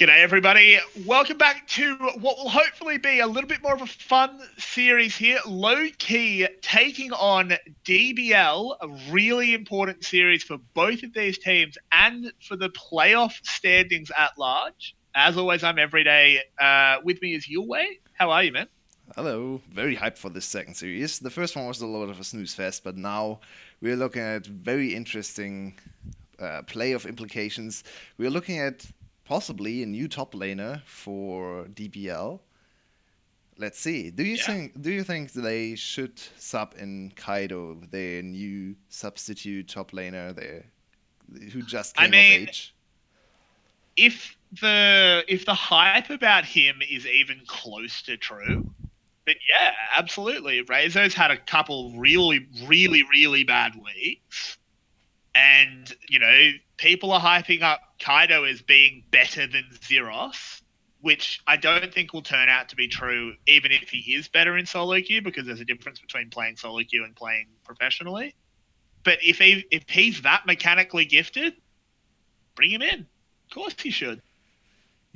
G'day, everybody. Welcome back to what will hopefully be a little bit more of a fun series here. Low Key taking on DBL, a really important series for both of these teams and for the playoff standings at large. As always, I'm Everyday. With me is Yulwei. How are you, man? Hello, very hyped for this second series. The first one was a lot of a snooze fest, but now we're looking at very interesting playoff implications. We're looking at possibly a new top laner for DBL. Let's see. Yeah. Do you think they should sub in Kaido, their new substitute top laner there, who just I came of mean, age? if the hype about him is even close to true, then yeah, absolutely. Rezo's had a couple really, really, really bad weeks. And, people are hyping up Kaido as being better than Zeros, which I don't think will turn out to be true, even if he is better in solo queue, because there's a difference between playing solo queue and playing professionally. But if he's that mechanically gifted, bring him in. Of course he should,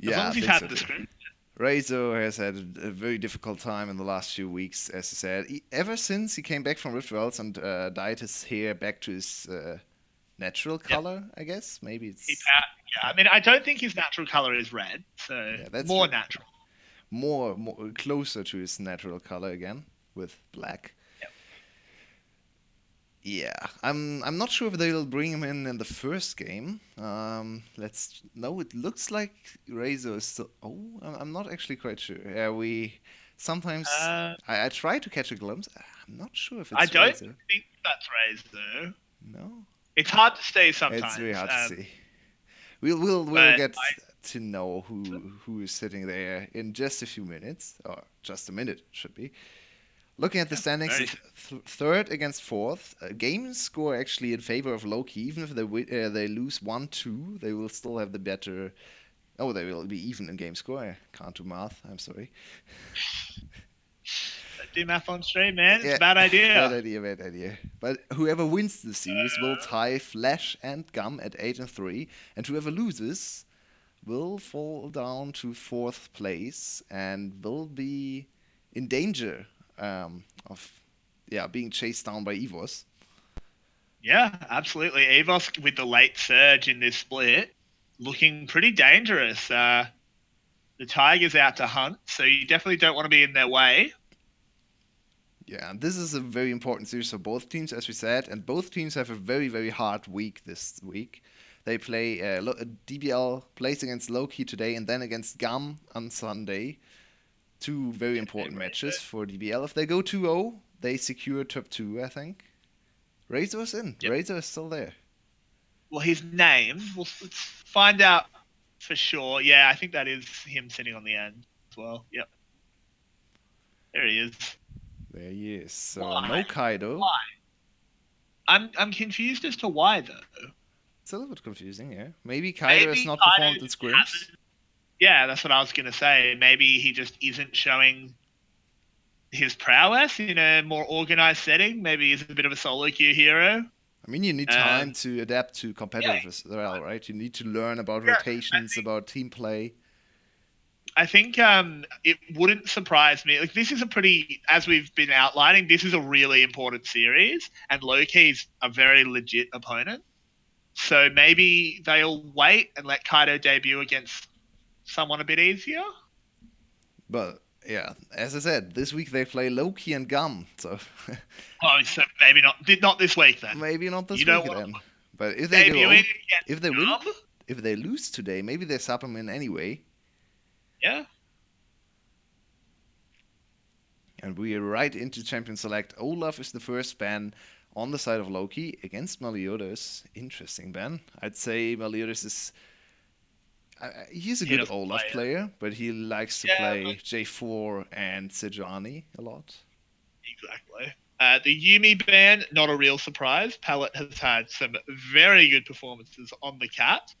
as long Yeah, I as he's think had so the too. script. Reizo has had a very difficult time in the last few weeks, as I said. Ever since he came back from Rift Worlds and dyed his hair back to his natural Yep. color, I guess. Maybe Keep it's out. Yeah, yeah, I mean, I don't think his natural color is red, so yeah, that's more true. natural. More closer to his natural color again with black. Yep. Yeah, I'm not sure if they'll bring him in the first game. Let's no, it looks like Razor is still. Oh, I'm not actually quite sure. Yeah, we sometimes Uh, I try to catch a glimpse. I'm not sure if I it's don't Razor. think that's Rezo. No, It's hard to say it's very sometimes. hard to see. We'll But get to know who is sitting there in just a few minutes, or just a minute should be. Looking at the yeah, standings, very. third against fourth. Game score actually in favor of Loki. Even if they lose 1-2, they will still have the better. Oh, they will be even in game score. I can't do math. I'm sorry. Don't do math on stream, man. It's Yeah, a bad bad idea. idea, bad idea. But whoever wins the series will tie Flash and Gum at 8 and 3, and whoever loses will fall down to fourth place and will be in danger of being chased down by Evos. Yeah, absolutely. Evos with the late surge in this split, looking pretty dangerous. The Tigers out to hunt, so you definitely don't want to be in their way. Yeah, and this is a very important series for both teams, as we said, and both teams have a very, very hard week this week. They play DBL plays against Loki today, and then against Gum on Sunday. Two very Okay, important matches Razor. for DBL. If they go 2-0, they secure top two, I think. Razor's in. Yep. Razor is still there. Well, his name. Let's find out for sure. Yeah, I think that is him sitting on the end as well. Yep. There he is. There he is. So Why? no Kaido. Why? I'm confused as to why though. It's a little bit confusing, yeah. Maybe Kaido has Maybe not Kaido performed in just scrims. hasn't. Yeah, that's what I was gonna say. Maybe he just isn't showing his prowess in a more organized setting. Maybe he's a bit of a solo queue hero. I mean, you need time Um, to adapt to yeah, competitive as well, right? You need to learn about yeah. rotations, about team play. I think it wouldn't surprise me. Like this is a pretty, as we've been outlining, this is a really important series, and Loki's a very legit opponent. So maybe they'll wait and let Kaido debut against someone a bit easier. But yeah, as I said, this week they play Loki and Gum, so Oh, so maybe not. Not this week then. maybe not You this don't week want then. But if to they go, debuting if against they win, Gum. if they lose today, maybe they sub him in anyway. Yeah. And we are right into Champion Select. Olaf is the first ban on the side of Loki against Meliodas. Interesting ban. I'd say Meliodas is. He's a He good doesn't play Olaf it. player, but he likes to Yeah, play J4 and Sejuani a lot. exactly. The Yumi ban, not a real surprise. Palette has had some very good performances on the cat.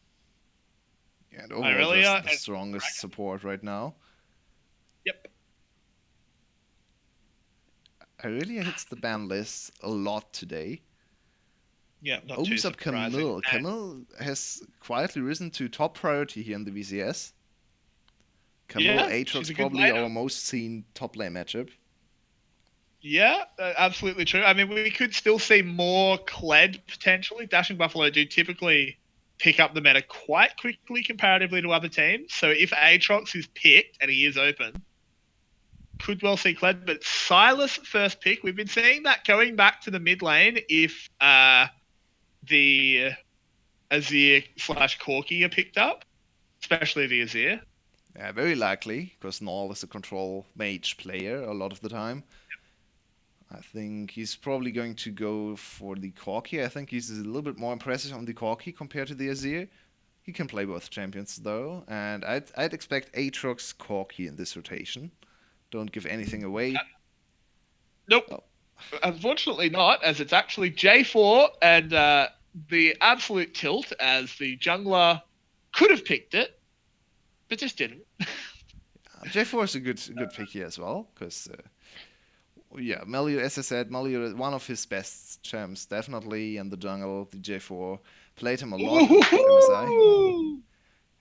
And overall, Irelia just the and strongest Dragon. support right now. Yep. Irelia hits the ban list a lot today. Yeah, not too Opens up surprising. Camille. And Camille has quietly risen to top priority here in the VCS. Camille Yeah, Aatrox she's a good probably our laner. most seen top lane matchup. Yeah, absolutely true. I mean, we could still see more Kled potentially. Dashing Buffalo do typically pick up the meta quite quickly comparatively to other teams. So if Aatrox is picked and he is open, could well see Kled. But Silas first pick, we've been seeing that going back to the mid lane if the Azir / Corki are picked up, especially the Azir. Yeah, very likely, because Null is a control mage player a lot of the time. I think he's probably going to go for the Corki. I think he's a little bit more impressive on the Corki compared to the Azir. He can play both champions though, and I'd expect Aatrox Corki in this rotation. Don't give anything away. Nope. Oh, Unfortunately not, as it's actually J4 and the absolute tilt as the jungler could have picked it, but just didn't. J4 is a good pick here as well, because yeah, Melio, as I said, Melio, one of his best champs, definitely in the jungle. The J4 played him a lot in MSI. Ooh,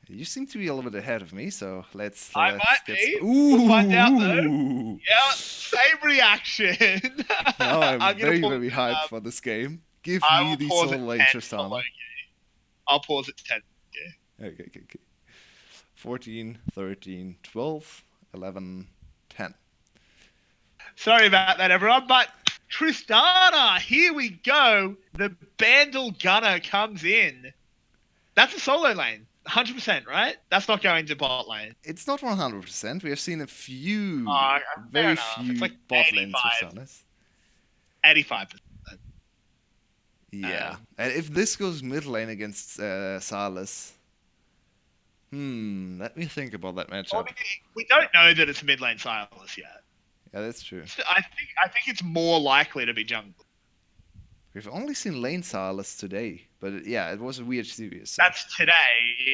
You seem to be a little bit ahead of me, so I let's might get. be. We'll find out though. Ooh! Yeah, same reaction. Now I'm I'm gonna very pause. very hyped for this game. Give I me will the pause at solo lane 10 for Tristana. Loki. I'll pause at 10. Okay. 14, 13, 12, 11, 10. Sorry about that, everyone. But Tristana, here we go. The Bandle Gunner comes in. That's a solo lane, 100%, right? That's not going to bot lane. It's not 100%. We have seen a few, Uh, Fair very enough. It's few like bot lane 85, Tristanas. 85%. Yeah. And if this goes mid lane against Salas, let me think about that Well, matchup. we don't know that it's mid lane Silas yet. Yeah, that's true. I think it's more likely to be jungle. We've only seen lane Salas today, but yeah, it was a weird series. So. That's today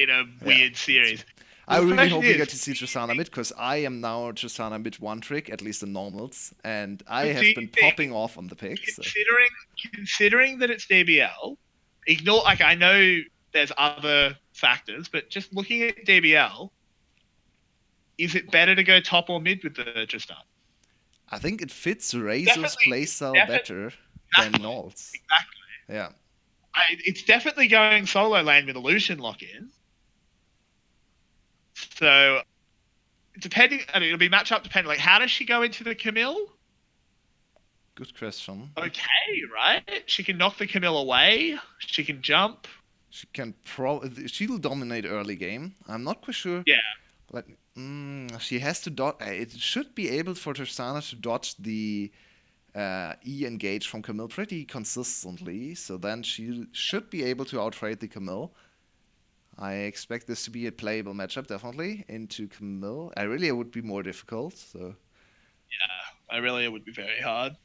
in a Yeah, weird that's true. series. I Well, the really question hope we is, get to see Tristana mid, because I am now Tristana mid one trick, at least in normals, and I but do have you been think, popping off on the picks. So. considering considering that it's DBL, ignore like I know there's other factors, but just looking at DBL, is it better to go top or mid with the Tristan? I think it fits Razor's Definitely, playstyle definitely, better than exactly, Nol's. exactly. Yeah. It's definitely going solo lane with illusion lock in. So depending, I mean, it'll be matchup dependent. Like, how does she go into the Camille? Good question. Okay, right? She can knock the Camille away. She can jump. She'll dominate early game. I'm not quite sure. Yeah, Let she has to dodge. It should be able for Tristana to dodge the E engage from Camille pretty consistently. So then she should be able to outrate the Camille. I expect this to be a playable matchup, definitely into Camille. It would be more difficult. So I really it would be very hard.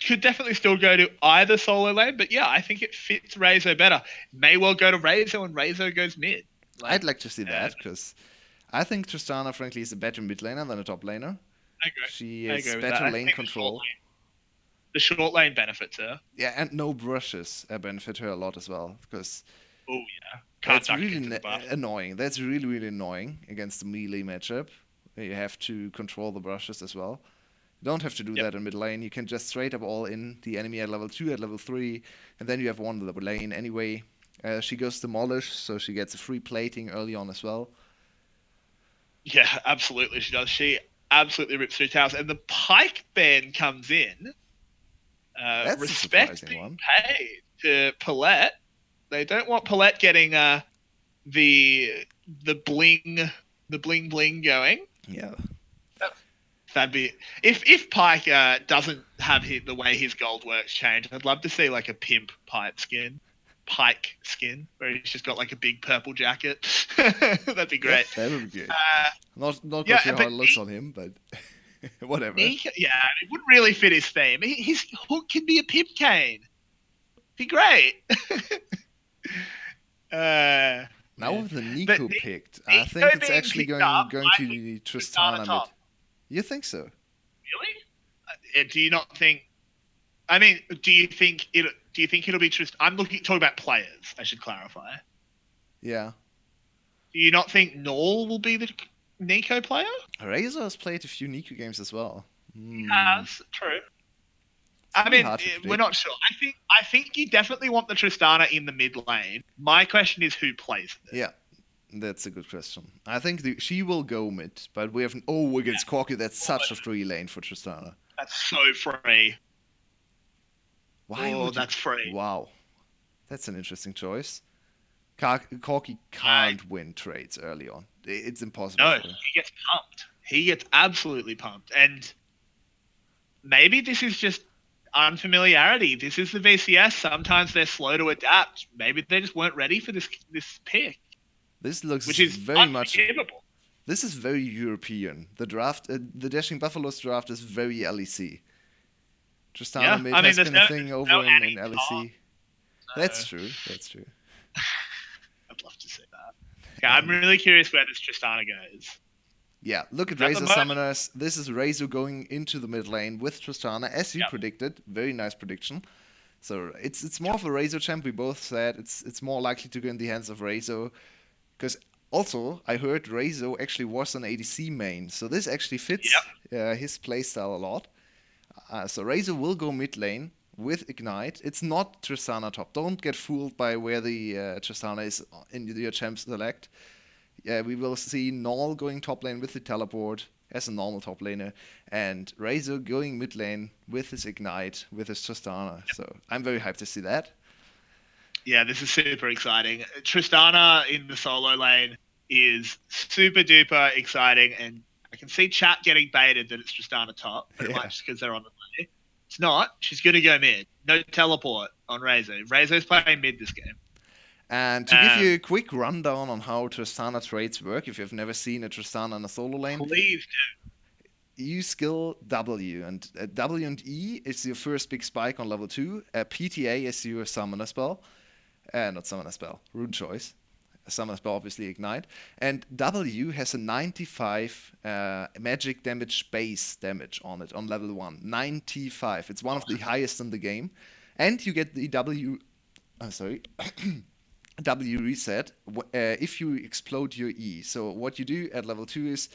Could definitely still go to either solo lane, but yeah, I think it fits Razo better. May well go to Razo and Razo goes mid. I'd Like, like to see that, because I think Tristana, frankly, is a better mid laner than a top laner. I agree. She I is agree with that. better I lane think control. the short lane benefits her. Yeah, and no brushes benefit her a lot as well, because Oh yeah, can't that's duck really into the buff. annoying. That's really annoying against the melee matchup. You have to control the brushes as well. You don't have to do Yep. that in mid lane. You can just straight up all in the enemy at level 2, at level 3, and then you have one level lane anyway. She goes Demolish, so she gets a free plating early on as well. Yeah, absolutely she does. She absolutely rips through towers, and the Pike ban comes in. That's a Respect surprising being one. paid to Paulette. They don't want Paulette getting the the bling the bling bling going. Yeah. That'd be if Pike doesn't have the way his gold works change. I'd love to see like a pimp Pike skin, where he's just got like a big purple jacket. That'd be great. That would be good. Uh, Not quite yeah, sure how but it looks on him, but whatever. Yeah, it wouldn't really fit his theme. His hook can be a pimp cane. Be great. Now Yeah. with the But Nico picked, I Nico think it's being actually picked up, going I to think be Tristana Tristana mid. top. You think so? Really? Do you not think? I mean, do you think it? Do you think it'll be Trist? I'm talking about players. I should clarify. Yeah. Do you not think Null will be the Nico player? Razor has played a few Nico games as well. He Hmm, has, true. it's I very mean, hard to we're predict. not sure. I think you definitely want the Tristana in the mid lane. My question is who plays it. Yeah, that's a good question. I think she will go mid, but we have. Oh, against Corky, that's Oh, such a free lane for Tristana. that's so free. Why Oh, would you. that's free. Wow, that's an interesting choice. Corky I can't win trades early on. It's impossible No, for him. he gets pumped. He gets absolutely pumped. And maybe this is just unfamiliarity. This is the VCS. Sometimes they're slow to adapt. Maybe they just weren't ready for this pick, This looks which is very much. unforgivable. This is very European. The draft, the Dashing Buffaloes draft is very LEC. Tristana Yeah, mid I mean, has there's been no a there's thing no over in Annie Todd, LEC. That's so true. That's true. I'd love to see that. Okay, I'm And really curious where this Tristana goes. yeah, look at Because at the Razor moment, Summoners. This is Razor going into the mid lane with Tristana, as you yep, predicted. Very nice prediction. So it's more of a Razor champ. We both said it's more likely to go in the hands of Razor. Because also I heard Razor actually was an ADC main, so this actually yep. fits his playstyle a lot. So Razor will go mid lane with Ignite. It's not Tristana top. Don't get fooled by where the Tristana is in your champ select. Yeah, we will see Null going top lane with the teleport as a normal top laner, and Razor going mid lane with his Ignite, with his Tristana. So I'm very hyped to see that. Yeah, this is super exciting. Tristana in the solo lane is super duper exciting, and I can see chat getting baited that it's Tristana top, but it might Yeah. just because they're on the way. It's not. She's gonna go mid. No teleport on Razor. Razor's playing mid this game. And to give you a Um, quick rundown on how Tristana trades work, if you've never seen a Tristana in a solo lane, please you skill W, and W and E is your first big spike on level 2. PTA is your summoner spell. Not summoner spell, rune choice. Summoner spell, obviously Ignite. And W has a 95 magic damage base damage on it on level 1. 95. It's one of the highest in the game. And you get the W. Sorry. W reset if you explode your E. So what you do at level 2 is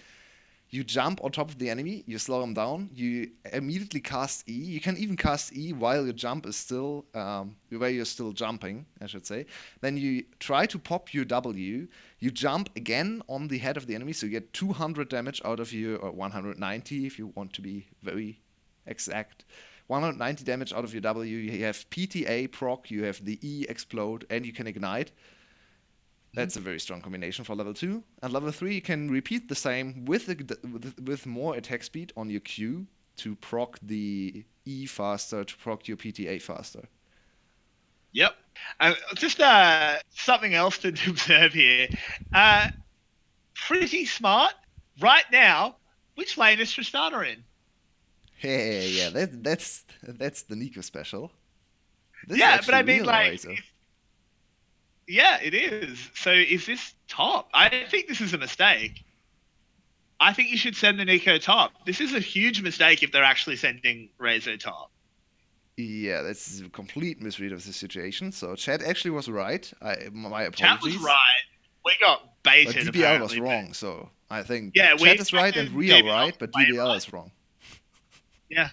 you jump on top of the enemy, you slow them down, you immediately cast E. You can even cast E while your jump is still, where you're still jumping, I should say. Then you try to pop your W. You jump again on the head of the enemy, so you get 200 damage out of your, or 190 if you want to be very exact. 190 damage out of your W. You have PTA proc, you have the E explode, and you can ignite. do. That's a very strong combination for level 2. And level 3, you can repeat the same with more attack speed on your Q to proc the E faster, to proc your PTA faster. Yep. Just something else to observe here. Uh, Pretty smart. Right now, which lane is Tristana in? Hey, yeah, that's the Nico special. This is Yeah, but actually I mean, real in like, Razor. yeah, it is. So is this top? I think this is a mistake. I think you should send the Nico top. This is a huge mistake if they're actually sending Rezo top. Yeah, that's a complete misread of the situation. So Chad actually was right. My Chat was apologies. right. We got But baited DBL was apparently, but wrong. So I think yeah, we Chad is right and expected Real DBL right, to but play DBL right. is wrong. Yeah.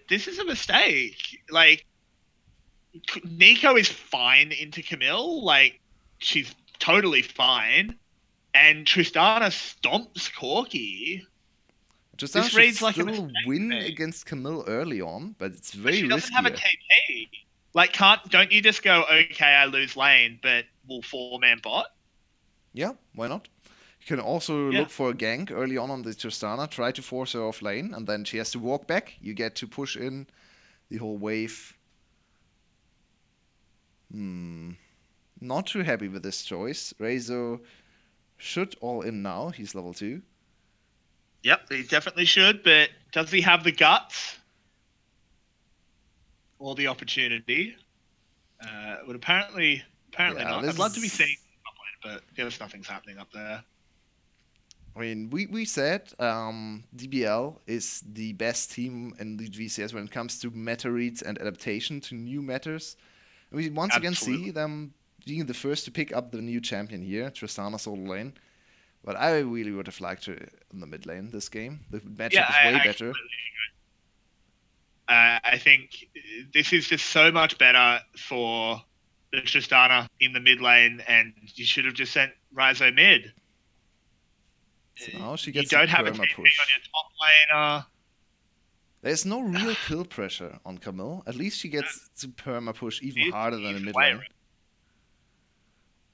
This is a mistake. Like Nico is fine into Camille. Like she's totally fine, and Tristana stomps Corky. Tristana This should reads like a still mistake to win me. against Camille early on, but it's But very she doesn't have a riskier. TP. Like, don't you just go, okay, I lose lane, but we'll 4-man bot? Yeah, why not? You can also Yeah, look for a gank early on the Tristana, try to force her off lane, and then she has to walk back. You get to push in the whole wave. Hmm. Not too happy with this choice. Rezo should all in now. He's level 2. yep, he definitely should. But does he have the guts or the opportunity? Would apparently Yeah, not. this I'd love to be seeing, is. but there's nothing's happening up there. I mean, we said DBL is the best team in the VCS when it comes to meta reads and adaptation to new metas. We once again Absolutely. see them being the first to pick up the new champion here, Tristana solo lane. But I really would have liked her in the mid lane this game. The Yeah, matchup is way better. I think this is just so much better for the Tristana in the mid lane, and you should have just sent Ryzo mid. So now she You gets the don't have a perma TP on push. your top laner. There's no real kill pressure on Camille. At least she gets to perma push even Either harder than in mid way, lane.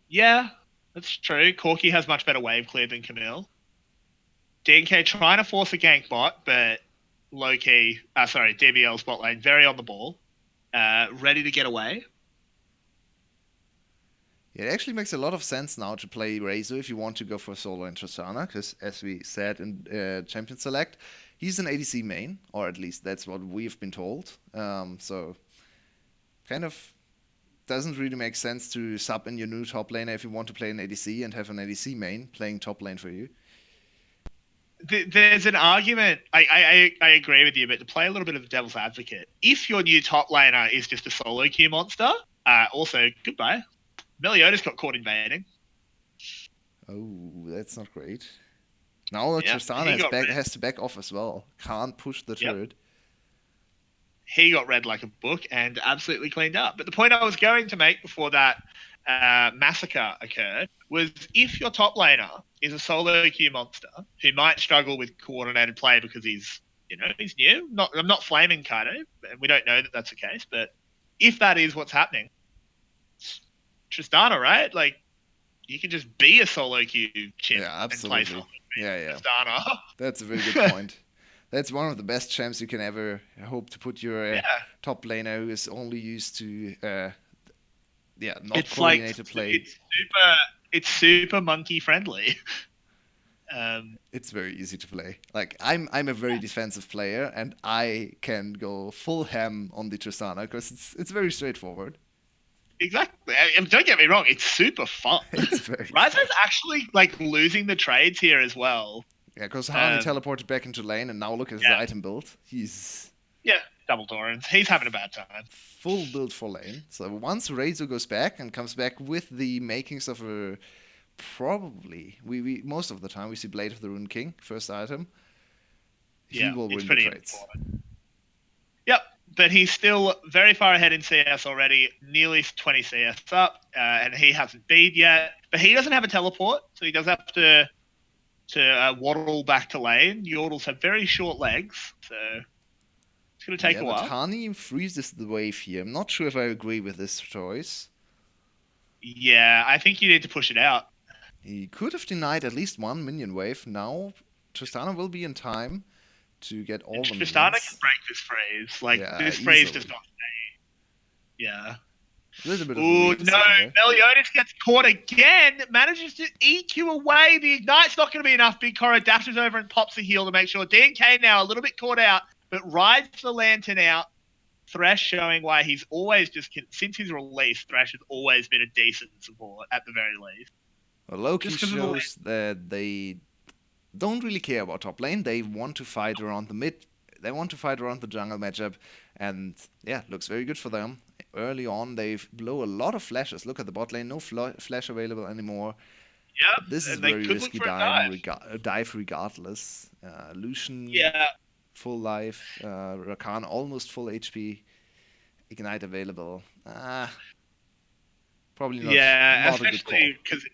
yeah, that's true. Corki has much better wave clear than Camille. DNK trying to force a gank bot, but low key, DBL bot lane, very on the ball, ready to get away. It actually makes a lot of sense now to play Razor if you want to go for solo in Tristana, because as we said in Champion Select, he's an ADC main, or at least that's what we've been told. So kind of doesn't really make sense to sub in your new top laner if you want to play an ADC and have an ADC main playing top lane for you. There's an argument. I agree with you, but to play a little bit of the devil's advocate, if your new top laner is just a solo queue monster, also goodbye. Meliodas got caught invading. Oh, that's not great. Now Yeah, Tristana has to back off as well. Can't push the Yep. turret. He got read like a book and absolutely cleaned up. But the point I was going to make before that massacre occurred was if your top laner is a solo queue monster who might struggle with coordinated play because he's new. I'm not flaming Kaido, and we don't know that that's the case. But if that is what's happening, Tristana, right? Like you can just be a solo queue chimp Yeah, and play absolutely. solo Yeah. Tristana. That's a very good point. That's one of the best champs you can ever hope to put your Yeah, top laner who is only used to, not it's like coordinated play. it's super monkey friendly. Um, It's very easy to play. Like I'm a very defensive player, and I can go full ham on the Tristana because it's very straightforward. exactly. Don't get me wrong; it's super fun. It's very fun. Ryzo's actually like losing the trades here as well. Yeah, because Hani Um, teleported back into lane, and now look at his yeah, item build. He's yeah, double Torrens. He's having a bad time. full build for lane. So once Reizo goes back and comes back with the makings of a probably we most of the time we see Blade of the Rune King first item. He Yeah, will it's win the pretty trades. important. Yep, but he's still very far ahead in CS already, nearly 20 CS up, and he hasn't beat yet. But he doesn't have a teleport, so he does have to waddle back to lane. Yordles have very short legs, so it's going to take Yeah, a but while. Hani freezes the wave here. I'm not sure if I agree with this choice. Yeah, I think you need to push it out. He could have denied at least one minion wave. Now Tristana will be in time to get all And the Tristana can minions. break this freeze. Like, Yeah, this freeze does easily. not. Yeah. A little bit of a Ooh, weird no. decision there. Meliodas gets caught again. Manages to EQ away. The Ignite's not going to be enough. Big Coro dashes over and pops a heal to make sure. DNK now a little bit caught out, but rides the lantern out. Thresh showing why he's always since his release, Thresh has always been a decent support at the very least. Well, Loki Just because of the shows that they don't really care about top lane. They want to fight around the mid. They want to fight around the jungle matchup, and yeah, looks very good for them. Early on, they blow a lot of flashes. Look at the bot lane, no flash available anymore. Yep, But this is and they very could look risky for a dive. dive regardless. Lucian Yeah, full life, Rakan almost full HP, Ignite available. Probably yeah, not a good call. especially because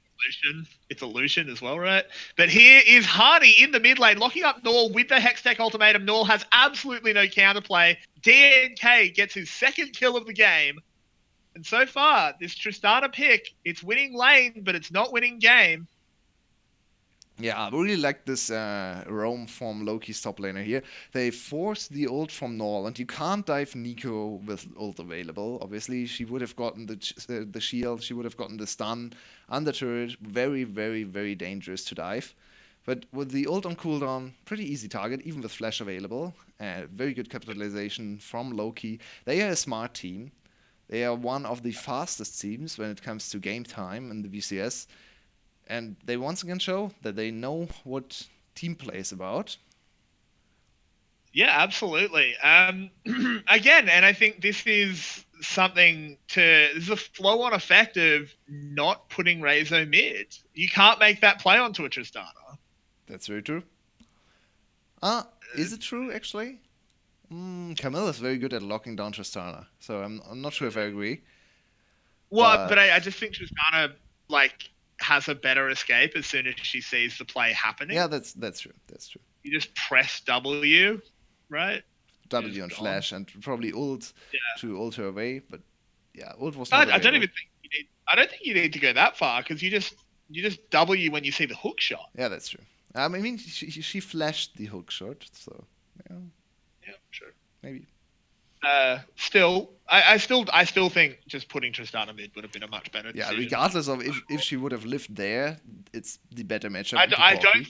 it's a Lucian as well, right? But here is Hardy in the mid lane, locking up Null with the Hextech ultimatum. Null has absolutely no counterplay. DNK gets his second kill of the game. And so far, this Tristana pick, it's winning lane, but it's not winning game. Yeah, I really like this roam from Loki's top laner here. They force the ult from Null, and you can't dive Nico with ult available. Obviously, she would have gotten the shield, she would have gotten the stun under turret. Very, very, very dangerous to dive. But with the ult on cooldown, pretty easy target, even with flash available. Very good capitalization from Loki. They are a smart team. They are one of the fastest teams when it comes to game time in the VCS. And they once again show that they know what team play is about. Yeah, absolutely. Again, and I think this is something to. There's a flow-on effect of not putting Rezo mid. You can't make that play onto a Tristana. That's very true. Is it true actually? Camille is very good at locking down Tristana, so I'm not sure if I agree. Well, but But I just think Tristana like has a better escape as soon as she sees the play happening. yeah, that's true. That's true. You just press W, right? W on Gone. flash and probably ult Yeah. to ult her away, but yeah, ult was not I don't available. even think you need. I don't think you need to go that far because you just W when you see the hook shot. Yeah, that's true. I mean, she flashed the hook shot, so yeah, Yeah, sure. maybe. Still, I still think just putting Tristana mid would have been a much better Yeah, decision. regardless of if she would have lived there, it's the better matchup. I don't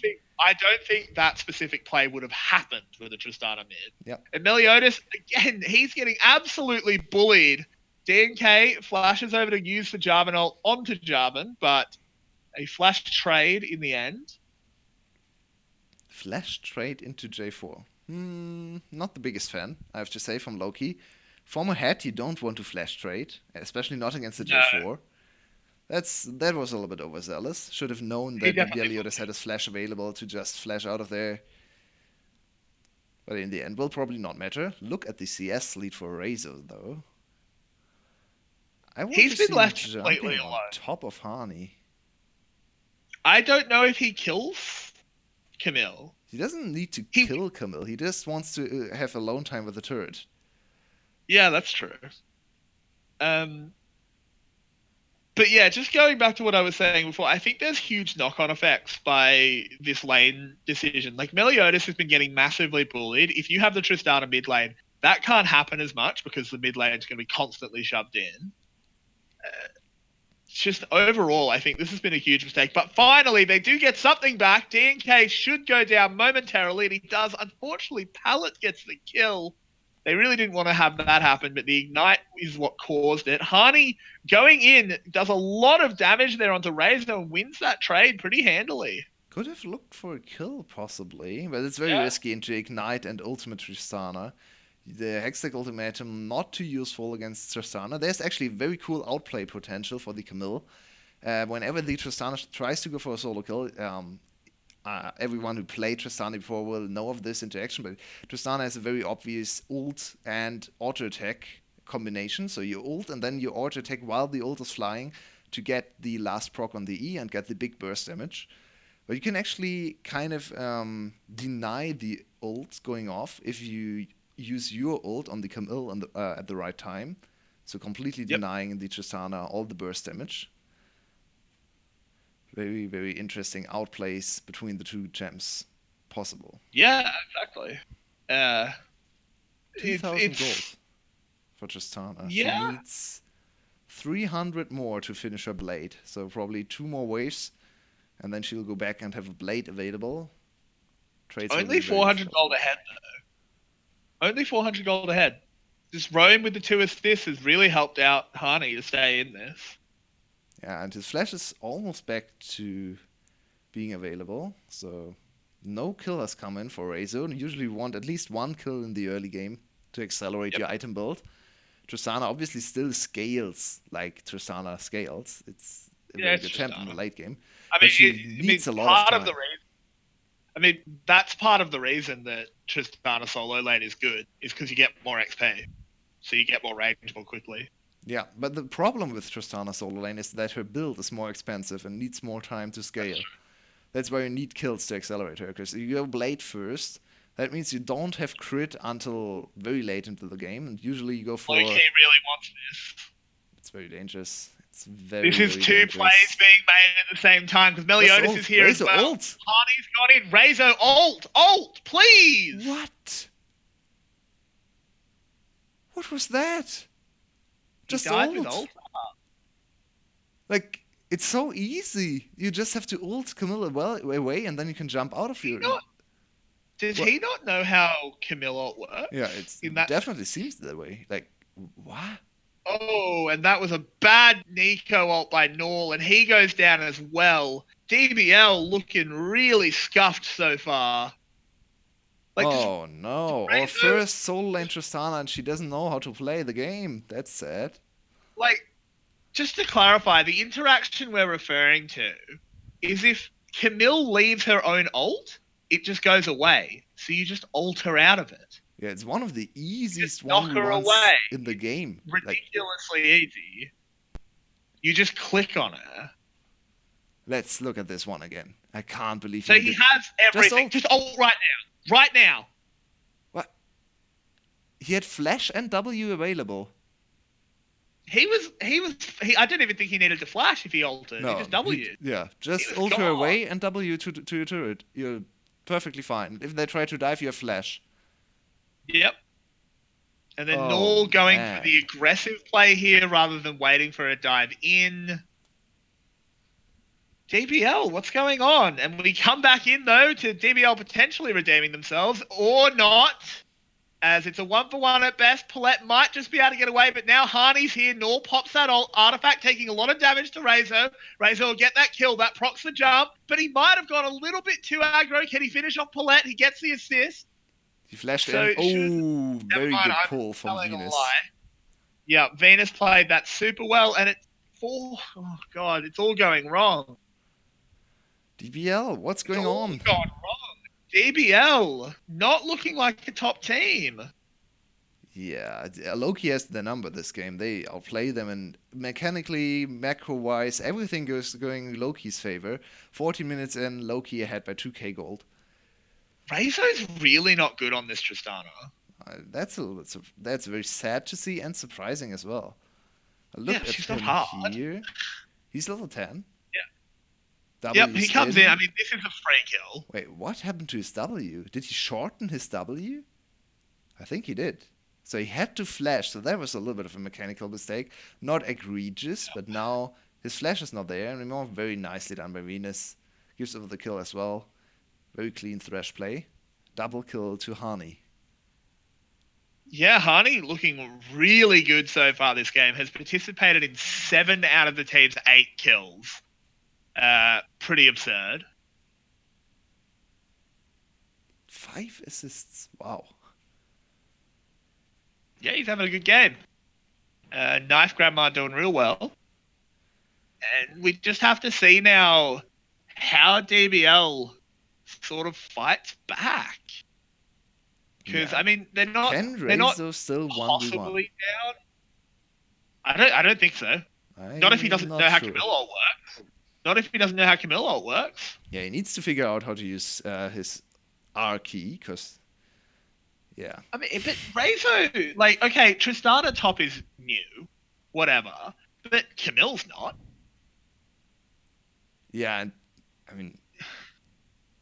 think that specific play would have happened with a Tristana mid. Yeah. And Meliodas, again, he's getting absolutely bullied. DNK flashes over to use the Jarvan ult onto Jarvan, but a flash trade in the end. Flash trade into J4. Not the biggest fan, I have to say, from Loki. Former head, you don't want to flash trade, especially not against the No, J4. That was a little bit overzealous. Should have known he that definitely Meliodas had his flash available to just flash out of there. But in the end, will probably not matter. Look at the CS lead for Razor, though. I want to He's been see him left completely jumping on alone. top of Hani. I don't know if he kills Camille. He doesn't need to kill Camille. He just wants to have alone time with the turret. Yeah, that's true. But yeah, just going back to what I was saying before, I think there's huge knock-on effects by this lane decision. Like Meliodas has been getting massively bullied. If you have the Tristana mid lane, that can't happen as much because the mid lane is going to be constantly shoved in. It's just overall, I think this has been a huge mistake. But finally, they do get something back. DNK should go down momentarily, and he does. Unfortunately, Pallet gets the kill. They really didn't want to have that happen, but the ignite is what caused it. Hani going in does a lot of damage there onto Razor and wins that trade pretty handily. Could have looked for a kill, possibly, but it's very Yeah. risky into Ignite and Ultimate Tristana. The Hextech Ultimatum not too useful against Tristana. There's actually very cool outplay potential for the Camille. Whenever the Tristana tries to go for a solo kill, everyone who played Tristana before will know of this interaction, but Tristana has a very obvious ult and auto attack combination. So you ult and then you auto attack while the ult is flying to get the last proc on the E and get the big burst damage. But you can actually kind of deny the ult going off if you use your ult on the Camille at the right time. So completely denying the Tristana all the burst damage. Very, very interesting outplays between the two gems possible. Yeah, exactly. 2,000 gold for Tristana. Yeah. She needs 300 more to finish her blade. So probably 2 more waves, and then she'll go back and have a blade available. Trades Only 400 gold ahead, though. Only 400 gold ahead. Just roam with the 2 assists has really helped out Hani to stay in this. Yeah, and his flash is almost back to being available. So no kill has come in for Razor. Usually we want at least 1 kill in the early game to accelerate your item build. Tristana obviously still scales like Tristana scales. It's a very good champ in the late game. I mean, she needs a lot of time. That's part of the reason that Tristana solo lane is good, is because you get more XP. So you get more range more quickly. Yeah, but the problem with Tristana solo lane is that her build is more expensive and needs more time to scale. That's why you need kills to accelerate her, because if you go blade first, that means you don't have crit until very late into the game, and usually you go for... Loki really wants this. It's very dangerous. It's very, This is very 2 dangerous. plays being made at the same time, because Meliodas is here Razor as well. ult. Hani's got in. Razor ult! Ult, please! What? What was that? Just he died ult. with ult? Like, it's so easy. You just have to ult Camilla away, and then you can jump out of your... Does he not know how Camille ult works? Yeah, it definitely seems that way. Like, what? Oh, and that was a bad Nico ult by Norl, and he goes down as well. DBL looking really scuffed so far. Like, just Oh no, our Razor, first solo lane Tristana and she doesn't know how to play the game. That's sad. like, just to clarify, the interaction we're referring to is if Camille leaves her own ult, it just goes away. So you just ult her out of it. Yeah, it's one of the You just easiest knock her 1v1s away. in the game. Like, Ridiculously easy. You just click on her. let's look at this one again. I can't believe So he he did. has Just everything. ult. Just ult right now. Right now. What? He had flash and W available. I didn't even think he needed to flash if he ulted. He No, just he W'd. yeah, He just was ult her gone. away and W to your turret. You're perfectly fine. If they try to dive, you have flash. Yep. And then Oh Null going for man. the aggressive play here rather than waiting for a dive in. DBL, what's going on? And we come back in though to DBL potentially redeeming themselves or not, as it's a 1-for-1 at best. Paulette might just be able to get away, but now Harney's here. Null pops that artifact, taking a lot of damage to Razor. Razor will get that kill. That procs the jump, but he might have gone a little bit too aggro. Can he finish off Paulette? He gets the assist. He flashed So in. it should. Oh, Never very mind, good I'm pull from telling a Venus. lie. Yeah, Venus played that super well, and it's oh god, it's all going wrong. DBL, what's It's going all on? gone wrong. DBL not looking like a top team. Yeah, Loki has the number this game. They outplay them, and mechanically, macro-wise, everything goes going Loki's favor. 14 minutes in, Loki ahead by 2k gold. Rezo's really not good on this Tristana. That's very sad to see and surprising as well. Yeah, Look at she's not him hard. here. He's level 10. Yeah. Yep, he W's comes in. I in. mean, this is a free kill. Wait, what happened to his W? Did he shorten his W? I think he did. So he had to flash, so that was a little bit of a mechanical mistake. Not egregious, but now his flash is not there anymore. Very nicely done by Venus. Gives over the kill as well. Very clean thrash play. Double kill to Hani. Yeah, Harney looking really good so far this game. Has participated in 7 out of the team's 8 kills. Pretty absurd. 5 assists. Wow. Yeah, he's having a good game. Knife Grandma doing real well. And we just have to see now how DBL sort of fights back. Because Yeah. I mean, they're Can not Rezo still 1v1? possibly down. I don't think so. Not if he I'm doesn't not know how sure. Camille ult works. Not if he doesn't know how Camille ult works. Yeah, he needs to figure out how to use his R key, because, yeah. I mean, but Rezo, like, okay, Tristana top is new, whatever, but Camille's not. Yeah, and I mean,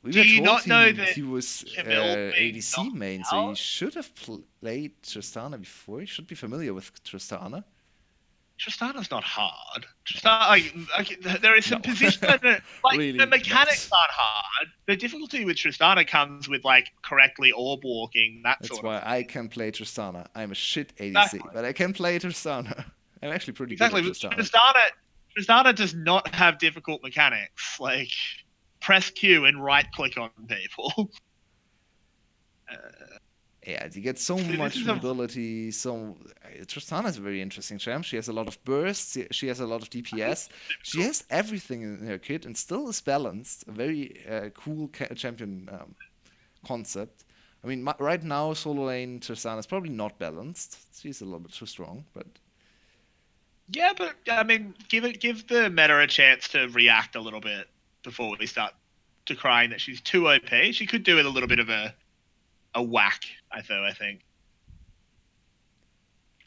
we Do were you told not know that he was Camille being ADC knocked main, so he out? should have played Tristana before. He should be familiar with Tristana. Tristana's not hard. Tristana, there is No, some position, like the really mechanics not. aren't hard. The difficulty with Tristana comes with like correctly orb walking, that That's sort of why thing. I can play Tristana. I'm a shit ADC, Exactly. but I can play Tristana. I'm actually pretty good Exactly. at Tristana. Tristana does not have difficult mechanics. Like press Q and right click on people. Yeah, you get so So this much is a mobility. So Tristana is a very interesting champ. She has a lot of bursts. She has a lot of DPS. She has everything in her kit and still is balanced. A very cool champion concept. I mean, right now solo lane Tristana is probably not balanced. She's a little bit too strong, but yeah, but I mean, give the meta a chance to react a little bit before we start decrying that she's too OP. She could do with a little bit of a whack, I think.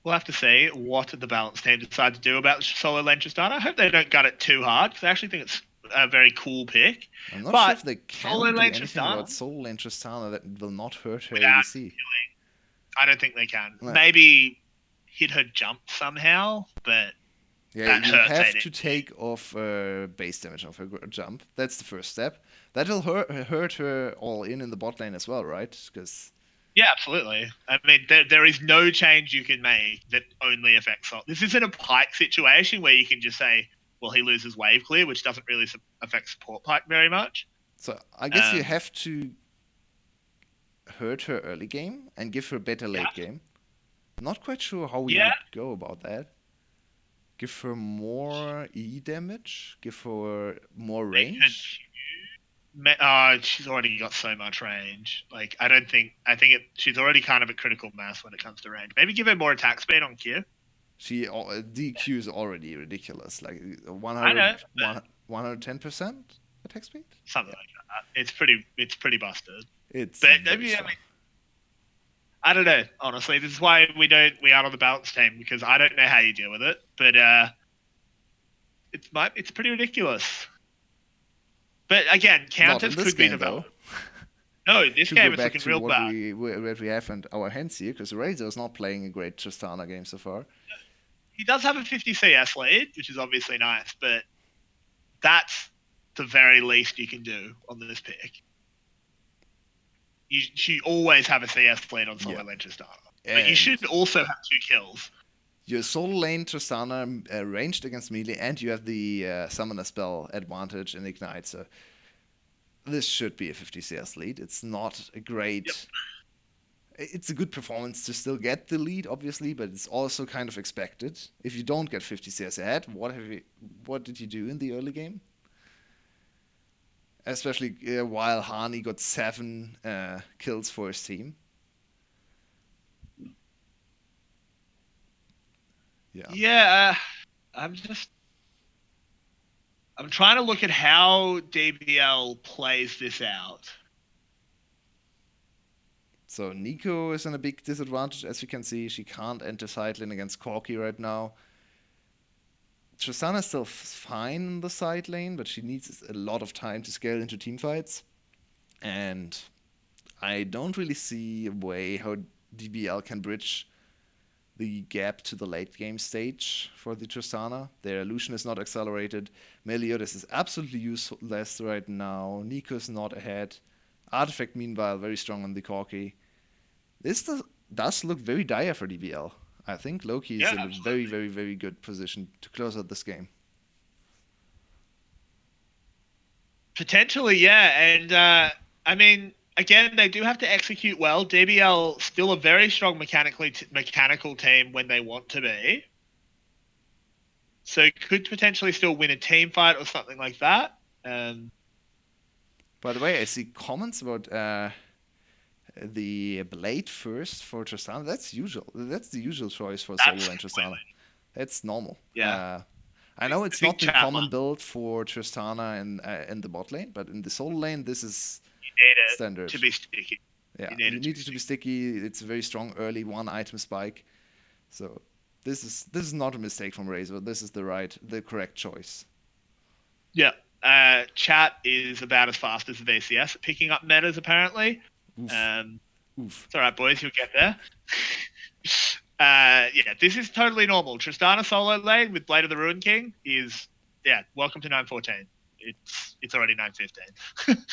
We'll have to see what the balance team decide to do about solo lane Tristana. I hope they don't gut it too hard because I actually think it's a very cool pick. I'm not sure But if they solo can do lane anything about Tristana solo lane Tristana that will not hurt her without ADC. killing, I don't think they can. No. Maybe hit her jump somehow, but Yeah, that you hurts have AD. to take off base damage of her jump. That's the first step. That'll hurt her all in the bot lane as well, right? Because Yeah, absolutely. I mean, there is no change you can make that only affects. This isn't a Pike situation where you can just say, well, he loses wave clear, which doesn't really affect support Pike very much. so I guess you have to hurt her early game and give her better Yeah. late game. Not quite sure how we Yeah. would go about that. Give her more E damage, give her more Make her range. she's already got so much range. Like, I don't think. I think she's already kind of a critical mass when it comes to range. Maybe give her more attack speed on Q. DQ is already ridiculous, like I know, 110% attack speed. something Yeah, like that. It's pretty busted. it's But very I strong. mean, I don't know. Honestly, this is why we aren't on the balance team, because I don't know how you deal with it. But it's pretty ridiculous. But again, Not in counters this could be game though. developed. No, this To go game it's back looking to real bad. what we have in our hands here, because Razor is not playing a great Tristana game so far. He does have a 50 CS lead, which is obviously nice, but that's the very least you can do on this pick. You always have a CS lead on solo Yeah, lane Tristana, but you and should also have 2 kills. your solo lane Tristana ranged against melee, and you have the summoner spell advantage in Ignite, so this should be a 50 CS lead. It's not a Yep. great. It's a good performance to still get the lead, obviously, but it's also kind of expected. If you don't get 50 CS ahead, what did you do in the early game? Especially while Hani got 7 kills for his team. Yeah. Yeah, I'm trying to look at how DBL plays this out. So Nico is in a big disadvantage, as you can see. She can't enter side lane against Corki right now. Tristana is still fine in the side lane, but she needs a lot of time to scale into team fights. And I don't really see a way how DBL can bridge the gap to the late game stage for the Tristana. Their illusion is not accelerated. Meliodas is absolutely useless right now. Nico is not ahead. Artifact, meanwhile, very strong on the Corki. This does look very dire for DBL. I think Loki is Yeah, in a very, absolutely. very, very good position to close out this game. Potentially, yeah. And I mean, again, they do have to execute well. DBL still a very strong mechanical team when they want to be. So could potentially still win a team fight or something like that. By the way, I see comments about the Blade first for Tristana. That's usual. That's the usual choice for solo That's lane Tristana. completely, That's normal. yeah. I know I it's not think the chat common build for Tristana in the bot lane, but in the solo lane, this is you need it standard. to be sticky. Yeah, You need you it to need be it to be sticky. sticky. It's a very strong early one item spike. So this is not a mistake from Razor. This is the correct choice. Yeah. Chat is about as fast as the VCS at picking up metas, apparently. Oof, Um, oof. it's all right, boys. You'll get there. Yeah, this is totally normal. Tristana solo lane with Blade of the Ruin King is, yeah, welcome to 914. It's already 915.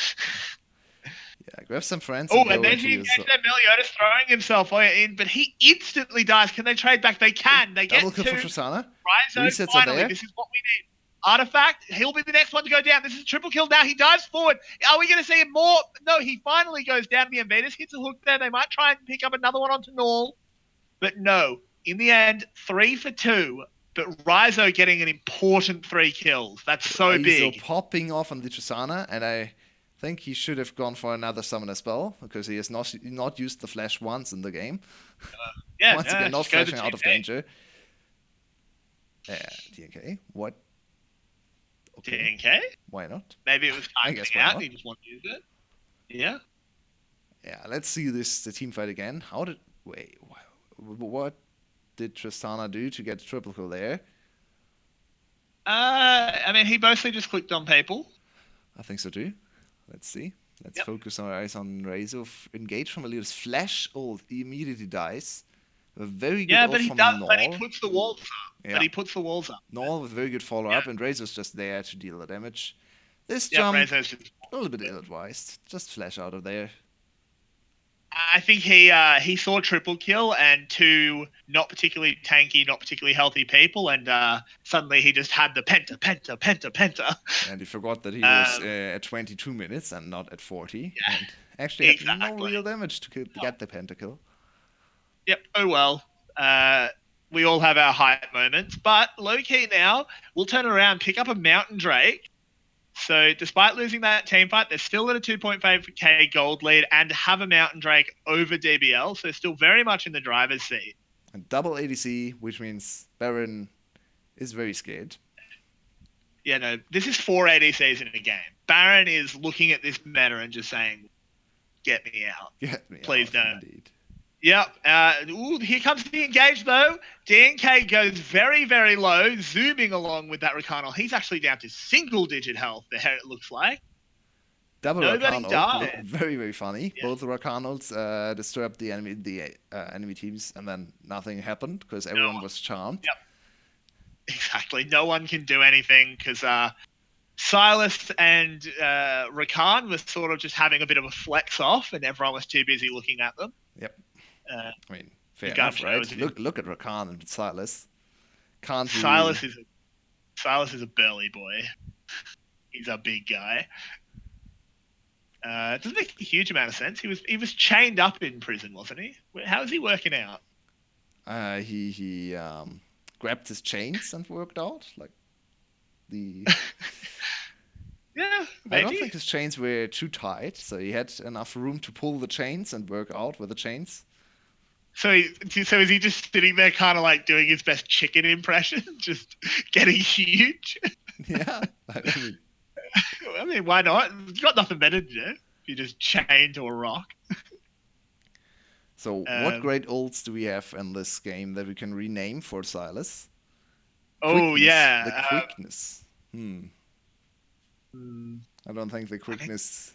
Yeah, grab some friends Oh, and and go there's into the your engagement of Meliodas throwing himself in, but he instantly dies. Can they trade back? They can. They double get kill 2. for Tristana. Rhizo, Resets are finally. there. This is what we need. Artifact, he'll be the next one to go down. This is a triple kill now. He dives forward. Are we going to see him more? No, he finally goes down. The Invaders hits a hook there. They might try and pick up another one onto Null. But no. In the end, 3 for 2. But Rhizo getting an important 3 kills. That's so Raizo big. popping off on the Tristana, and I think he should have gone for another summoner spell because he has not used the flash once in the game. Yeah, Once again, not just go the flashing out team of name. danger. DNK, what? Okay, DNK? why not? Maybe it was I time guess getting why out not? and he just wanted to use it. Yeah. Yeah, let's see the team fight again. What did Tristana do to get a triple kill there? I mean, he mostly just clicked on people. I think so too. Let's see. Let's Yep. focus our eyes on Razor. Engage from Elias. Flash ult. He immediately dies. A very good Yeah, ult but he from does. But he Nor. puts the walls up. Yeah, But he puts the walls up. Nor with very good follow Yeah. up, and Razor's just there to deal the damage. This Yeah, jump, Rezo's just. a little bit ill advised. Just flash out of there. I think he saw triple kill and 2 not particularly tanky, not particularly healthy people, and suddenly he just had the penta. And he forgot that he was Um, at 22 minutes and not at 40. yeah, And actually had no Exactly. real damage to get the pentakill. Yep. Oh well. Uh, we all have our hype moments, but low key now we'll turn around, pick up a Mountain Drake. So despite losing that team fight, they're still at a 2.5k gold lead and have a Mountain Drake over DBL. So still very much in the driver's seat. And double ADC, which means Baron is very scared. Yeah, no, this is 4 ADCs in a game. Baron is looking at this meta and just saying, "Get me out, Get me please out, don't." indeed. Yep. Here comes the engage though. DNK goes very, very low, zooming along with that Rakanal. He's actually down to single-digit health there. It looks like Double nobody Rakan ult died. looked very, very funny. Yeah. Both Rakan ults disturbed the enemy teams, and then nothing happened because No. everyone was charmed. Yep. Exactly. No one can do anything because Silas and Rakan were sort of just having a bit of a flex off, and everyone was too busy looking at them. Yep. Uh, I mean, fair enough, right? shows Look at Rakan and Silas. Can't Silas really. is Silas is a burly boy. He's a big guy. It doesn't make a huge amount of sense. He was chained up in prison, wasn't he? How is he working out? He grabbed his chains and worked out like the. Yeah, I don't maybe. think his chains were too tight, so he had enough room to pull the chains and work out with the chains. So is he just sitting there, kind of like doing his best chicken impression, just getting huge? Yeah, I mean, why not? You've got nothing better to do. You just chained to a rock. So, what great ults do we have in this game that we can rename for Silas? Oh Quickness. yeah, The quickness. hmm. I don't think the quickness.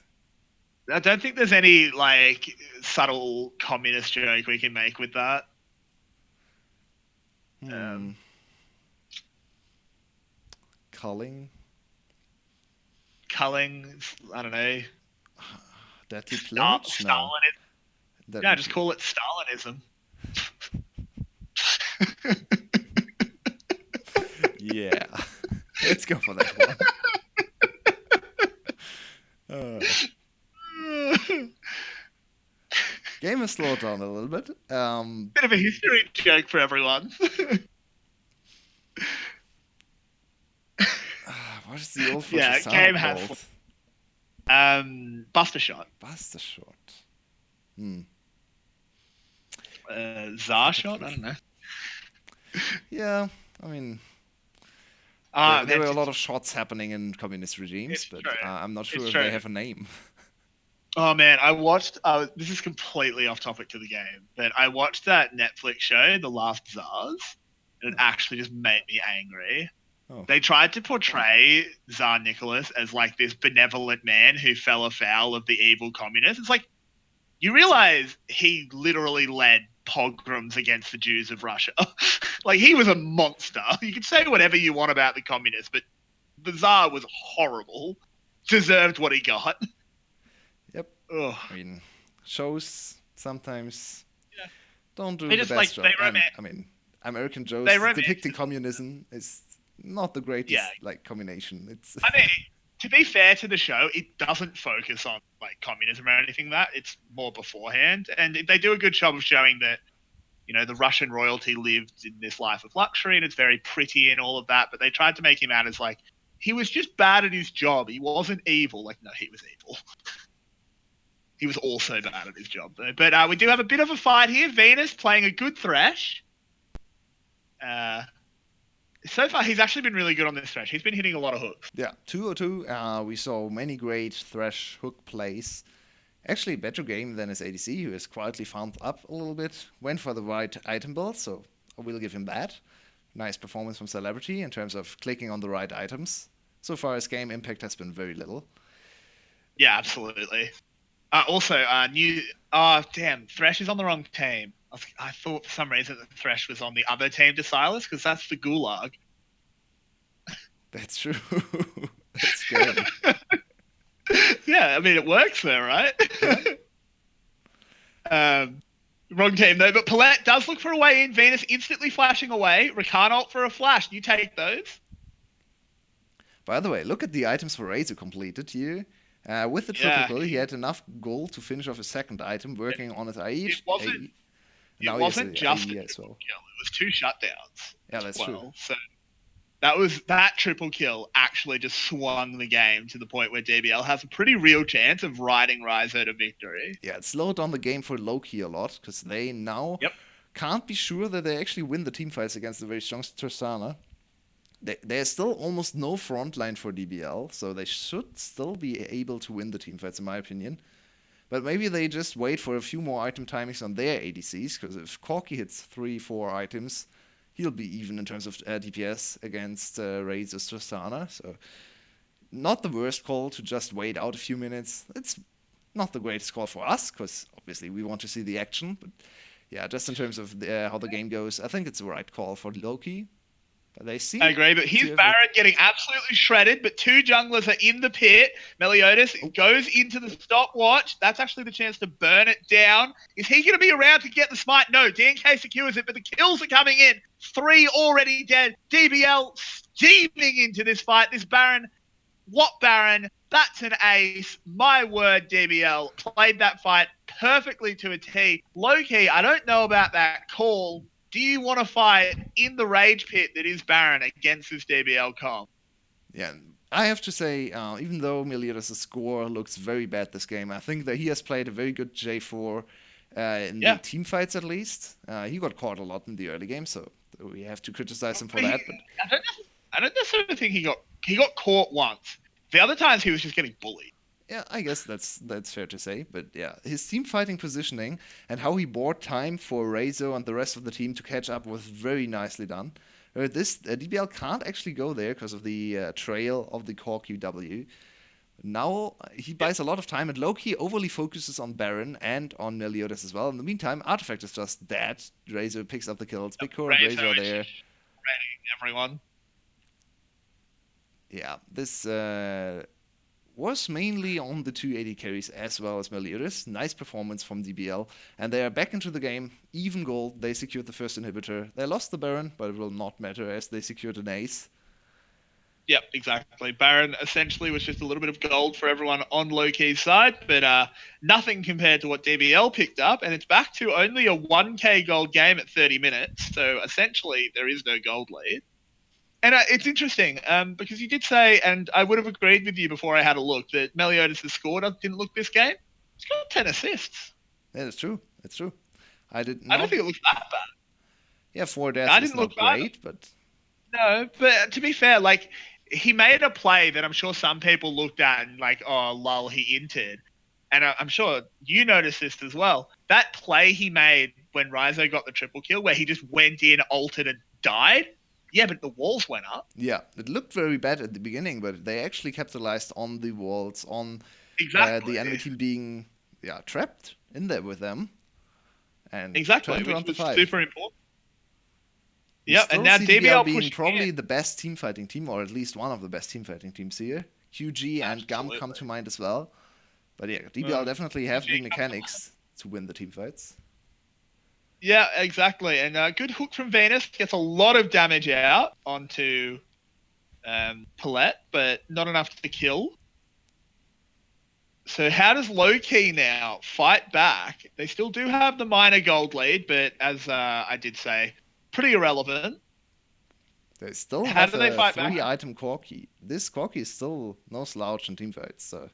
I don't think there's any like subtle communist joke we can make with that. Culling. Culling, I don't know. Deadly plumage? No. Stalinism. Yeah, just call it Stalinism. Yeah. Let's go for that one. Game has slowed down a little bit. Bit of a history joke for everyone. What is the old for Yeah, Tristana game called? has Buster Shot. Buster Shot. Czar Shot? I don't know. Yeah, I mean, there were a lot of shots happening in communist regimes, but I'm not sure if they have a name. Oh man, I watched. This is completely off topic to the game, but I watched that Netflix show, The Last Tsars, and it actually just made me angry. Oh. They tried to portray Tsar Nicholas as like this benevolent man who fell afoul of the evil communists. It's like, you realize he literally led pogroms against the Jews of Russia. Like, he was a monster. You can say whatever you want about the communists, but the Tsar was horrible. Deserved what he got. Yep. Ugh. I mean, shows sometimes don't do they the just, best like, job. I mean, American shows depicting communism is not the greatest like combination. It's. I mean, to be fair to the show, it doesn't focus on like communism or anything like that. It's more beforehand, and they do a good job of showing that, you know, the Russian royalty lived in this life of luxury and it's very pretty and all of that. But they tried to make him out as like he was just bad at his job. He wasn't evil. Like, no, he was evil. He was also bad at his job, though. But we do have a bit of a fight here. Venus playing a good Thresh. So far, he's actually been really good on this Thresh. He's been hitting a lot of hooks. Yeah, 202. We saw many great Thresh hook plays. Actually, better game than his ADC, who has quietly farmed up a little bit. Went for the right item build, so I will give him that. Nice performance from Celebrity in terms of clicking on the right items. So far, his game impact has been very little. Yeah, absolutely. Also, Thresh is on the wrong team. I thought for some reason that Thresh was on the other team to Silas, because that's the Gulag. That's true. That's good. Yeah, I mean, it works there, right? Wrong team, though. But Palette does look for a way in. Venus instantly flashing away. Rakan ult for a flash. You take those. By the way, look at the items for Razor completed here. With the triple Yeah, kill, he had enough gold to finish off his second item, it, working on his it AE. wasn't Now it he has wasn't a just a AE as triple well. kill. It was two shutdowns Yeah, as that's true. well. So that triple kill actually just swung the game to the point where DBL has a pretty real chance of riding Ryzo to victory. Yeah, it slowed down the game for Loki a lot because they now Yep. can't be sure that they actually win the team fights against the very strong Tristana. There's still almost no front line for DBL, so they should still be able to win the team fights, in my opinion. But maybe they just wait for a few more item timings on their ADCs, because if Corki hits 3-4 items, he'll be even in terms of DPS against Razor's Tristana. So, not the worst call to just wait out a few minutes. It's not the greatest call for us, because obviously we want to see the action. But yeah, just in terms of how the game goes, I think it's the right call for Loki. But they I seem agree, but to here's have it. Baron getting absolutely shredded, but two junglers are in the pit. Meliodas Oh, goes into the stopwatch. That's actually the chance to burn it down. Is he going to be around to get the smite? No, DNK secures it, but the kills are coming in. Three already dead. DBL steaming into this fight. This Baron, what Baron? That's an ace. My word, DBL played that fight perfectly to a T. Low-key, I don't know about that call. Do you want to fight in the rage pit that is Baron against this DBL comp? yeah. I have to say, even though Meliodas' score looks very bad this game, I think that he has played a very good J4 in the Yeah. team fights at least. He got caught a lot in the early game, so we have to criticize him for He, that. But I don't necessarily think he got caught once. The other times he was just getting bullied. yeah, I guess that's fair to say. But yeah, his team fighting positioning and how he bought time for Razor and the rest of the team to catch up was very nicely done. This DBL can't actually go there because of the trail of the core QW. Now he Yep. buys a lot of time, and Loki overly focuses on Baron and on Meliodas as well. In the meantime, Artifact is just dead. Razor picks up the kills. Big Core and Razor Razor are is there. shredding everyone. Yeah, this was mainly on the two AD carries as well as Meliodas. Nice performance from DBL. And they are back into the game. Even gold. They secured the first inhibitor. They lost the Baron, but it will not matter as they secured an ace. Yep, exactly. Baron essentially was just a little bit of gold for everyone on Low-key's side, but nothing compared to what DBL picked up, and it's back to only a 1k gold game at 30 minutes, so essentially there is no gold lead. And it's interesting because you did say, and I would have agreed with you before I had a look, that Meliodas' score didn't look this game. He's got 10 assists. Yeah, it's true. It's true. I did I don't not. think it looks that bad. Yeah, 4 deaths I is didn't look not bad. great, but No, but to be fair, like he made a play that I'm sure some people looked at and like, oh, lol, he entered. And I'm sure you noticed this as well. That play he made when Ryzo got the triple kill, where he just went in, altered, and died. Yeah, but the walls went up. yeah, it looked very bad at the beginning, but they actually capitalized on the walls, on Exactly. the enemy team being trapped in there with them, and Exactly, turned which around the was fight. super important. We Yep, and still now see DBL DBL being pushing in. probably the best team fighting team, or at least one of the best team fighting teams here. QG and Gum come Absolutely. to mind as well. But yeah, DBL Uh, definitely have the PG comes to mind. mechanics to win the team fights. Yeah, exactly. And good hook from Venus gets a lot of damage out onto Palette, but not enough to kill. So how does Low-key now fight back? They still do have the minor gold lead, but as I did say, pretty irrelevant. They still How have do they a fight back? 3 item Corki. This Corki is still no slouch in team fights, so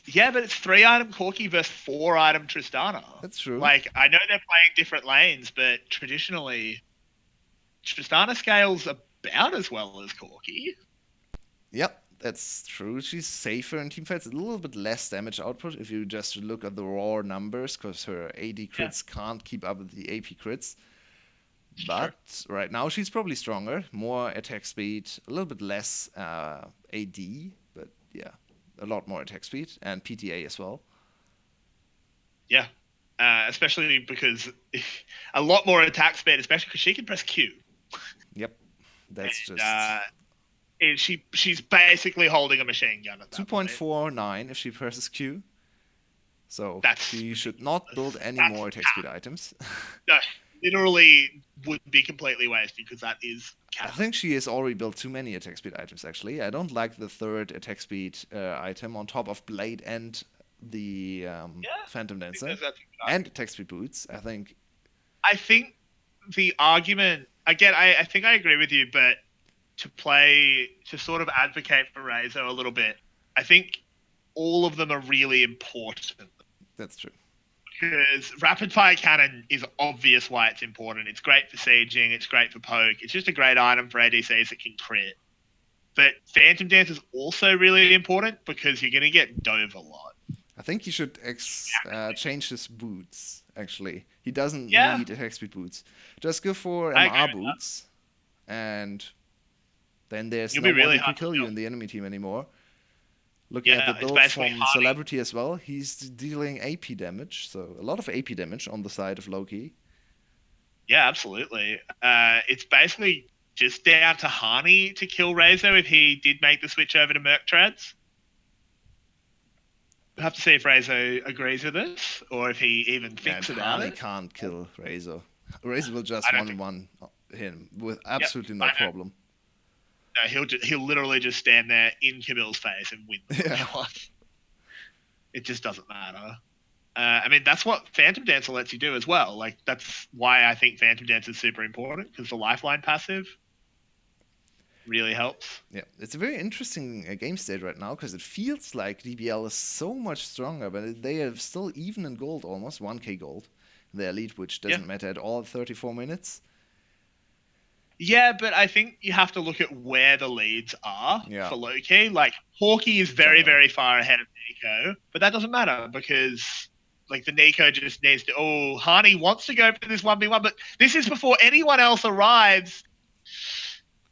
Yeah, but it's 3 item Corki versus 4 item Tristana. that's true. Like, I know they're playing different lanes, but traditionally, Tristana scales about as well as Corki. Yep, that's true. She's safer in team fights, a little bit less damage output if you just look at the raw numbers, because her AD Yeah, crits can't keep up with the AP crits. it's true. But right now she's probably stronger, more attack speed, a little bit less AD, but yeah, a lot more attack speed and PTA as well. Yeah. Especially because a lot more attack speed, especially because she can press Q. Yep, that's And just she's basically holding a machine gun at that point. 2.49 if she presses Q. So That's she should not build ridiculous. any That's more attack speed items. no, literally would be completely wasted because that is I canon. think she has already built too many attack speed items, actually. I don't like the third attack speed item on top of Blade and the Yeah, Phantom I think Dancer. that's a good And argument. attack speed boots. I think, I think the argument again, I think I agree with you, but to sort of advocate for Razor a little bit, I think all of them are really important that's true. because rapid fire cannon is obvious why it's important. It's great for sieging, it's great for poke, it's just a great item for ADCs that can crit. But Phantom Dance is also really important because you're going to get dove a lot. I think he should change his boots, actually. He doesn't Yeah, need attack speed boots. Just go for I agree MR with that. boots, and then there's You'll no be one really who can hard to kill you kill. in the enemy team anymore. Looking at the Yeah, it's builds basically from Honey. Celebrity as well, he's dealing AP damage, so a lot of AP damage on the side of Loki. Yeah, absolutely. It's basically just down to Hani to kill Rezo if he did make the switch over to Merc Treads. We'll have to see if Rezo agrees with this or if he even And thinks about Hani it. can't kill Razor. Razor will just I don't think. 1-1 him with Yep, absolutely I no know. problem. No, he'll literally just stand there in Camille's face and win the Yeah. 1v1. It just doesn't matter. I mean, that's what Phantom Dancer lets you do as well. Like, that's why I think Phantom Dance is super important because the lifeline passive really helps. Yeah, it's a very interesting game state right now because it feels like DBL is so much stronger, but they are still even in gold almost, 1k gold. The elite, which Yeah. doesn't matter at all, 34 minutes. Yeah, but I think you have to look at where the leads are Yeah, for Loki. Like, Hawkeye is very, jungle. very far ahead of Nico, but that doesn't matter because, like, the Nico just needs to. Oh, Hani wants to go for this 1v1, but this is before anyone else arrives.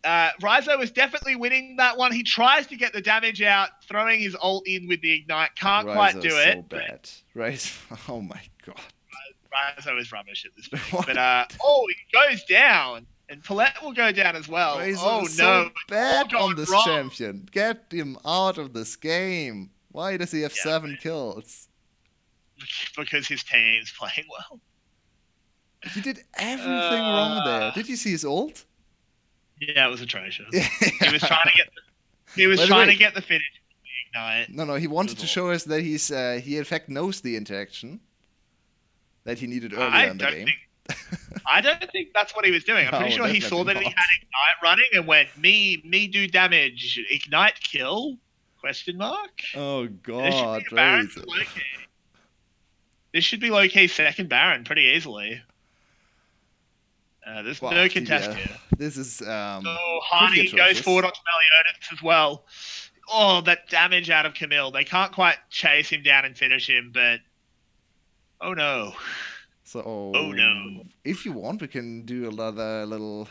Ryzo is definitely winning that one. He tries to get the damage out, throwing his ult in with the ignite. Can't quite Ryzer is do it, so but bad. Right? Oh my god. Ryzo is rubbish at this point. What? But he goes down, and Paulette will go down as well. Ryzer Oh is no, so it's all bad on gone this wrong. champion. Get him out of this game. Why does he have Yeah, 7 kills? because his team's playing well. He did everything wrong there. Uh, Did you see his ult? yeah, it was atrocious. He was Yeah. trying to get he was By the trying way, to get the finish with the ignite. no, he It wanted was to awful. show us that he in fact knows the interaction that he needed earlier I in the don't game. think I don't think that's what he was doing. I'm pretty No, sure he saw definitely that he not. had ignite running and went, me do damage, ignite kill? Question mark. Oh This should be God, a Baron Razor. for Loki. This should be Loki's second Baron pretty easily. There's Wow, no contest DBL. here. This is Oh, pretty Hardy goes forward atrocious. onto Meliodas as well. Oh, that damage out of Camille. They can't quite chase him down and finish him, but oh no. Oh no. So, if you want, we can do another little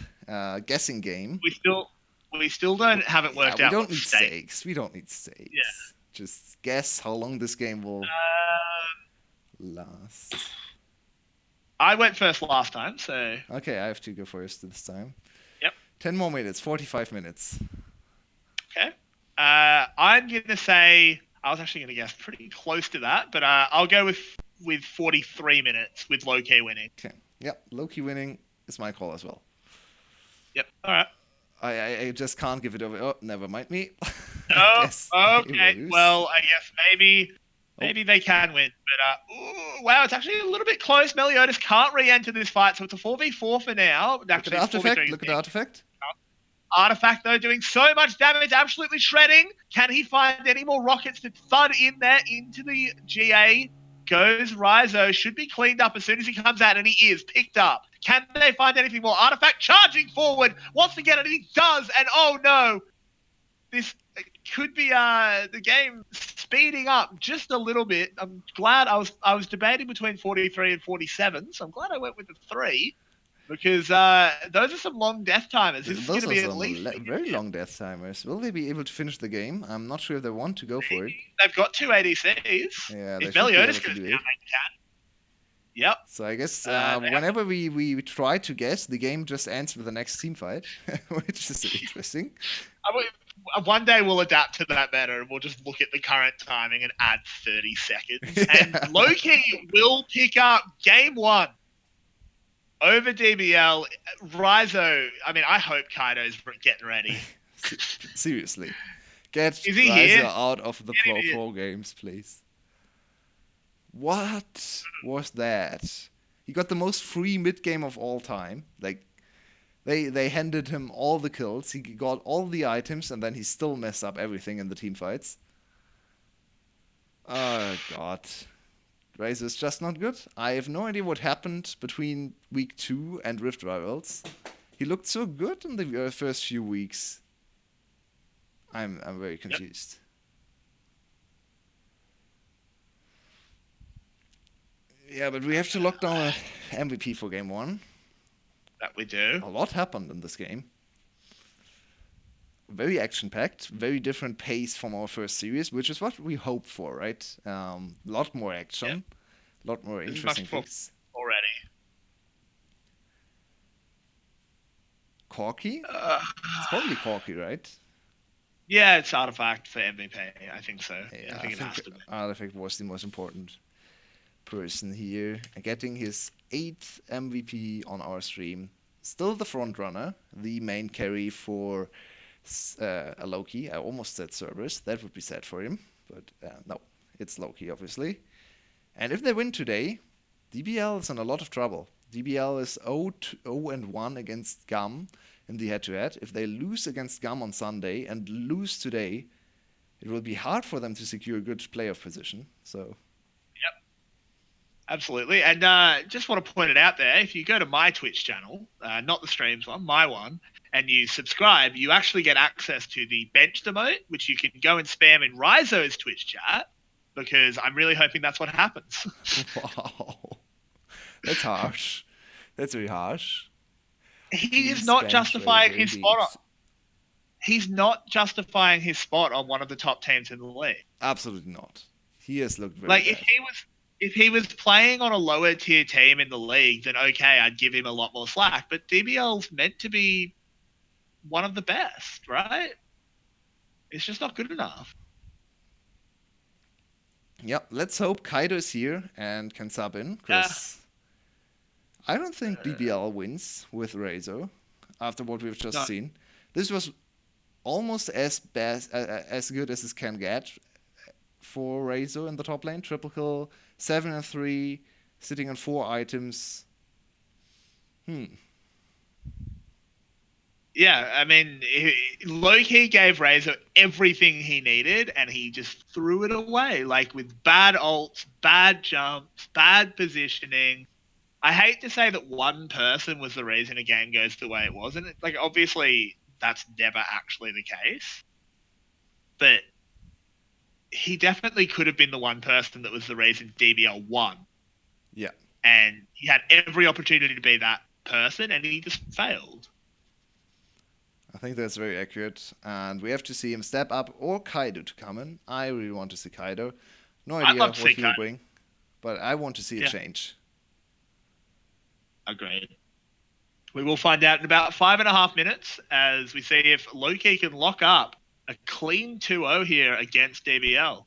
guessing game. We still we still don't haven't Yeah, worked we out don't what need stake. stakes. We don't need Yeah. stakes. Just guess how long this game will Uh, last. I went first last time, so Okay, I have to go first this time. yep. 10 more minutes, 45 minutes. Okay. I'm gonna say I was actually gonna guess pretty close to that, but I'll go with 43 minutes with low K winning. Okay. Yep, Loki winning is my call as well. Yep. All right. I just can't give it over. Oh, never mind me. I Oh, guess they okay. lose. Well, I guess maybe Oh, maybe they can win, but ooh, wow, it's actually a little bit close. Meliodas can't re-enter this fight, so it's a 4v4 for now. look at the Actually, it's artifact. 4v3. Look at the artifact. Artifact though doing so much damage, absolutely shredding. Can he find any more rockets to thud in there into the GA? Goes Ryzo, should be cleaned up as soon as he comes out, and he is picked up. Can they find anything more? Artifact charging forward, wants to get it, and he does, and oh no, this could be the game speeding up just a little bit. I'm glad I was debating between 43 and 47, so I'm glad I went with the 3 because those are some long death timers. This is going Those to are be at some least a very minute. long death timers. Will they be able to finish the game? I'm not sure if they want to go for it. They've got 2 ADCs. Yeah, they If should be Meliodas able to goes do down, it. they can. Yep. So I guess They have whenever we try to guess, the game just ends with the next team fight, which is interesting. one day we'll adapt to that better and we'll just look at the current timing and add 30 seconds. And Yeah. Loki will pick up game 1. Over DBL, Rizo. I mean, I hope Kaido's getting ready. Seriously. Get Is he Riser here? out of the Get him here. pro games, please. What was that? He got the most free mid game of all time. Like they handed him all the kills, he got all the items, and then he still messed up everything in the team fights. Oh god. Razor is just not good. I have no idea what happened between week 2 and Rift Rivals. He looked so good in the first few weeks. I'm very Yep, confused. Yeah, but we have to lock down a MVP for game 1. that we do. A lot happened in this game. Very action packed, very different pace from our first series, which is what we hope for, right? Lot more Yep, action, lot more this is interesting much more things. already. Corky? Uh, It's probably Corky, right? yeah, it's Artifact for MVP. I think so. Yeah, I I think it think has to be. Artifact was the most important person here, getting his 8th MVP on our stream. Still the front runner, the main carry for a Loki. I almost said Cerberus. That would be sad for him, but no, it's Loki, obviously. And if they win today, DBL is in a lot of trouble. DBL is 0-1 against GAM in the head-to-head. If they lose against GAM on Sunday and lose today, it will be hard for them to secure a good playoff position. So Yep, absolutely. And just want to point it out there. If you go to my Twitch channel, not the streams one, my one, and you subscribe, you actually get access to the bench emote, which you can go and spam in Rizo's Twitch chat. Because I'm really hoping that's what happens. wow, that's harsh. That's very harsh. He is Please not bench justifying Razor his indeed. spot. He's not justifying his spot on one of the top teams in the league. Absolutely not. He has looked very Like bad. if he was playing on a lower tier team in the league, then okay, I'd give him a lot more slack. But DBL's meant to be one of the best, right? It's just not good enough. Yep, let's hope Kaido is here and can sub in, Yeah. because I don't think DBL wins with Razor after what we've just No. seen. This was almost as bad, as good as it can get for Razor in the top lane. Triple kill, 7 and 3, sitting on 4 items. Yeah, I mean, Loki gave Razor everything he needed, and he just threw it away, like with bad ults, bad jumps, bad positioning. I hate to say that one person was the reason a game goes the way it was, and like obviously that's never actually the case, but he definitely could have been the one person that was the reason DBL won, Yeah, and he had every opportunity to be that person, and he just failed. I think that's very accurate. And we have to see him step up or Kaido to come in. I really want to see Kaido. No I'd idea love to what see he will Kaido. bring, but I want to see a Yeah, change. agreed. We will find out in about 5.5 minutes as we see if Loki can lock up a clean 2-0 here against DBL.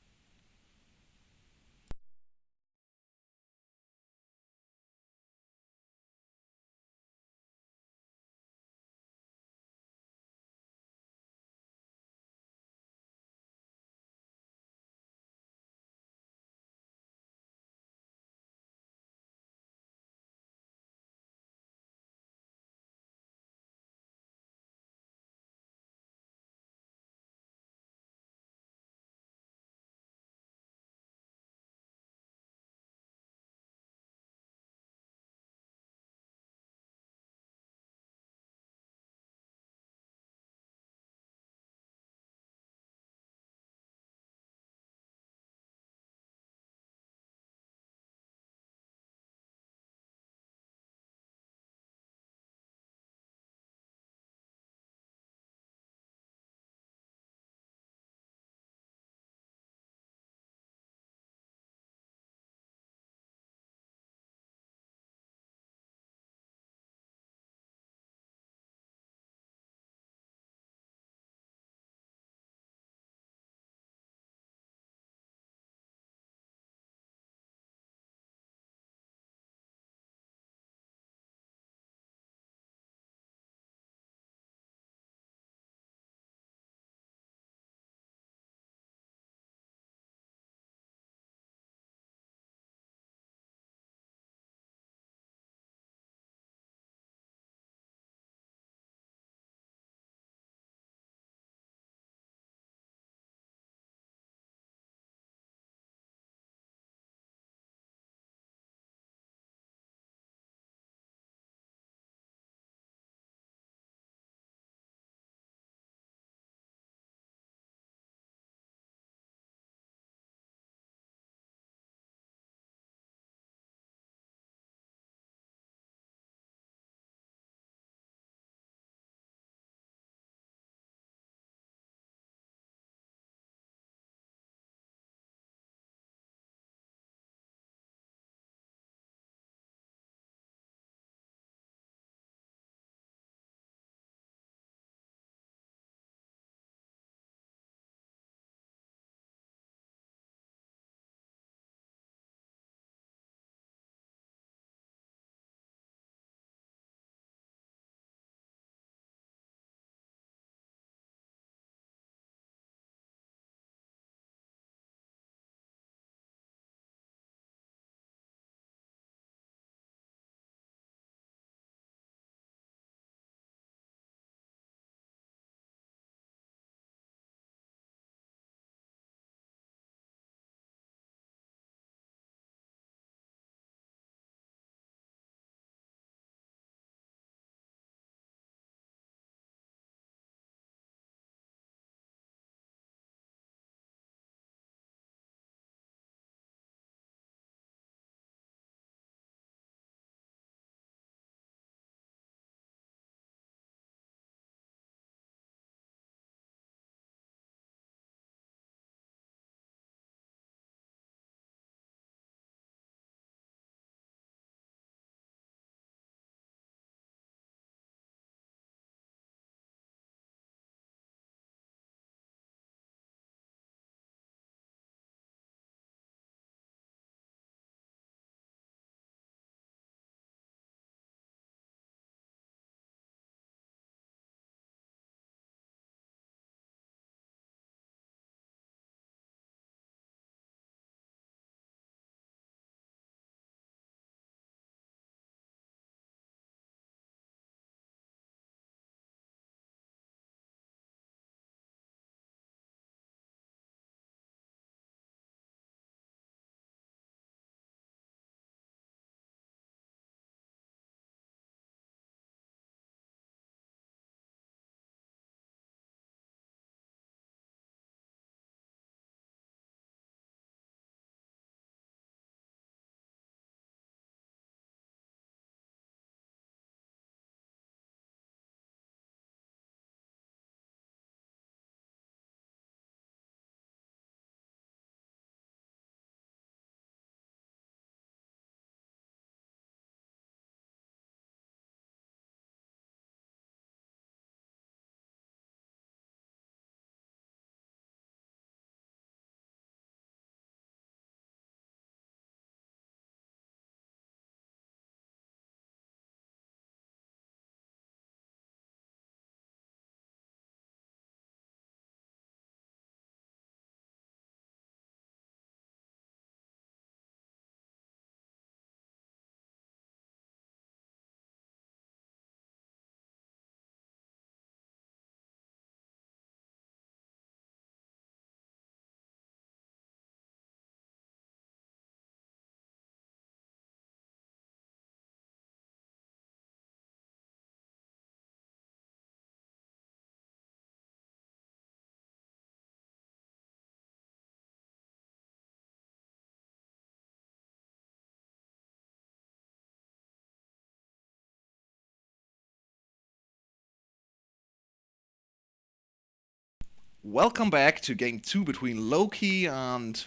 Welcome back to game 2 between Loki and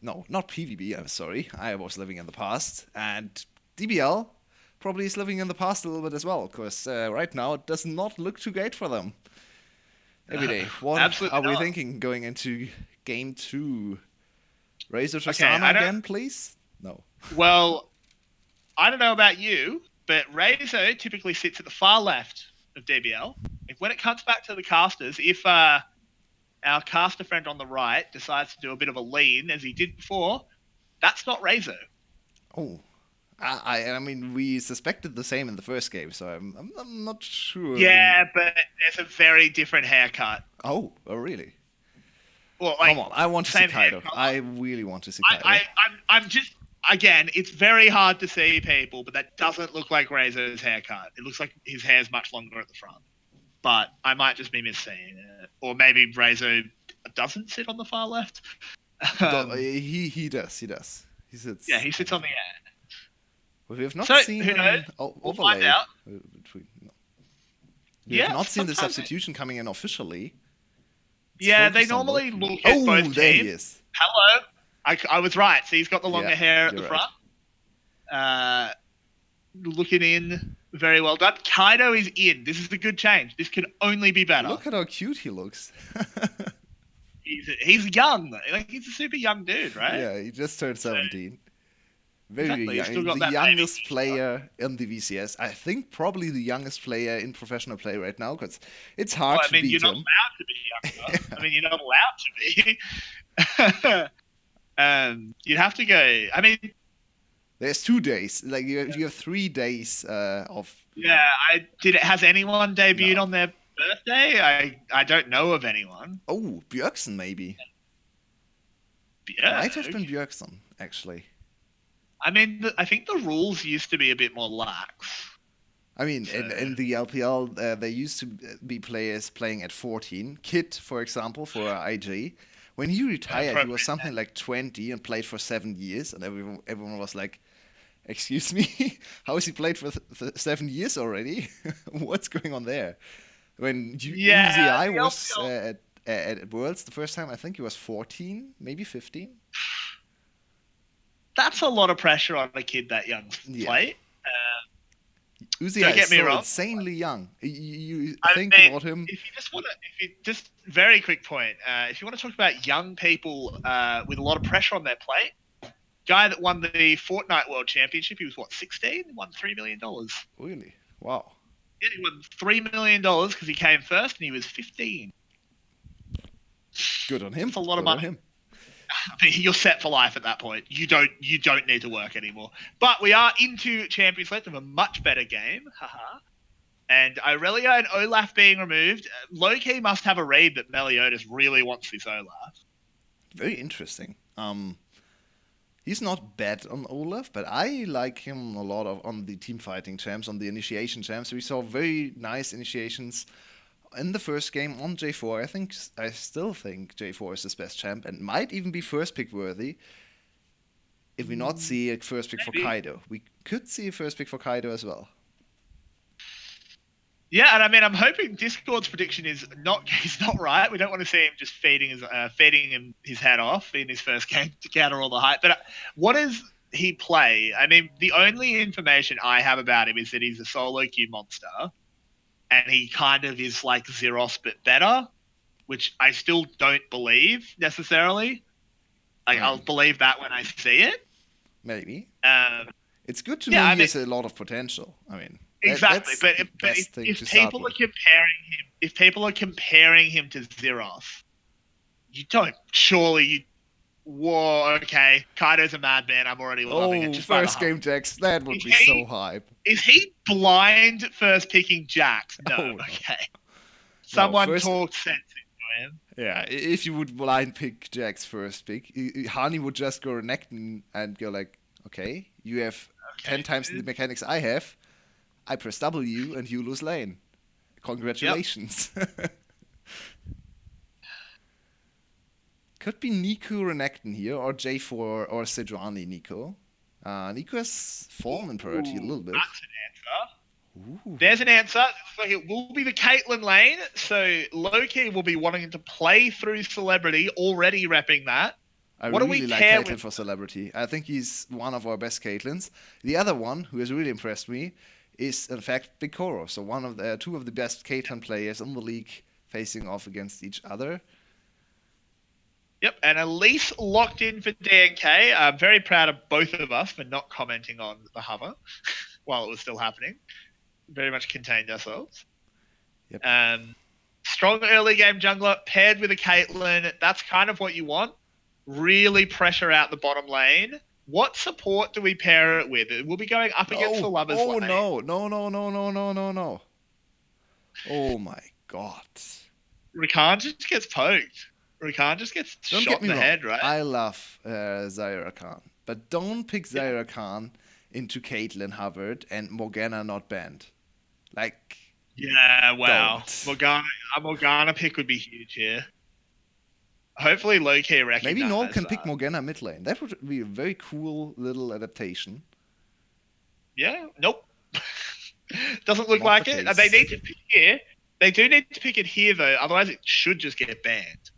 no, not PvB, I'm sorry. I was living in the past. And DBL probably is living in the past a little bit as well, because right now it does not look too great for them. Every day. What Absolutely are we not. thinking going into game 2? Razor Okay, Tristana I don't. again, please? No. Well, I don't know about you, but Razor typically sits at the far left of DBL. When it comes back to the casters, if our caster friend on the right decides to do a bit of a lean as he did before, that's not Razor. Oh, I mean, we suspected the same in the first game, so I'm not sure. Yeah, but there's a very different haircut. Oh, really? Well, like Come on, I want to see same hair Kaido. color. I really want to see Kaido. I'm just again, it's very hard to see people, but that doesn't look like Razor's haircut. It looks like his hair's much longer at the front. But I might just be misseeing it, or maybe Razor doesn't sit on the far left. He does. He Yeah, sits he sits on the actually. end. But we have not So seen who knows? an We'll find overlay out. between. No. We have Yeah, not seen the sometimes. substitution coming in officially. It's Yeah, they focused on normally Loki. look at Oh, both there he teams. is. Hello, I was right. So he's got the Yeah, longer hair at you're the right. front. Looking in, very well done. Kaido is in. This is a good change. This can only be better. Look at how cute he looks. He's young. Like he's a super young dude, right? Yeah, he just turned So 17. Very exactly, he's still young. got The that baby youngest teeth. player in the VCS. I think probably the youngest player in professional play right now, because it's hard Well, I to mean, you're beat not him. allowed to be younger. I mean, you're not allowed to be. You'd have to go. I mean, There's 2 days. Like you have 3 days of yeah. I did. It has anyone debuted no. on their birthday? I don't know of anyone. Oh, Bjergsen maybe. Yeah. Might have been Bjergsen actually. I mean, I think the rules used to be a bit more lax. I mean, So in the LPL, there used to be players playing at 14. Kit, for example, for IG. When he retired, he was appropriate. something like 20 and played for 7 years, and everyone was like, "Excuse me, how has he played for 7 years already? What's going on there?" When Yeah, UZI the was LPL. at Worlds the first time, I think he was 14, maybe 15. That's a lot of pressure on a kid that young to Yeah, play. UZI Don't is get me still wrong. insanely young. You I think mean, about him. if you just want to, if you just very quick point, if you want to talk about young people with a lot of pressure on their plate, guy that won the Fortnite World Championship, he was what 16, won $3 million. Really? Wow. Yeah, he won $3 million because he came first and he was 15. Good on him. That's a lot of Good on money. him. I mean, you're set for life at that point. You don't need to work anymore. But we are into Champions League of a much better game. Haha. And Aurelia and Olaf being removed, low-key must have a read that Meliodas really wants this Olaf. Very interesting. He's not bad on Olaf, but I like him a lot on the team fighting champs, on the initiation champs. We saw very nice initiations in the first game on J4. I still think J4 is his best champ and might even be first pick worthy. If we not see a first pick for Maybe. Kaido, we could see a first pick for Kaido as well. Yeah, and I mean, I'm hoping Discord's prediction is not right. We don't want to see him just feeding him his head off in his first game to counter all the hype. But what does he play? I mean, the only information I have about him is that he's a solo queue monster, and he kind of is like Zeros but better, which I still don't believe necessarily. Like, I I'll mean, believe that when I see it. maybe. Um, It's good to know yeah, I he mean, has a lot of potential. I mean, exactly. that's But the but best thing if to start people are with. comparing him to Zeros, you don't surely you. Whoa, okay. Kaido's a madman. I'm already loving it Oh, just by the first hump. game Jax, that would Is be so he hype. is he blind first picking Jax? No, Oh no. okay. No, Someone first, talk sense into him. yeah, if you would blind pick Jack's first pick, Hani would just go Renekton and go like, okay, you have 10 Okay, times the dude. mechanics I have. I press W and you lose lane. Yep. Congratulations. Could be Nico Renekton here, or J4 or Sejuani Nico. Nico has fallen in priority a Ooh, little bit. that's an answer. Ooh. There's an answer. It's like it will be the Caitlyn lane. So Loki will be wanting to play through Celebrity, already repping that. I What do we really like pair Caitlyn with? for celebrity. I think he's one of our best Caitlyns. The other one, who has really impressed me, is in fact Bikoro. So one of the two of the best Caitlyn players in the league facing off against each other. Yep, and Elise locked in for DNK. I'm very proud of both of us for not commenting on the hover while it was still happening. Very much contained ourselves. Yep. Um, Strong early game jungler paired with a Caitlyn. That's kind of what you want. Really pressure out the bottom lane. What support do we pair it with? We'll be going up against the No! lovers Oh lane. no! No! No! No! No! No! No! No! Oh my God! Rakan just gets poked. Rakan just gets Don't get shot in me the wrong. head, right? I love Zyra Khan, but don't pick Yeah. Zyra Khan into Caitlyn Hubbard and Morgana not banned. Like, Yeah, wow. don't. Morgana, a Morgana pick would be huge here. Hopefully, low-key Maybe Null recognize can pick that. Morgana mid lane. That would be a very cool little adaptation. Yeah, nope. Doesn't look Not the like it. They case. need to pick here. They do need to pick it here, though. Otherwise, it should just get banned.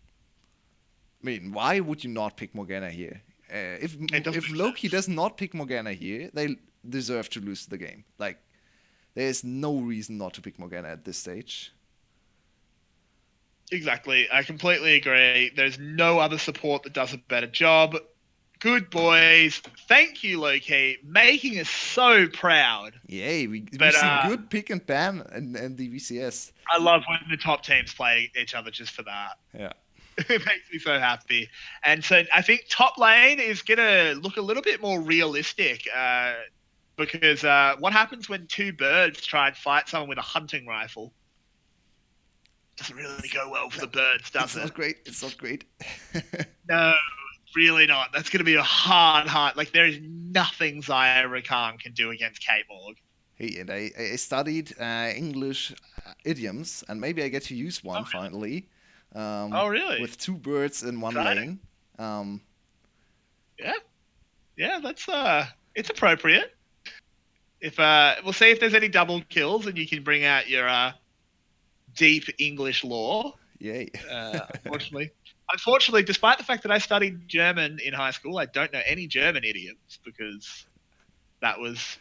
I mean, why would you not pick Morgana here? It doesn't If make Loki sense. does not pick Morgana here, they deserve to lose the game. Like, there is no reason not to pick Morgana at this stage. Exactly. I completely agree. There's no other support that does a better job. Good boys. Thank you, Loki, making us so proud. Yay, we But see good pick and ban and the VCS. I love when the top teams play each other just for that. Yeah. It makes me so happy. And so I think top lane is going to look a little bit more realistic because what happens when two birds try and fight someone with a hunting rifle? Doesn't really go well for No, the birds, it's does it? not great. It's not great. No, really not. That's going to be a hard. Like, there is nothing Zyra Khan can do against Kate Morg. Hey, and I studied English idioms, and maybe I get to use Oh, one finally, oh, really? with two birds in one Exciting. lane. Um, Yeah, yeah, that's it's appropriate. If we'll see if there's any double kills, and you can bring out your deep English lore. Yay. Unfortunately, unfortunately, despite the fact that I studied German in high school, I don't know any German idioms because that was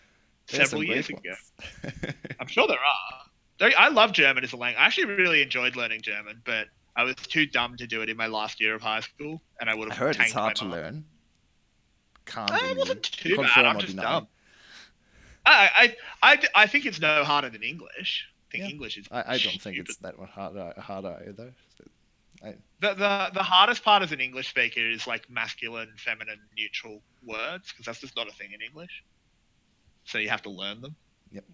There's several some years great ago. ones. I'm sure there are. I love German as a language. I actually really enjoyed learning German, but I was too dumb to do it in my last year of high school, and I would I have heard it's tanked my hard to mark. learn. Can't It really wasn't too bad. confirm I'm or just deny. dumb. I think it's no harder than English. I think Yeah, English is I don't think stupid. it's that much harder either. So I, The hardest part as an English speaker is like masculine, feminine, neutral words because that's just not a thing in English. So you have to learn them. yep.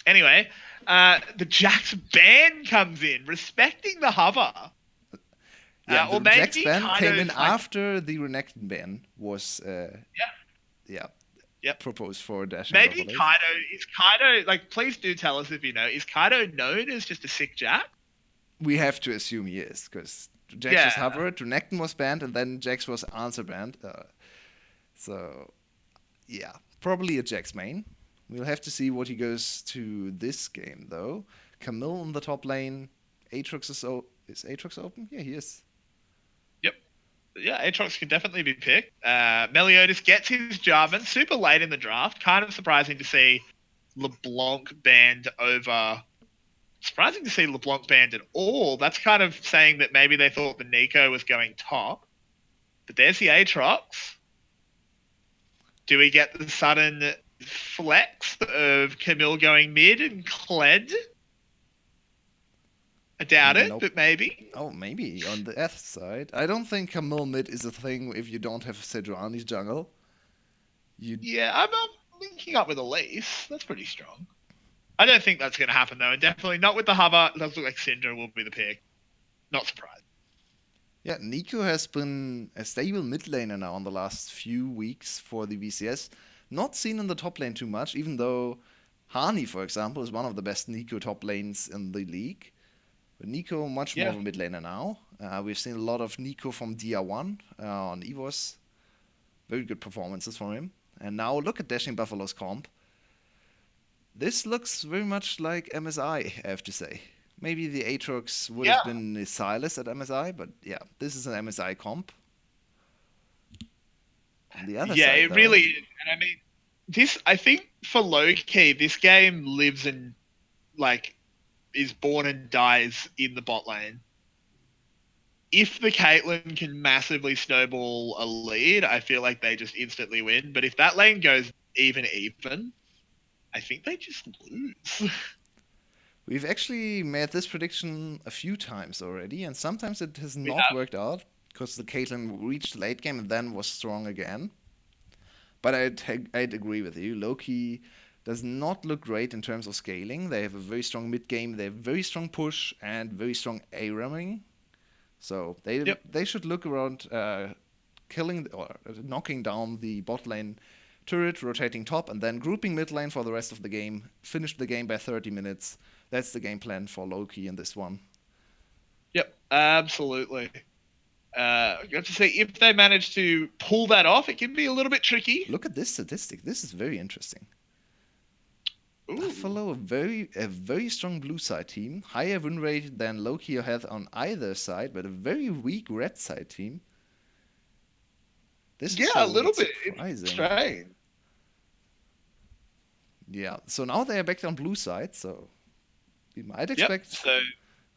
Anyway, the Jax ban comes in, respecting the hover. Yeah, Or the Jax maybe ban came in Kaido's like, after the Renekton ban was yeah, yeah yep. proposed for dashing Maybe buffaloes. Kaido, like, please do tell us if you know, is Kaido known as just a sick Jack? We have to assume he is, because Jax was Yeah, hovered, Renekton was banned, and then Jax was answer banned. So, yeah, probably a Jax main. We'll have to see what he goes to this game, though. Camille in the top lane. Aatrox is Aatrox open? Yeah, he is. yep. Yeah, Aatrox can definitely be picked. Meliodas gets his Jarvan super late in the draft. Kind of surprising to see LeBlanc banned over. Surprising to see LeBlanc banned at all. That's kind of saying that maybe they thought the Nico was going top. But there's the Aatrox. Do we get the sudden flex of Camille going mid and Kled? I doubt it, Nope. but maybe. Oh, maybe on the F side. I don't think Camille mid is a thing if you don't have Sejuani's jungle. You Yeah, I'm linking up with Elise. That's pretty strong. I don't think that's going to happen, though. And definitely not with the hover. It does look like Syndra will be the pick. Not surprised. Yeah, Nico has been a stable mid laner now in the last few weeks for the VCS. Not seen in the top lane too much, even though Hani, for example, is one of the best Nico top lanes in the league. But Nico, much more Yeah. of a mid laner now. We've seen a lot of Nico from DR1 on EVOS. Very good performances from him. And now look at Dashing Buffalo's comp. This looks very much like MSI, I have to say. Maybe the Aatrox would have Yeah, been Silas at MSI, but yeah, this is an MSI comp. On the other yeah, side, it though, really is. And I mean, I think for low key, this game lives and like is born and dies in the bot lane. If the Caitlyn can massively snowball a lead, I feel like they just instantly win. But if that lane goes even, I think they just lose. we've actually made this prediction a few times already, and sometimes it has We not have. worked out because the Caitlyn reached late game and then was strong again. But I'd agree with you. Loki does not look great in terms of scaling. They have a very strong mid game, they have very strong push and very strong A ramming. So Yep. they should look around killing or knocking down the bot lane turret, rotating top, and then grouping mid lane for the rest of the game. Finish the game by 30 minutes. That's the game plan for Loki in this one. Yep. Absolutely. You have to say if they manage to pull that off, it can be a little bit tricky. Look at this statistic. This is very interesting. Ooh. Buffalo, a very strong blue side team, higher win rate than Loki had on either side, but a very weak red side team. This Yeah, is a a little little bit bit. It's surprising. strange. Yeah, so now they are back on blue side, so we might Yep. expect So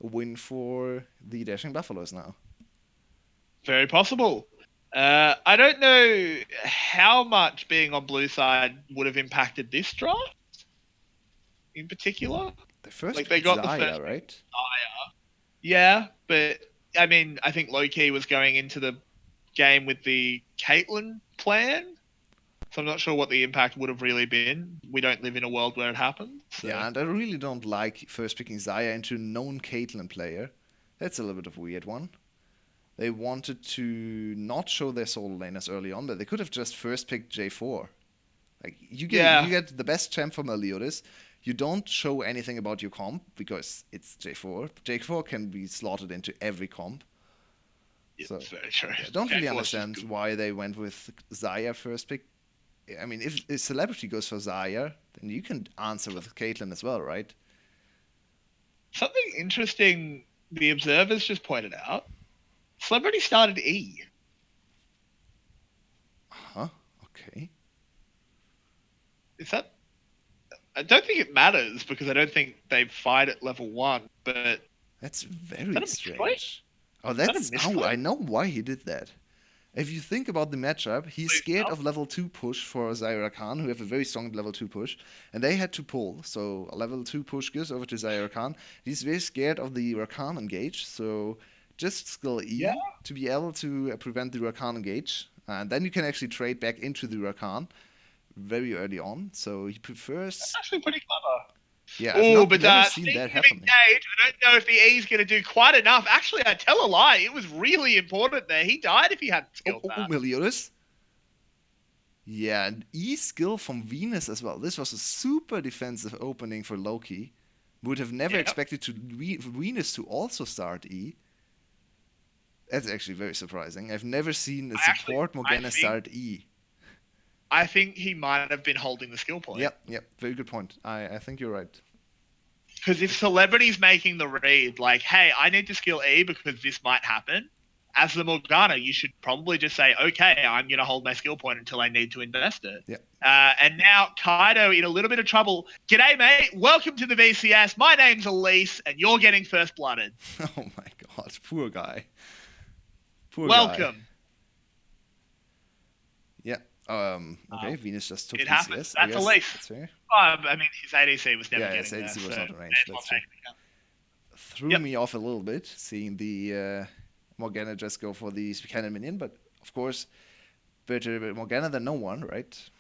a win for the Dashing Buffaloes now. very possible. I don't know how much being on blue side would have impacted this draft in particular. They first Like they picked got the Zaya, first pick. right? Yeah, but I mean, I think Loki was going into the game with the Caitlyn plan, so I'm not sure what the impact would have really been. We don't live in a world where it happens, so Yeah, and I really don't like first picking Zaya into a known Caitlyn player. That's a little bit of a weird one. They wanted to not show their solo laners early on, but they could have just first picked J4. Like you yeah, get the best champ from Meliodas. You don't show anything about your comp because it's J4. J4 can be slotted into every comp. So it's very true. yeah, I don't really J4's just understand good. why they went with Zaya first pick. I mean, if a celebrity goes for Zaya, then you can answer with Caitlyn as well, right? Something interesting the observers just pointed out. Celebrity started E. Huh? Okay. Is that? I don't think it matters because I don't think they fight at level 1. But is That's that very a misclick? strange. Oh, Is that a that's oh, misclick? I know why he did that. If you think about the matchup, he's Please scared tell. of level 2 push for Zyra Khan, who have a very strong level 2 push, and they had to pull. So a level 2 push goes over to Zyra Khan. He's very scared of the Rakan engage, so just skill Yeah, E to be able to prevent the Rakan engage. And then you can actually trade back into the Rakan very early on. So he that's prefers. actually pretty clever. Yeah, I've Oh, not but never seen that speaking of happening. engage, I don't know if the E's going to do quite enough. Actually, I tell a lie. It was really important there. He died if he hadn't Oh, skilled oh, oh that. Meliodas. Yeah, and E skill from Venus as well. This was a super defensive opening for Loki. Would have never Yeah, expected Venus to also start E. That's actually very surprising. I've never seen a support I Morgana think, start E. I think he might have been holding the skill point. Yep, yep, very good point. I think you're right. Because if celebrity's making the read, like, hey, I need to skill E because this might happen, as the Morgana, you should probably just say, okay, I'm going to hold my skill point until I need to invest it. Yep. And now Kaido in a little bit of trouble. G'day, mate. Welcome to the VCS. My name's Elise, and you're getting first blooded. Oh my god, poor guy. Poor guy. Welcome. Yeah. Okay, Um, Venus just took it happens. VCS. I That's guess Elise. that's fair. I mean, his ADC was never Yeah, yes, getting there, ADC so was not may arranged. as well That's true. take it. Threw Yep. me off a little bit seeing the Morgana just go for the cannon minion, but of course, better Morgana than no one, right?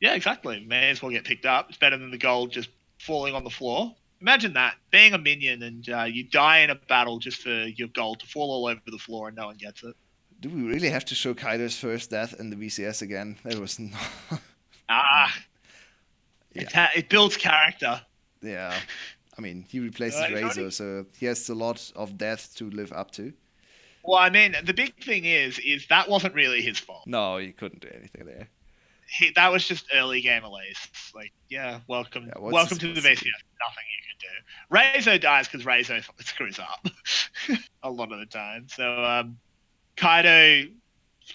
Yeah, exactly. May as well get picked up. It's better than the gold just falling on the floor. Imagine that, being a minion and you die in a battle just for your gold to fall all over the floor and no one gets it. Do we really have to show Kaido's first death in the VCS again? That was not. I Ah, mean, yeah, it builds character. yeah. I mean, he replaces He's Razor, already. so he has a lot of death to live up to. Well, I mean, the big thing is that wasn't really his fault. No, he couldn't do anything there. that was just early game Elise. Like, yeah, Yeah, welcome to the what's the VCS. deal? Nothing you can do. Reizo dies because Reizo screws up a lot of the time. So Kaido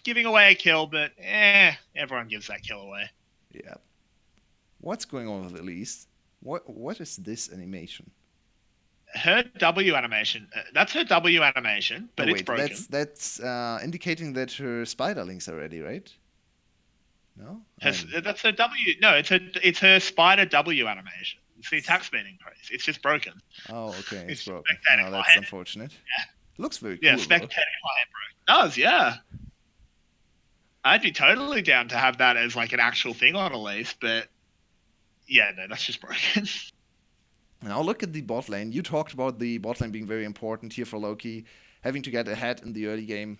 giving away a kill, but everyone gives that kill away. Yeah. What's going on with Elise? What is this animation? Her W animation. That's her W animation, Oh but it's wait, broken. that's indicating that her spiderlings are ready, right? No, That's her W. No, it's her spider W animation. It's the attack speed increase. It's just broken. oh okay, it's It's just broken. spectating Oh, that's client. unfortunate. Looks very Yeah, cool though. spectating client broken. Does, yeah. I'd be totally down to have that as like an actual thing on Elise, but yeah, no, that's just broken. Now look at the bot lane. You talked about the bot lane being very important here for Loki, having to get ahead in the early game,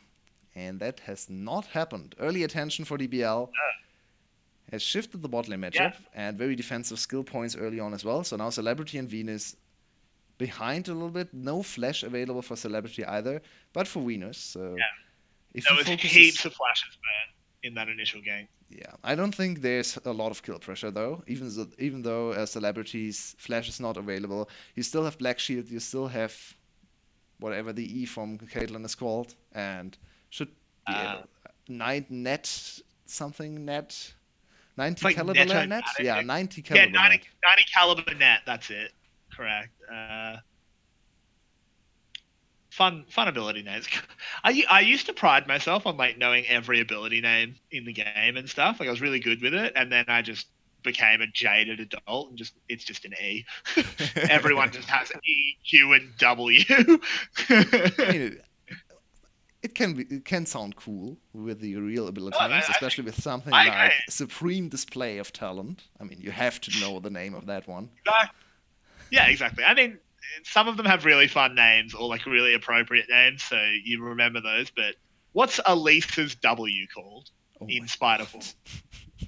and that has not happened. Early attention for DBL has shifted the bot lane Yeah. matchup and very defensive skill points early on as well. So now Celebrity and Venus behind a little bit. No flash available for Celebrity either, but for Venus. So Yeah. if There he was focuses, heaps of flashes, man, in that initial game. yeah, I don't think there's a lot of kill pressure though. Even though Celebrity's flash is not available, you still have Black Shield. You still have whatever the E from Caitlyn is called, and should be Uh, able. Nine net something net. it's 90 like caliber Neto net? Yeah, 90 Yeah, caliber net. 90 caliber net. That's it. Correct. Fun ability names. I used to pride myself on like knowing every ability name in the game and stuff. Like I was really good with it, and then I just became a jaded adult and it's just an E. Everyone just has E, Q, and W. I mean, it can sound cool with the real ability No, man, names, especially with something I agree. like Supreme Display of Talent. I mean, you have to know the name of that one. Yeah, exactly. I mean, some of them have really fun names or like really appropriate names, so you remember those. But what's Elisa's W called Oh in my spider form? god.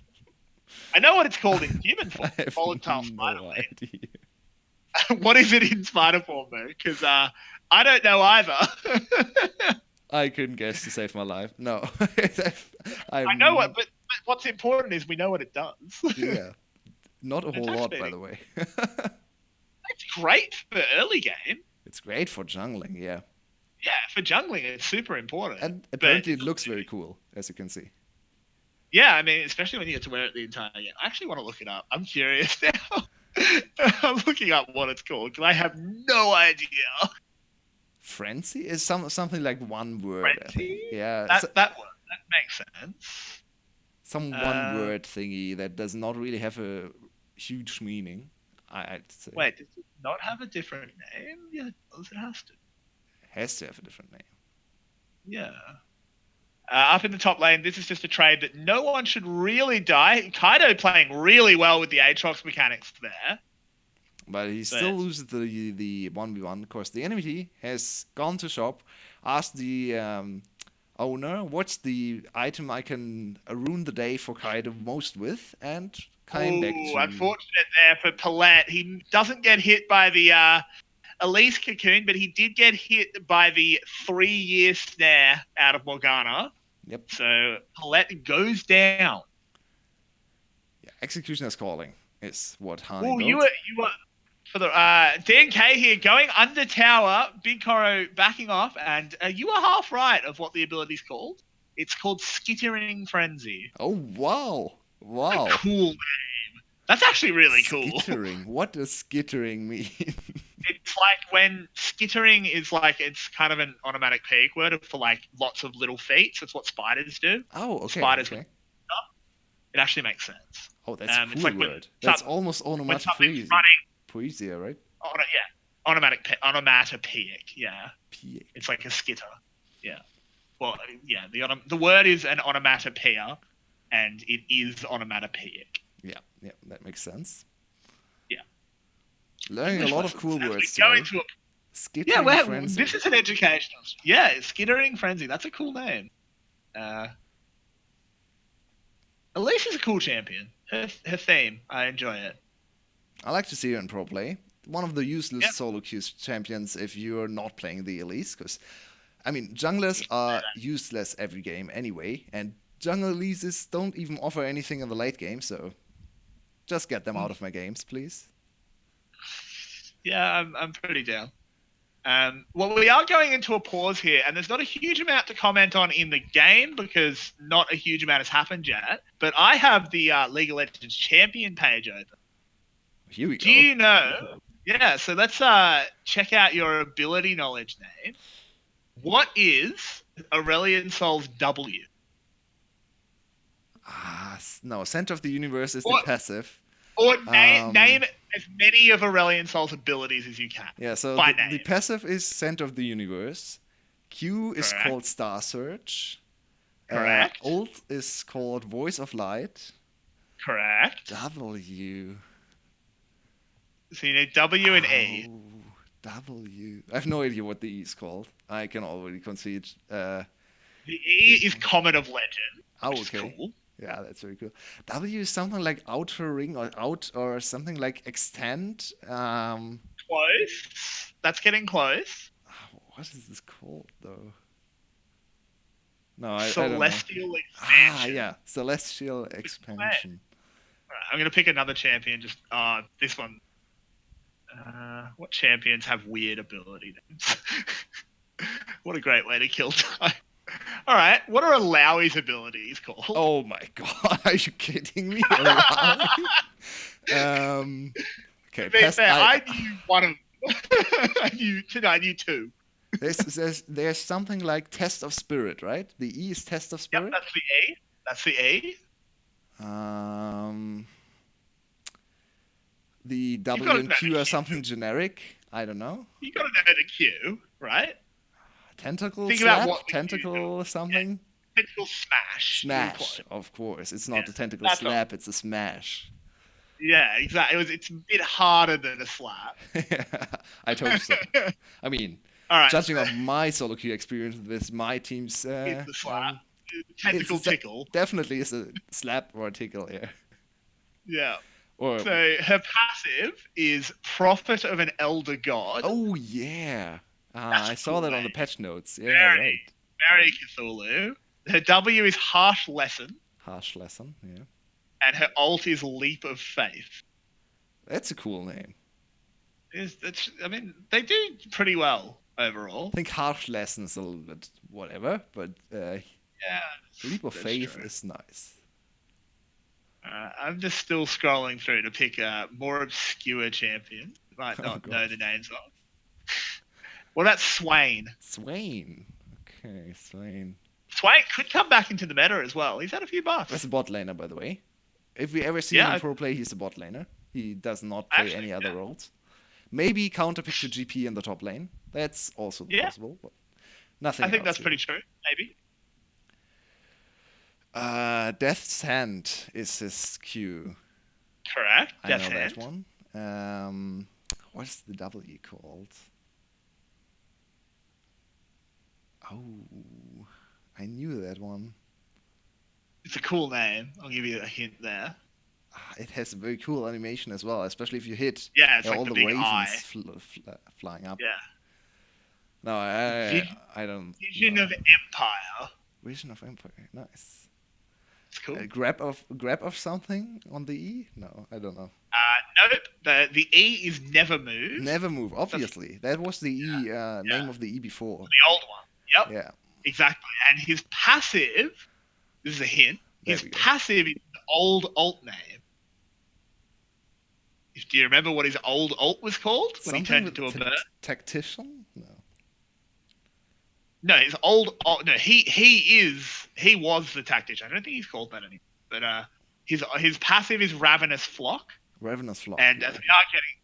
I know what it's called in human form, I have volatile spider no idea. lead. What is it in spider form though? Because I don't know either. I couldn't guess to save my life. No. I know I'm what, but what's important is we know what it does. yeah, not a whole Attack lot by speeding. the way. It's great for early game. It's great for jungling, yeah. Yeah, for jungling, it's super important. And But apparently it looks very cool, as you can see. yeah, I mean, especially when you get to wear it the entire game. I actually want to look it up. I'm curious now. I'm looking up what it's called because I have no idea. Frenzy is something like one word, I think. Frenzy? Yeah, That makes sense. some one Uh, word thingy that does not really have a huge meaning, I'd say. Wait, does it not have a different name? Yeah, it does. It has to. Has to have a different name. Yeah. Up in the top lane, this is just a trade that no one should really die. Kaido playing really well with the Aatrox mechanics there. But he still But loses the 1v1. Of course, the enemy has gone to shop, asked the owner, what's the item I can ruin the day for Kaido most with, and came back oh, to. unfortunate there for Palette. He doesn't get hit by the Elise Cocoon, but he did get hit by the 3-year snare out of Morgana. Yep. So Palette goes down. Yeah, Executioner's Calling is what Hani Oh, built. you were for the DNK here going under tower. Big Coro backing off, and you were half right of what the ability's called. It's called Skittering Frenzy. Oh, wow. What a Wow. cool name. That's actually really cool. Skittering. What does skittering mean? It's like when skittering is like it's kind of an automatic peak word for like lots of little feet. That's what spiders do. Oh, okay, Spiders. okay. It actually makes sense. Oh, that's a It's cool like word. That's almost when something's onomatopoeia, running. poesia, right? Yeah, onomatopoeic. Yeah, P. it's like a skitter. Yeah. Well, yeah. The word is an onomatopoeia, and it is onomatopoeic. Yeah, yeah, that makes sense. Yeah. Learning a English lot of lessons cool as we words go today. into a yeah. Skittering Frenzy. This is an educational. Yeah, Skittering Frenzy. That's a cool name. Elise is a cool champion. Her theme, I enjoy it. I like to see her in pro play. One of the useless Yep. solo queue champions if you're not playing the Elise, because I mean junglers are useless every game anyway, and Jungle Leases don't even offer anything in the late game, so just get them out Mm. of my games, please. Yeah, I'm pretty down. Well, we are going into a pause here, and there's not a huge amount to comment on in the game because not a huge amount has happened yet. But I have the League of Legends champion page open. Here we Do go. you know? Yeah, so let's check out your ability knowledge name. What is Aurelion Sol's W? No, Center of the Universe is the Or, passive. or Um, name as many of Aurelion Sol's abilities as you can yeah, so by the name. passive is Center of the Universe. Q is Correct. called Star Search. Correct. Ult is called Voice of Light. Correct. W. So you need W and E. Oh, W. I have no idea what the E is called. I can already concede The E this is one. Comet of Legend, Oh, which is okay. cool. Yeah, that's very cool. W is something like outer ring or out or something like extend. Close. That's getting close. What is this called though? No, I don't know. Celestial Yeah, Expansion. Celestial It's a cool name. Expansion. All right, I'm gonna pick another champion. Just this one. What champions have weird ability names? What a great way to kill time. All right, what are Alawi's abilities called? Oh my god, are you kidding me? Alawi? Okay, To be pest. fair, I knew one of them. I knew two. There's something like Test of Spirit, right? The E is Test of Yep, Spirit. that's the E. That's the E. Um, the You've got W to and know the Q are Q. something generic. I don't know. You've got to know the Q, right? Tentacle Think about slap, what the Q does. tentacle something. Yeah, tentacle smash. You were Smash, close. of course. It's not a Yes, tentacle that's right. slap, it's a smash. Yeah, exactly. It's a bit harder than a slap. I'd hope so. I mean, All right, judging so of my solo queue experience with my team's, it's the slap. well, Tentacle tickle. definitely is a slap or a tickle here. Yeah. Or, So her passive is Prophet of an Elder God. oh yeah. That's I a saw cool that on the name. patch notes. Yeah, Very, right. very Cthulhu. Her W is Harsh Lesson, Harsh lesson. Yeah, and her alt is Leap of Faith. that's a cool name. I mean, they do pretty well overall. I think harsh lesson is a little bit whatever, but Yeah, leap of that's faith true. is nice. I'm just still scrolling through to pick more obscure champions. Might Oh not god. know the names of. What about Swain? Swain. Okay, Swain. Swain could come back into the meta as well. He's had a few That's a buffs. bot laner, by the way. If we ever see him Yeah, in pro play, he's a bot laner. He does not play actually, any other roles. Maybe counterpick to GP in the top lane. That's also yeah, possible, but I nothing think else that's pretty really. true. Maybe. Death's Hand is his Q. Correct. I Death's know that Hand. one. What's the W called? Oh, I knew that one. It's a cool name. I'll give you a hint there. It has a very cool animation as well, especially if you hit Yeah, it's like all the the big ravens eye. flying up. Yeah. No, Vision, I don't Vision know. of Empire. Vision of Empire, nice. It's cool. Grab of something on the E? No, I don't know. Nope. The E is never move. Never move. That's Obviously, that was the E yeah, name of the E before. the old one. Yep, Yeah, exactly. And his passive. This is a hint. there His we go. passive is an old alt name. Do you remember what his old alt was called when he Something turned with into a bird? tactician? No. No, his old alt. No, he was the tactician. I don't think he's called that anymore. But his passive is Ravenous Flock. Ravenous Flock. And Yeah.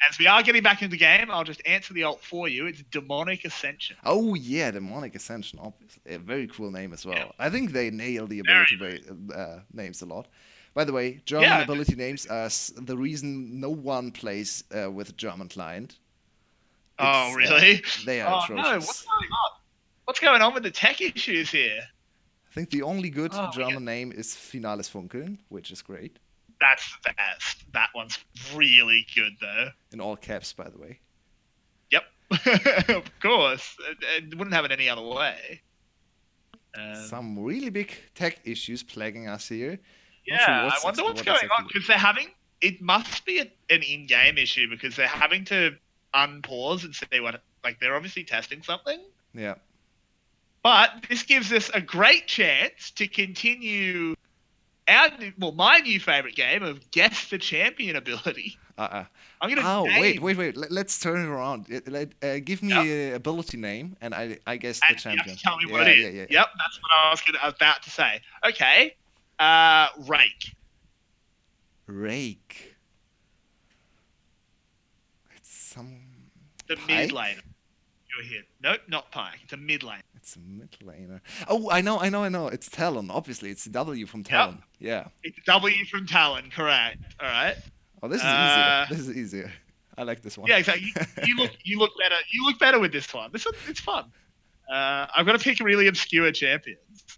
as we are getting back into the game, I'll just answer the alt for you. It's Demonic Ascension. Oh yeah, Demonic Ascension, obviously. A very cool name as well. Yeah. I think they nail the Very ability names a lot. By the way, German Yeah. ability names are the reason no one plays with a German client. Oh, It's really? they are Oh no, what's atrocious. going on? What's going on with the tech issues here? I think the only good Oh, German name is Finales Funkeln, which is great. that's the best. That one's really good though. In all caps, by the way. Yep. Of course. It wouldn't have it any other way. Um, Some really big tech issues plaguing us here. Not sure yeah, I wonder what's what going on exactly. because they're having. It must be an in-game issue because they're having to unpause and see what. Like they're obviously testing something. Yeah. But this gives us a great chance to continue our my new favorite game of guess the champion ability. Uh-uh. I'm gonna Oh, wait, name. wait, wait. Let's turn it around. Give Yep, me a ability name, and I guess the and you have champion. to tell me what Yeah, it yeah, is. yeah, yeah. Yep, that's what I was about to say. Okay, Rake, Rake. It's some the mid laner. Pike. You're here. Nope, not Pike. It's a mid lane. It's a mid laner. Oh, I know, I know, I know. It's Talon. Obviously, it's W from Yep, Talon. Yeah. it's W from Talon. Correct. All right. Oh, this is easier. Uh, This is easier. I like this one. yeah, exactly. You look better. You look better with this one. This one, it's fun. I've got to pick really obscure champions.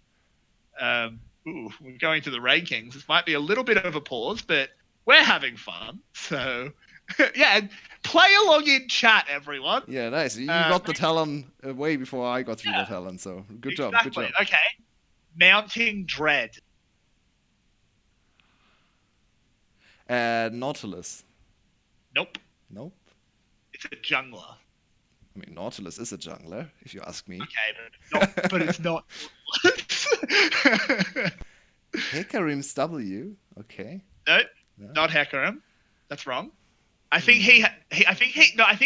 We're going to the rankings. This might be a little bit of a pause, but we're having fun. So, yeah, and play along in chat, everyone. Yeah, nice. You got the Talon way before I got through the Yeah, Talon, so good job, good exactly. job. Okay. Mounting Dread. Nautilus. Nope. Nope. It's a jungler. I mean, Nautilus is a jungler, if you ask me. Okay, but it's not. Hecarim's W. Okay. Nope, No. not Hecarim. That's wrong. Hmm. I think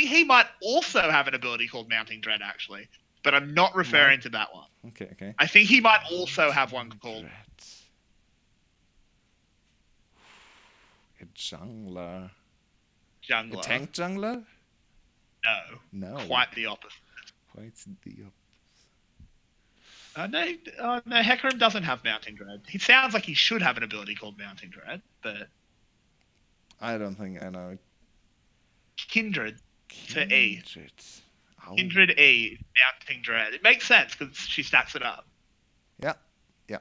he might also have an ability called Mounting Dread, actually, but I'm not Might. referring to that one. Okay, okay. I think he might also have one called Dread. A jungler. A Jungler. tank jungler? No, No. quite the opposite. Quite the No, no, Hecarim doesn't have Mounting Dread. He sounds like he should have an ability called Mounting Dread, but I don't think I know. Kindred to E. Kindred. Oh. Kindred E, Mounting Dread. It makes sense because she stacks it up. Yeah, yeah.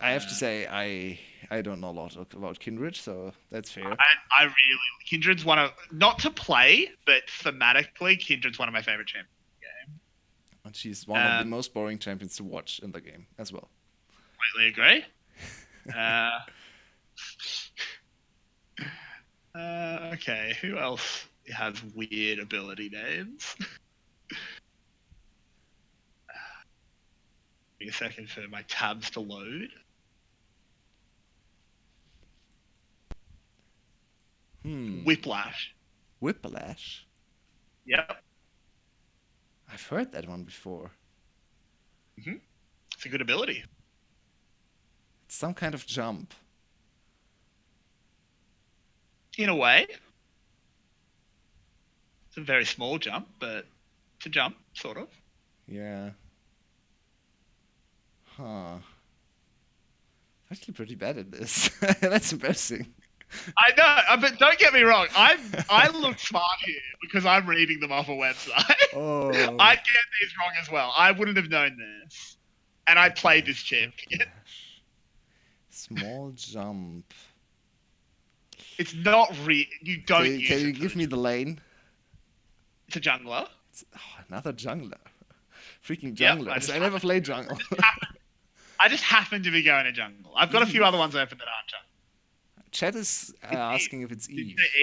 I have to say I don't know a lot about Kindred, so that's fair. I really Kindred's one of not to play, but thematically, Kindred's one of my favorite champions. And she's one of the most boring champions to watch in the game as well. Completely agree. Okay, who else has weird ability names? Give me a second for my tabs to load. Whiplash. Whiplash? Yep. I've heard that one before. It's a good ability. It's some kind of jump. In a way. It's a very small jump, but it's a jump, sort of. Yeah. Huh. Actually pretty bad at this. That's embarrassing. I know, but don't get me wrong. I look smart here because I'm reading them off a website. Oh. I get these wrong as well. I wouldn't have known this, and I played this champion. Small jump. It's not You don't use Can it. you give me the lane? It's a jungler. Another jungler. Freaking Yep, junglers. I never played jungle. I just happen to be going to jungle. I've got a few other ones open that aren't jungle. Chat is asking if it's Did you Eve. say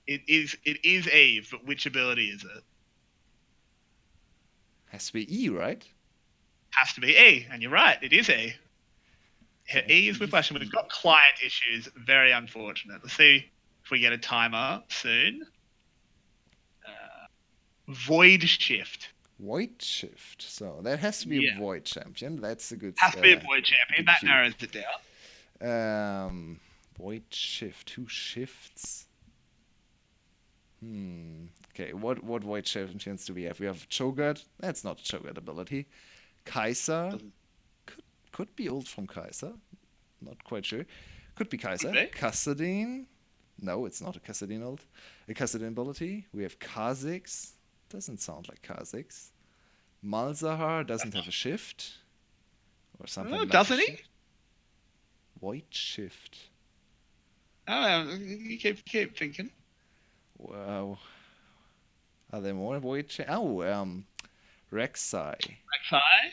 Eve? It is Eve, but which ability is it? Has to be E, right? Has to be E, and you're right, it is E. E is Whiplash, and we've got client issues. Very unfortunate. Let's see if we get a timer soon. Void Shift. Void Shift. So there has to be a Void champion. That's a good. Has to be a Void champion. That narrows it down. Void Shift. Who shifts? Okay, what Void champions do we have? We have Cho'Gath. That's not a Cho'Gath ability. Kai'Sa. Could be ult from Kai'Sa. Not quite sure. Could be Kai'Sa. Kassadin. No, it's not a Kassadin ult. A Kassadin ability. We have Kha'Zix. Doesn't sound like Kha'Zix. Malzahar doesn't have a shift. Or something like doesn't he? Void Shift. Oh, you keep thinking. Wow. Are there more Void Rek'Sai. Rek'Sai.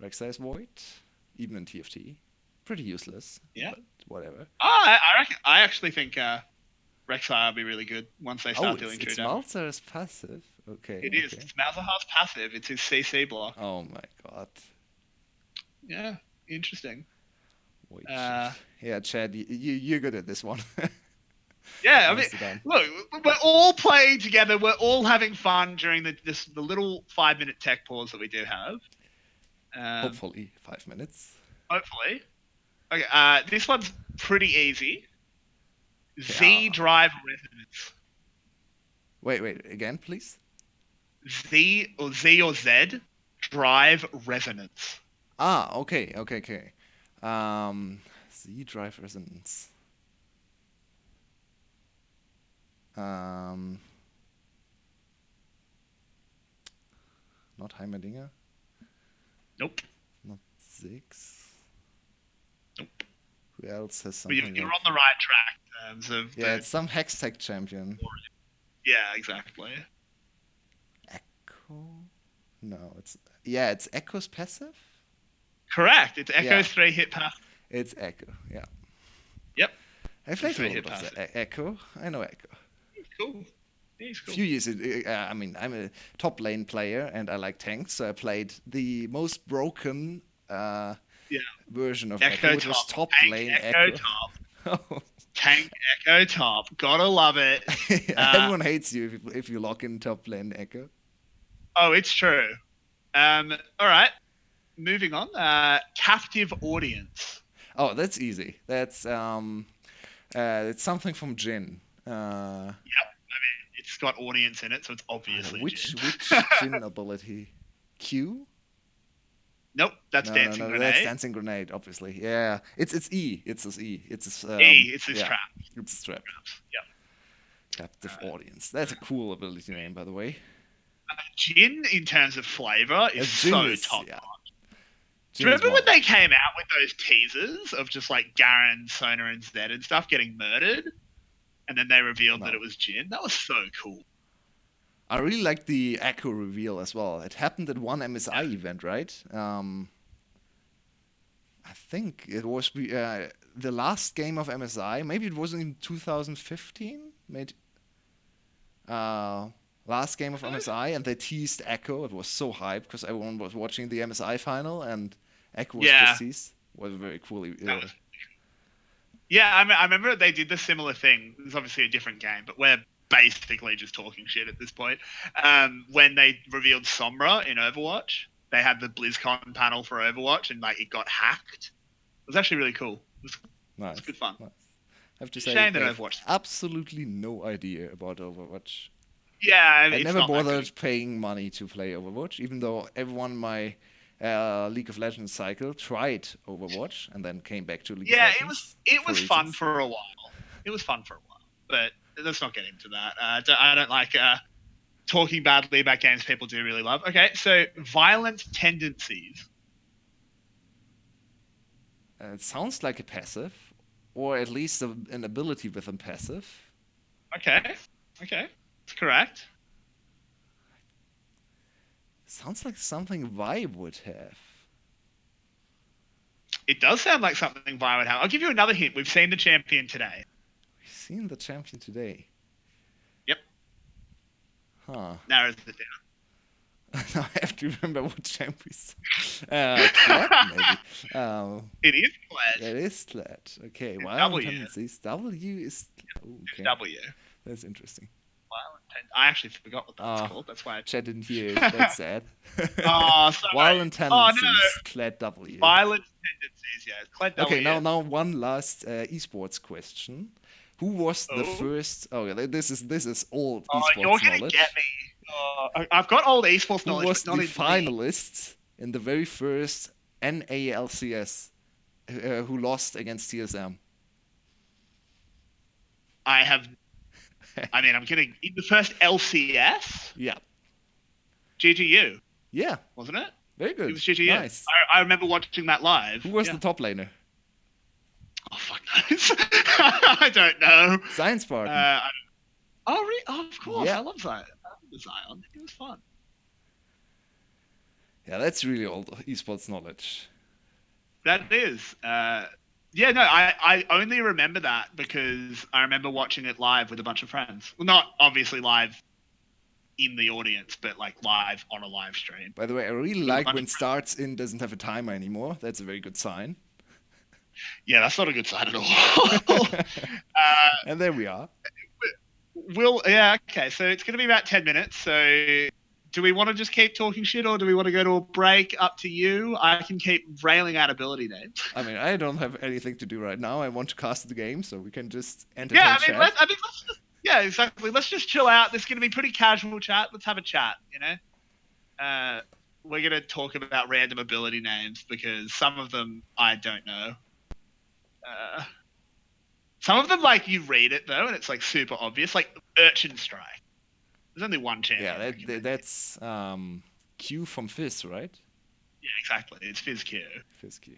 Rek'Sai is void, even in TFT. Pretty useless, Yeah. but whatever. Oh, I actually think Rek'Sai will be really good once they Oh, start dealing true it's damage. Malzer's passive. Okay, It is. okay. It's Malzahar's passive. It's his CC block. Oh my god. Yeah, interesting. Wait, shit. Uh, Yeah, Chad, you're good at this one. yeah, I mean, Nicely done. look, we're all playing together. We're all having fun during the little 5 minute tech pause that we do have. Hopefully, 5 minutes. Hopefully. Okay, this one's pretty easy. Yeah. Z drive resonance. Wait, again, please. Z or Z drive resonance. Ah, okay. Z drive resonance. Um, Not Heimerdinger. Nope. Not Ziggs. Nope. Who else has But something you're like? on the right track in terms of Yeah, it's some Hextech champion. Yeah, exactly. Echo? No, it's Echo's passive. Correct. It's Yeah, Echo's 3-hit pass. it's Echo. Yeah, Yep. I played a little Three-hit bit of pass. Echo. I know Echo. He's cool. He's cool. Few years. I mean, I'm a top lane player and I like tanks, so I played the most broken Yeah. version of Echo Echo, which was top. top Tank lane Echo Echo. top. Tank Echo top. Gotta love it. Everyone hates you if you lock in top lane Echo. Oh, it's true. All right. Moving on. Captive audience. Oh, that's easy. It's something from Jin. Yep. I mean, it's got audience in it, so it's obviously Which Jin. Jin ability? Q? Nope, that's Dancing No. Grenade. That's Dancing Grenade, obviously. Yeah, it's E. It's his E. It's his It's his yeah. trap. It's his trap. Yep. Captive audience. That's a cool ability name, by the way. Jin, in terms of flavor, is Jin so is top yeah. notch. Do Jin you is remember when one. they came out with those teasers of just like Garen, Sona, and Zed and stuff getting murdered? And then they revealed that No. it was Jin? That was so cool. I really like the Echo reveal as well. It happened at one MSI event, right? I think it was the last game of MSI. Maybe it was in 2015. Maybe last game of MSI, and they teased Echo. It was so hyped because everyone was watching the MSI final, and Echo was just Yeah, teased. Was very cool. that was. Yeah, I remember they did the similar thing. It's obviously a different game, but we're basically just talking shit at this point. When they revealed Sombra in Overwatch, they had the BlizzCon panel for Overwatch, and like it got hacked. It was actually really cool. It was Nice. good fun. Nice. I have to say, Shame that they have Overwatch. absolutely no idea about Overwatch. Yeah, I it's never not that bothered good. paying money to play Overwatch, even though everyone in my League of Legends cycle tried Overwatch and then came back to League of Yeah, Legends it for was fun reasons. for a while. It was fun for a while, but let's not get into that. I don't like talking badly about games people do really love. Okay, so violent tendencies. It sounds like a passive, or at least an ability with a passive. Okay, it's correct. Sounds like something Vi would have. It does sound like something Vi would have. I'll give you another hint. We've seen the champion today. We've seen the champion today. Yep, Huh. narrows it down. Now I have to remember what champions. Kled, maybe. It is Kled. It is Kled. Okay, It's violent W. tendencies. W is. It's Okay, W. that's interesting. I actually forgot what that's Ah, called. That's why. Chat didn't hear it. That's sad. Oh, sorry. Violent Oh tendencies. Kled W. no. Violent tendencies. Yeah, Kled Okay, W. now one last esports question. Who was the Oh. first? Oh, yeah, this is old Oh, you're esports gonna knowledge. get me. I've got old esports Who knowledge, was but not the in finalist in the very first NALCS who lost against TSM? I have. I mean, I'm getting in the first LCS. Yeah. GGU, Yeah. wasn't it? Very good. It was GGU. Nice. I remember watching that live. Who was Yeah. the top laner? Oh fuck knows. I don't know. Science Spartan. Oh, of course. Yeah. I love Zion. I love Zion. He was fun. Yeah, that's really old esports knowledge. That is. Yeah, no, I only remember that because I remember watching it live with a bunch of friends. Well, not obviously live in the audience, but like live on a live stream By the way, I really with a like bunch when of friends. starts in doesn't have a timer anymore. That's a very good sign. Yeah, that's not a good sign at all. uh, And there we are. yeah, okay. So it's going to be about 10 minutes. So do we want to just keep talking shit or do we want to go to a break? Up to you. I can keep railing out ability names. I mean, I don't have anything to do right now. I want to cast the game, so we can just Yeah, entertain chat. let's just, yeah, exactly. Let's just chill out. This is going to be pretty casual chat. Let's have a chat, you know? Uh, we're going to talk about random ability names because some of them I don't know. Uh, some of them, like, you read it, though, and it's, like, super obvious. Like, Urchin Strike. There's only one Yeah, champion I can name. that's Q from Fizz, right? Yeah, exactly. It's FizzQ. Fizz Q.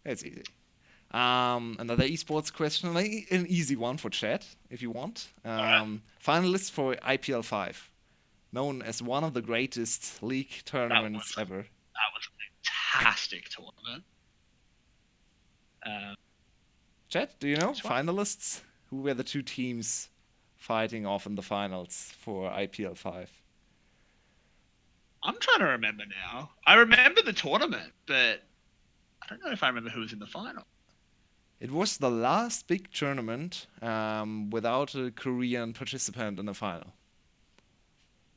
That's easy. Another esports question, like an easy one for chat, if you want. All right. Finalist for IPL 5, known as one of the greatest league tournaments ever. That was a fantastic tournament. Um, Chat, do you know this one? finalists? Who were the two teams fighting off in the finals for IPL 5? I'm trying to remember now. I remember the tournament, but I don't know if I remember who was in the final. It was the last big tournament without a Korean participant in the final.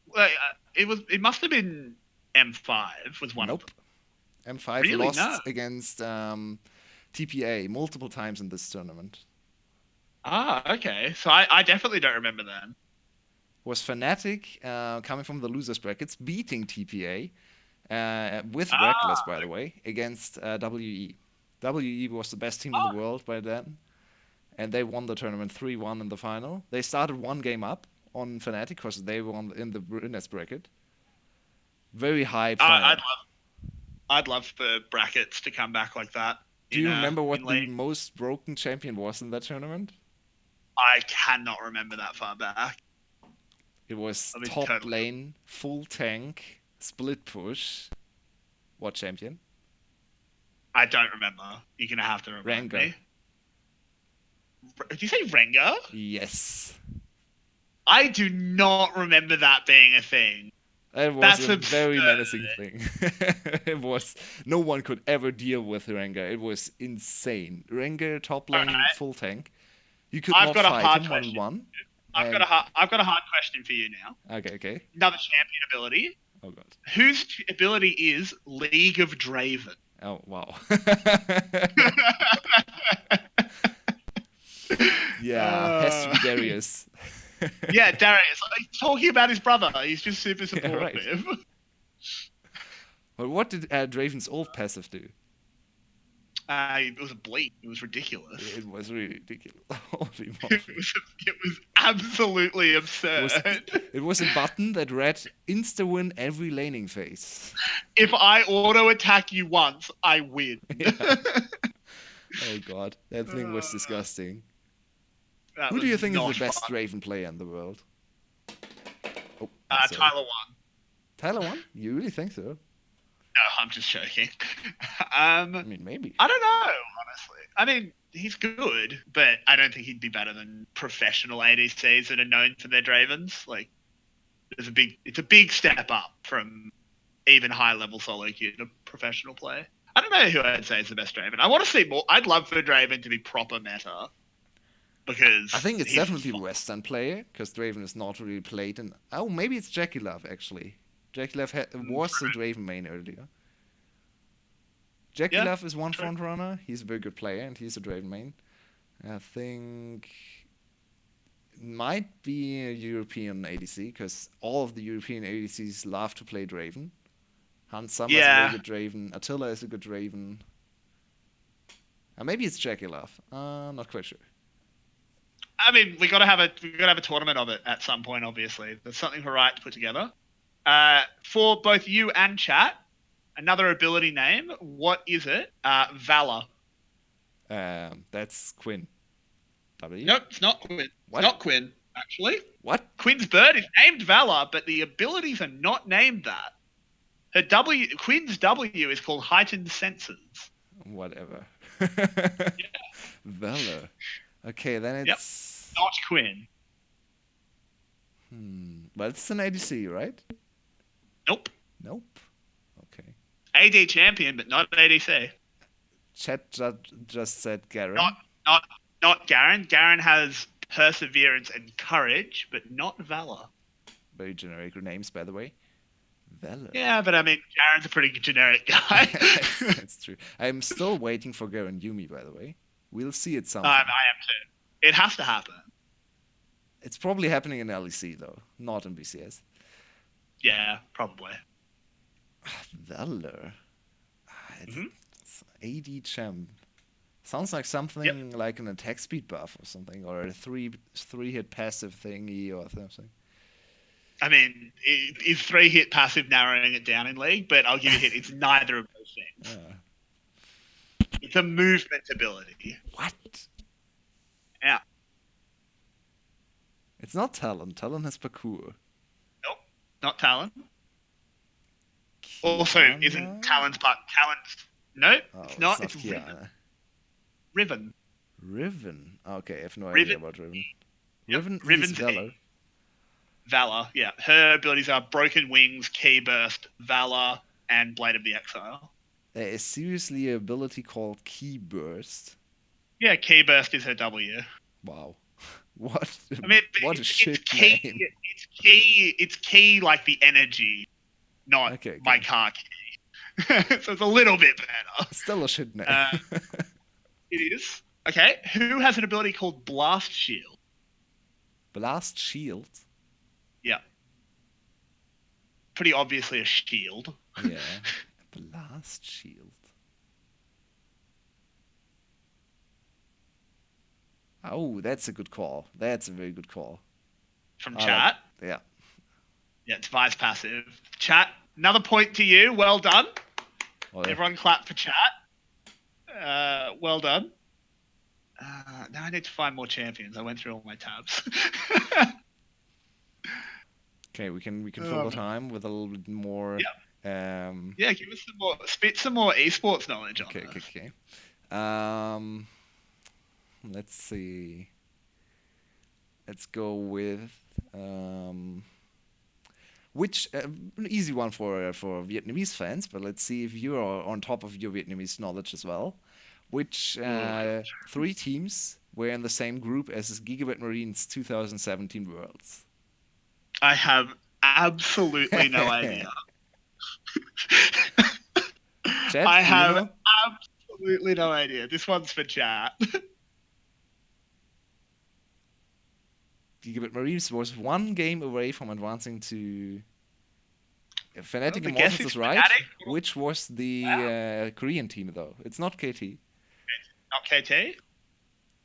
Well, it must have been M5 was one of Nope. them. M5 Really? No. lost against TPA multiple times in this tournament. Ah, okay. So I definitely don't remember then. Was Fnatic coming from the losers brackets, beating TPA with Reckless, Ah, by the way, against WE. WE was the best team in the oh, world by then, and they won the tournament 3-1 in the final. They started one game up on Fnatic because they won in the winners bracket. Very hype I- final. I'd love I'd love for brackets to come back like that Do you remember in what the league. most broken champion was in that tournament? I cannot remember that far back. It was I'll be top totally. lane, full tank, split push. What champion? I don't remember. You're gonna have to remind Rengar. me. Did you say Rengar? Yes. I do not remember that being a thing. That was That's a very absurd. menacing thing. It was no one could ever deal with Rengar. It was insane. Rengar top All lane right, full tank. You could I've not got a fight hard him question. 1v1. And I've got a hard question for you now. okay. Another champion ability. Oh god. Whose ability is League of Draven? Oh wow. Yeah, has to uh, be Darius. yeah, Darius. He's talking about his brother. He's just super Yeah, right. supportive. But what did Draven's old passive do? It was a bleep. It was ridiculous. It was really ridiculous. Holy It moly. was absolutely It was absurd. it was a button that read insta win every laning phase. If I auto attack you once, I win. Yeah. Oh god, that thing was Uh, disgusting. that Who do was you think is the not best fun. Draven player in the world? Oh, sorry. Tyler won. Tyler one? You really think so? No, I'm just joking. I mean, maybe. I don't know, honestly. I mean, he's good, but I don't think he'd be better than professional ADCs that are known for their Dravens. Like, it's a big step up from even high level solo queue to professional play. I don't know who I'd say is the best Draven. I want to see more. I'd love for Draven to be proper meta I because think it's he's definitely the Western player, because Draven is not really played in. Oh, maybe it's Jackie Love, actually. Jackie Love was the Draven main earlier. Jackie yeah, Love is one true. front runner. He's a very good player, and he's a Draven main. I think it might be a European ADC, because all of the European ADCs love to play Draven. Hans Sommer is a very Yeah, good Draven. Attila is a good Draven. Maybe it's Jackie Love. Not quite sure. I mean, we gotta have a tournament of it at some point. Obviously, there's something for Riot to put together. For both you and chat, another ability name. What is it? Valor. That's Quinn. W? Nope, it's not Quinn. It's What? not Quinn, actually. What? Quinn's bird is named Valor, but the abilities are not named that. Quinn's W is called heightened senses. Whatever. Valor. Okay, then Yep. it's. Not Quinn. But it's an ADC, right? Nope. Nope. Okay. AD champion, but not ADC. Chat just said Not Garen. not not Garen. Garen has perseverance and courage, but not valor. Very generic names, by the way. Valor. Yeah, but I mean, Garen's a pretty generic guy. That's true. I'm still waiting for Garen Yumi, by the way. We'll see it I sometime. am too. It has to happen. It's probably happening in LEC, though, not in VCS. Yeah, probably. Valor. Hmm. It's AD champ. Sounds like Yep. something like an attack speed buff or something, or a three hit passive thingy or something. I mean, is 3-hit passive narrowing it down in League? But I'll give you a hint. It's neither of those things. It's a movement ability. What? Yeah. It's not Talon. Talon has parkour. Nope. Not Talon. Also, isn't Kiana? Talon's part Talon's? Nope. Oh, It's not. it's It's not Riven. Kiana. Riven. Riven. Okay, I have no idea Riven. about Riven. Yep. Riven is Riven's Valor. Valor. Yeah. Her abilities are Broken Wings, Key Burst, Valor, and Blade of the Exile. There is seriously an ability called Key Burst. Yeah, Key Burst is her W. Wow. What? I mean, What a it's shit key. name. It's key. It's key like the energy, not Okay, my okay. car key. So it's a little bit better. Still a shit name. It is. Okay. Who has an ability called Blast Shield? Blast Shield. Yeah. Pretty obviously a shield. Yeah. Blast Shield. Oh, that's a good call. That's a very good call. From I like. chat. Yeah. Yeah, it's Vice passive. Chat. Another point to you. Well done. Oh, yeah. Everyone clap for chat. Well done. Now I need to find more champions. I went through all my tabs. Okay, we can fill the time with a little bit more. Yeah. Um, Yeah, give us some more. Spit some more esports knowledge on okay, this. okay, okay. Let's see. Let's go with which an easy one for Vietnamese fans, but let's see if you are on top of your Vietnamese knowledge as well. Which three teams were in the same group as Gigabit Marines 2017 Worlds? I have absolutely no idea. Chat, I do you have know? absolutely no idea. This one's for chat. Gigabit Marines was one game away from advancing to Fnatic The guess Immortals is is right. Fnatic. Which was the Wow. Korean team though? It's not KT. Not KT.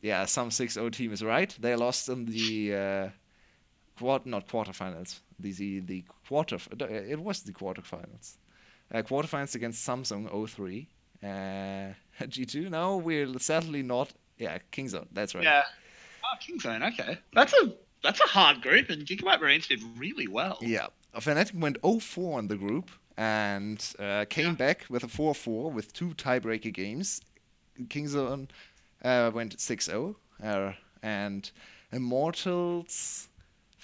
Yeah, some 6-0 team is right. They lost in the not quarterfinals. The quarter. It was the quarterfinals. Quarterfinals against Samsung 03. G2. No, we're sadly not. Yeah, Kingzone. That's right. Yeah. Oh, Kingzone. Okay. That's a hard group, and Gigabyte Marines did really well. Yeah, Fnatic went 0-4 in the group and came back with a 4-4 with two tiebreaker games. Kingzone went 6-0, and Immortals,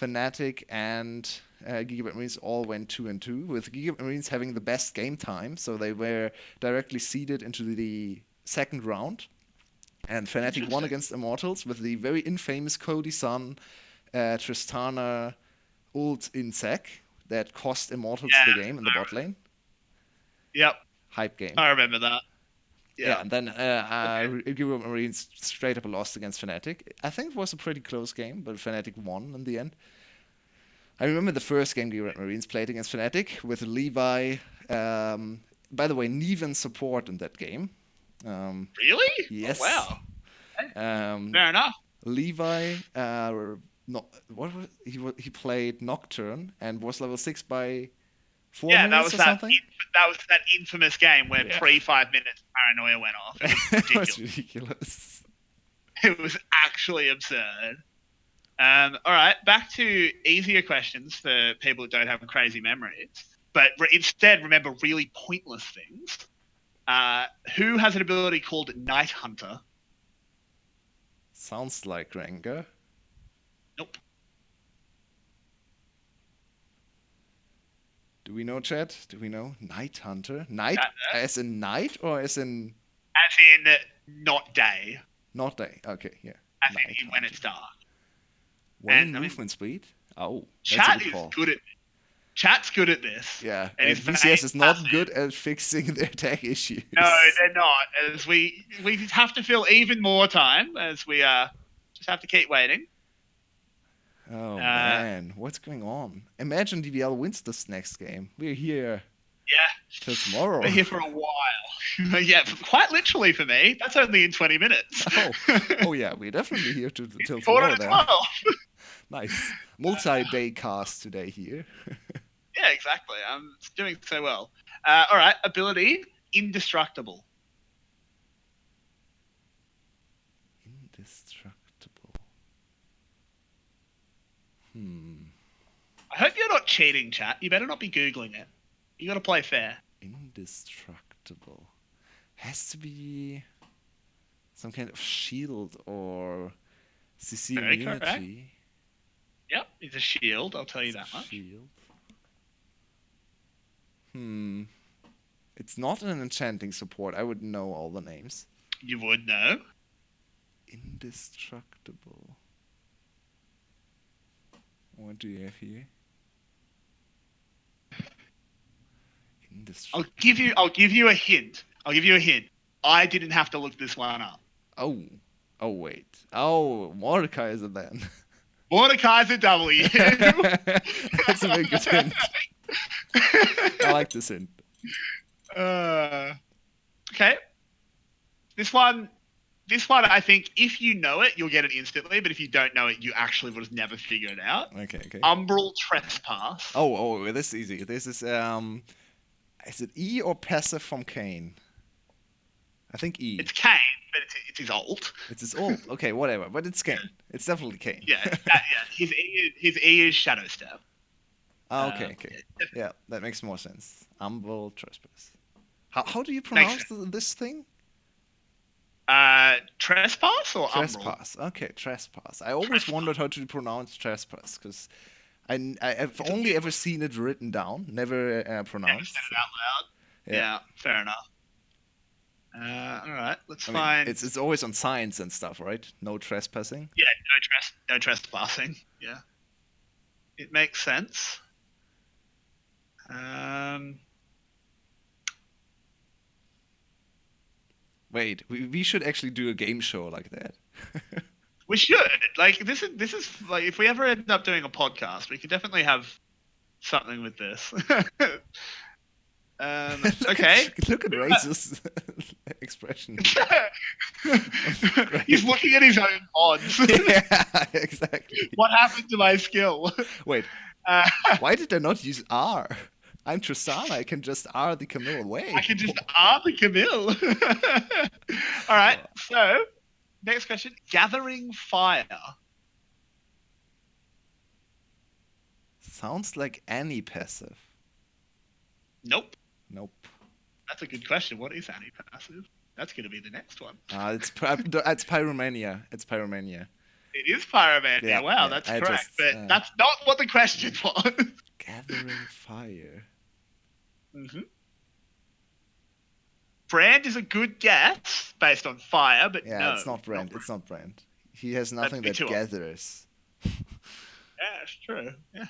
Fnatic, and Gigabit Marines all went 2-2, with Gigabit Marines having the best game time, so they were directly seeded into the second round. And Fnatic won against Immortals with the very infamous Cody Sun, Tristana ult in sec that cost Immortals the game in the bot lane. Yep. Hype game. I remember that. Yeah, and then Gigabit Marines straight up lost against Fnatic. I think it was a pretty close game, but Fnatic won in the end. I remember the first game Gigabit Marines played against Fnatic with Levi. By the way, Neven support in that game. Really? Yes. Oh, wow. Fair enough. Levi, no, what was he played Nocturne and was level 6 by 4 minutes or something. That was that infamous game where pre 5 minutes paranoia went off. It was ridiculous. It was ridiculous. It was actually absurd. All right, back to easier questions for people that don't have crazy memories. but instead remember really pointless things. Who has an ability called Night Hunter? Sounds like Rengar. Nope. Do we know, Chad? Do we know? Night Hunter? Night Chat there. as in night or as in As in not day. not day? Okay, yeah. As Night in when Hunter. it's dark. One And I mean, movement speed? Oh, that's a chat good is call. good at Chat's good at this. Yeah, And and his VCS main is not passive. good at fixing their tech issues. No, they're not. As we have to fill even more time as we just have to keep waiting. Oh Uh, man, what's going on? Imagine DBL wins this next game. We're here yeah, till tomorrow. we're here for a while. Yeah, quite literally for me. That's only in 20 minutes. Oh yeah, we're definitely here till Quarter tomorrow to then. 12. Nice. Multi-day cast today here. Yeah, exactly. I'm doing so well. All right, ability indestructible. Indestructible. I hope you're not cheating, chat. You better not be googling it. You got to play fair. Indestructible. Has to be some kind of shield or CC Very correct. immunity. Yep, it's a shield. I'll tell you that much. Shield. It's not an enchanting support. I would know all the names. You would know. Indestructible. What do you have here? I'll Indestructible. give you a hint. I'll give you a hint. I didn't have to look this one up. Oh. Oh wait. Oh, Mordekaiser then. Mordekaiser W. That's a very good hint. I like this hint. Okay. This one, I think if you know it, you'll get it instantly. But if you don't know it, you actually would have never figured it out. Okay, okay. Umbral Trespass. Oh, this is easy. This is it E or passive from Kane? I think E. It's Kane, but it's his alt. It's his alt. Okay, whatever. But it's Kane. It's definitely Kane. Yeah, His E is Shadow Step. Oh, okay. Yeah, that makes more sense. Umbral Trespass. How do you pronounce this thing? Trespass or Trespass. Umbral? Okay, Trespass. I always wondered how to pronounce Trespass because I've only ever seen it written down, never pronounced. Never said it out loud. Yeah, fair enough. All right, let's find. It's always on signs and stuff, right? No trespassing. Yeah, no trespassing. Yeah, it makes sense. Wait, we should actually do a game show like that. We should. Like this is like if we ever end up doing a podcast, we could definitely have something with this. Okay. Look at Razor's expression. He's looking at his own odds. Yeah, exactly. What happened to my skill? Wait, why did I not use R? I'm Tristana. I can just R the Camille away. I can just R the Camille. All right. So, next question: Gathering Fire. Sounds like any passive. Nope. Nope. That's a good question. What is anti-passive? That's going to be the next one. It's Pyromania. It's Pyromania. It is Pyromania. Yeah, wow, yeah, that's I correct. just, But that's not what the question was. Gathering Fire. Brand is a good guess based on fire, but Yeah, no. it's not Brand. It's not Brand. He has nothing that gathers. Yeah, it's true. Yeah.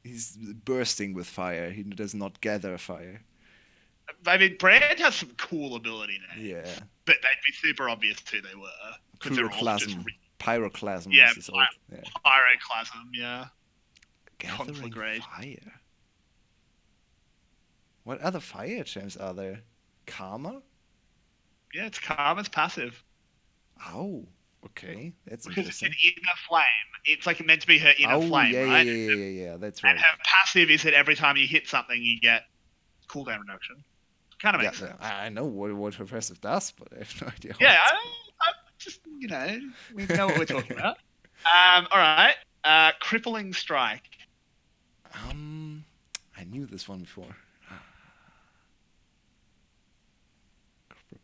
He's bursting with fire. He does not gather fire. I mean, Brand has some cool ability names. Yeah. But they'd be super obvious who they were. Pyroclasm. Pyroclasm. Yeah, yeah. Pyroclasm, yeah. Gathering Conflagrate. fire. What other fire champs are there? Karma? Yeah, it's Karma's passive. Oh, okay. That's because interesting. it's an inner flame. It's like meant to be her inner flame, yeah, right? Yeah, that's right. And her passive is that every time you hit something, you get cooldown reduction. Kind of makes sense. I know what her passive does, but I have no idea. Yeah, I just, we know what we're talking about. All right. Crippling Strike. I knew this one before.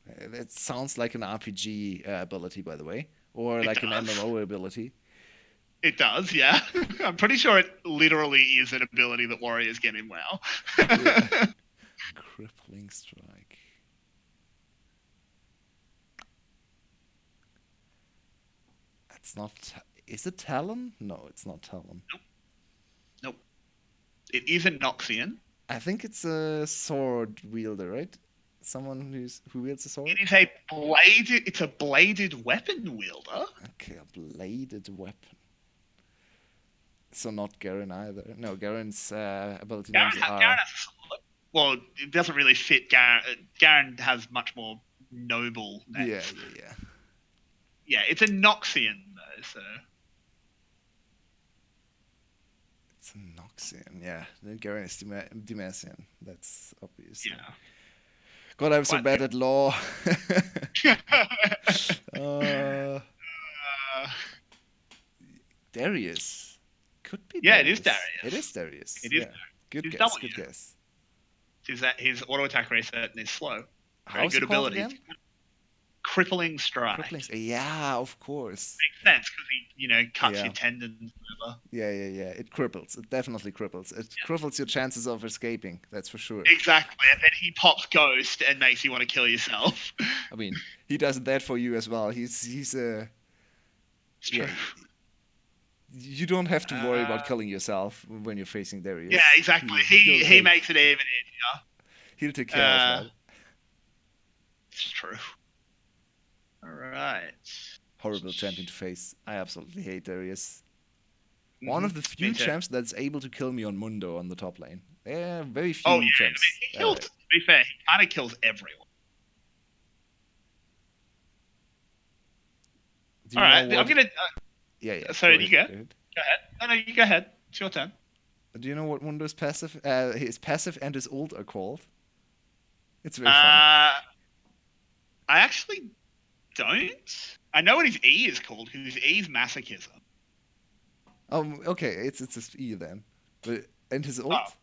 It sounds like an RPG ability, by the way, or It like an does. MMO ability. It does, yeah. I'm pretty sure it literally is an ability that warriors get in WoW. Yeah. Crippling strike. It's not. Is it Talon? No, it's not Talon. Nope. Nope. It is a Noxian. I think it's a sword wielder, right? Someone who wields a sword. It is a bladed. It's a bladed weapon wielder. Okay, a bladed weapon. So not Garen either. No, Garen's ability names Garen are. has a sword. Well, it doesn't really fit Garen. Garen has much more noble Yeah, names. yeah, yeah. Yeah, it's a Noxian though. So It's a Noxian. Yeah, then Garen is Demacian. That's obvious. yeah. God, I'm so Quite bad at law. uh, Darius. Could be yeah, it is Darius. It Darius. is Darius. It is Yeah. Darius. Good His guess. W Good guess. is that his auto attack reset and is slow. Very How's good it called ability. again? Crippling Crippling. strike. Yeah, of course. Makes sense because he, cuts Yeah. your tendons. Whatever. Yeah, yeah, yeah. It cripples. It definitely cripples. It cripples your chances of escaping. That's for sure. Exactly, and then he pops Ghost and makes you want to kill yourself. I mean, he does that for you as well. He's It's yeah. true. You don't have to worry about Uh, killing yourself when you're facing yeah, Darius. exactly. He'll He take makes it even easier. he'll take care of Uh, that. it's true. All right. Horrible champion to face. I absolutely hate Darius. One Mm-hmm. of the few Me too. champs that's able to kill me on Mundo on the top lane. There are very Oh yeah, few I mean, champs. he kills. To be fair, he kind of kills everyone. Do All you know right, I'm what? gonna. Yeah, yeah. So Go you ahead. go. Go ahead. Go ahead. No, you go ahead. It's your turn. Do you know what Mundo's passive, his passive and his ult are called? It's very funny. I actually don't. I know what his E is called because his E is masochism. Okay, it's his E then. But and his Oh, ult?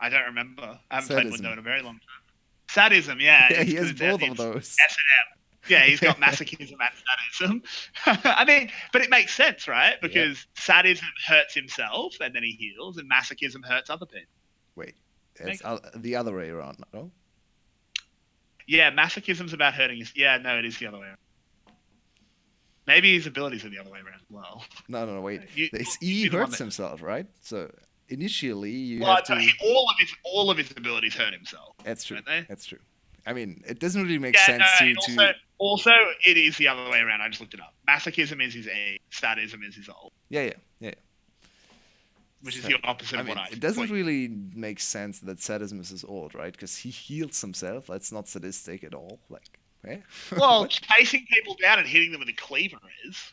I don't remember. I haven't played Window Sadism. in a very long time. Sadism, yeah, Yeah, it's he because has it's both of it's those. S&M. Yeah, he's got masochism and sadism. I mean, but it makes sense, right? Yeah. Because sadism hurts himself and then he heals, and masochism hurts other people. Wait, it's Make- the other way around, no? Yeah, masochism's about hurting his. Yeah, no, it is the other way around. Maybe his abilities are the other way around as well. No, wait. You, His you E be the one hurts that. himself, right? So initially you Well, have no, to. all of his abilities hurt himself, That's true. don't they? That's true. I mean, it doesn't really make Yeah, no, sense and to. also it is the other way around. I just looked it up. Masochism is his A, sadism is his ult, Yeah. which is So, the opposite I of what mean, I. it doesn't What, really make sense that sadism is his old, right? Because he heals himself. That's not sadistic at all. Like, eh? well, What? chasing people down and hitting them with a cleaver is.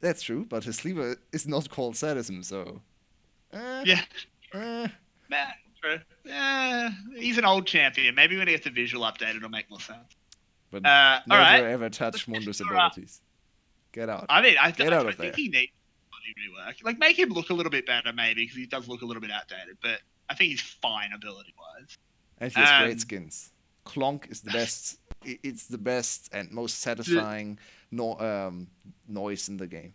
That's true, but his lever is not called sadism, so. Eh, Yeah, eh. nah, true. Yeah, he's an old champion. Maybe when he gets the visual update, it'll make more sense. But All never right. ever touch Let's Mundo's your, abilities. Get out. I mean, Get I out don't of think there. he needs ability rework. Like, make him look a little bit better, maybe, because he does look a little bit outdated. But I think he's fine ability wise. And he has great skins. Clonk is the best. It's the best and most satisfying noise in the game.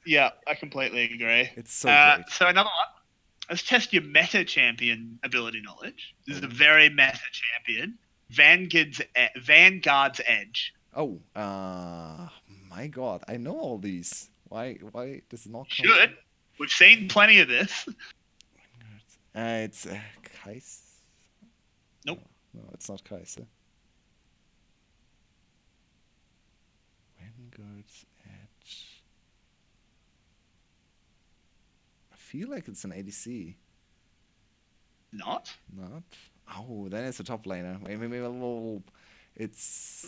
Yeah, I completely agree. It's so great. So another one. Let's test your meta champion ability knowledge. This is a Oh. very meta champion. Vanguard's Edge. Oh, my God! I know all these. Why does it not come? Should. We've seen plenty of this. It's Kais. Nope. No, it's not Kaiser. Vanguard's Edge. I feel like it's an ADC. Not. Not? Oh, then it's a top laner. Maybe it's.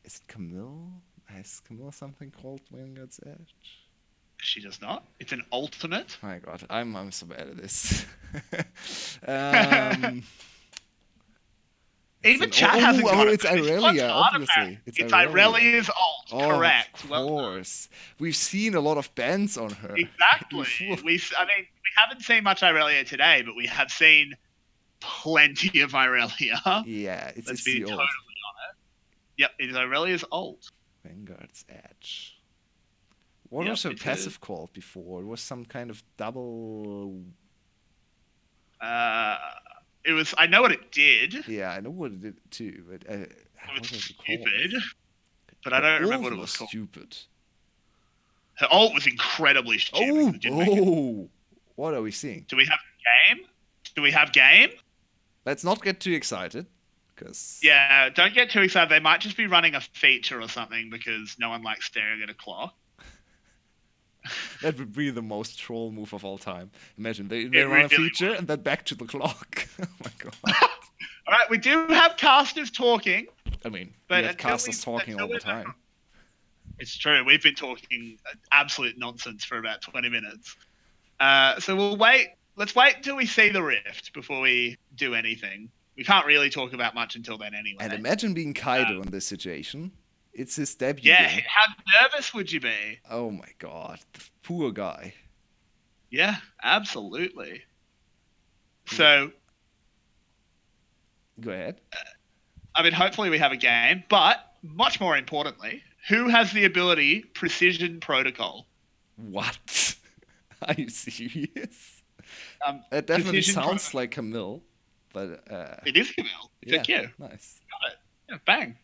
Is it Camille? Has Camille something called Vanguard's Edge? She does not. It's an ultimate. My God, I'm so bad at this. um, Even chat hasn't got it, it's though. This one's Irelia, hard, obviously. apparently. It's It's Irelia. Irelia's ult. Oh, of Correct. Well done. course. We've seen a lot of bans on her. You Exactly. fool. I mean, we haven't seen much Irelia today, but we have seen plenty of Irelia. Yeah, Let's it's be the totally old honest. Yep, it is Irelia's ult. Vanguard's Edge. What Yep, was her it's passive called before? It was some kind of double. it was. I know what it did. It Yeah, I know what it did too, but was what was it stupid, called? but I Her don't remember ult what it was was called. stupid. Her ult was incredibly stupid. 'Cause it didn't make it. Oh! What are we seeing? Do we have game? Do we have game? Let's not get too excited, because Yeah, don't get too excited. They might just be running a feature or something because no one likes staring at a clock. that would be the most troll move of all time. Imagine they It run a really feature and then back to the clock. Oh my god. All right, we do have casters talking, I mean, but we have casters talking all the time. It's true. We've been talking absolute nonsense for about 20 minutes. So we'll wait. Let's wait until we see the rift before we do anything. We can't really talk about much until then anyway. And imagine being Kaido in this situation. It's his debut Yeah, game. how nervous would you be? Oh my god, the poor guy. Yeah, absolutely. So, Go ahead. I mean, hopefully we have a game, but much more importantly, who has the ability Precision Protocol? What? Are you serious? It definitely Precision sounds like Camille, but It is Camille. It's yeah, a Q. nice. Got it. Yeah, bang.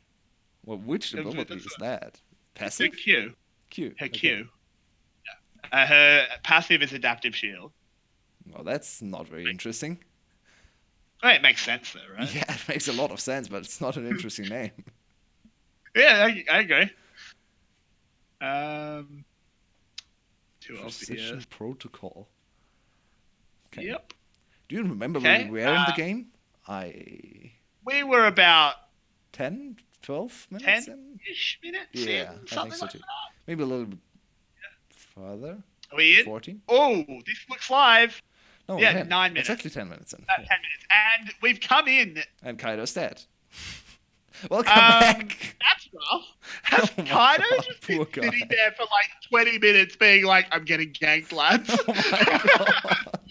Well, which ability is that? It's a Passive? Q. Q. Her Okay. Q. Yeah. Her passive is Adaptive Shield. Well, that's not very interesting. Well, it makes sense though, right? Yeah, it makes a lot of sense, but it's not an interesting name. Yeah, I agree. Too Precision obvious. Protocol. Okay. Yep. Do you remember Okay, where we were in the game? We were about 10, 12 minutes in? 10-ish minutes Yeah, in, I something think so like too. that. Maybe a little bit further. Are we in? 14? Oh, this looks live. No, Yeah, 10. 9 minutes. Exactly 10 minutes in. About 10 minutes. And we've come in. And Kaido's dead. Welcome back. That's rough. Has Oh my Kaido God, just poor been guy. sitting there for like 20 minutes being like, I'm getting ganked, lads? Oh my god.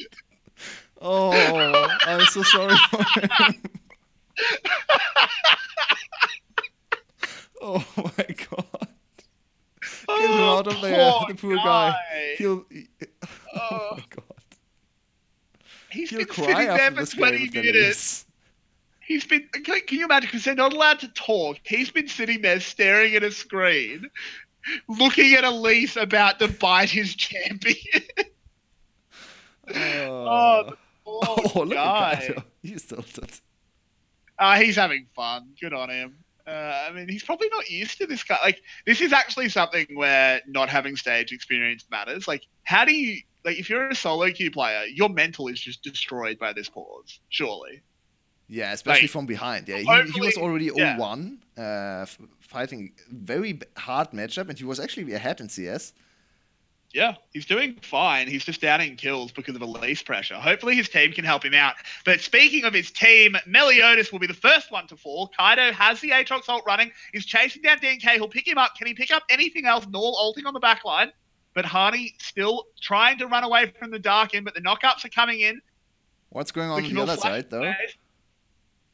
Oh, I'm so sorry for him. Oh my god. Get him out of there, the poor guy. Oh, Oh my god. he's He'll been cry sitting there after for this game 20 if they minutes. lose. He's been. Can you imagine? Because they're not allowed to talk. He's been sitting there staring at a screen, looking at Elise about to bite his champion. Oh, the poor Oh, look guy. at Kaido. He's tilted. He's having fun. Good on him. I mean, he's probably not used to this guy. Like, this is actually something where not having stage experience matters. Like, how do you, like, if you're a solo queue player, your mental is just destroyed by this pause, surely. Yeah, especially Like, from behind. Yeah, he hopefully- was already yeah. 0-1, fighting very hard matchup, and he was actually ahead in CS. Yeah, he's doing fine. He's just down in kills because of Elise pressure. Hopefully his team can help him out. But speaking of his team, Meliodas will be the first one to fall. Kaido has the Aatrox ult running. He's chasing down DNK. He'll pick him up. Can he pick up anything else? Null ulting on the back line. But Hani still trying to run away from the dark end, but the knockups are coming in. What's going on the other side, though?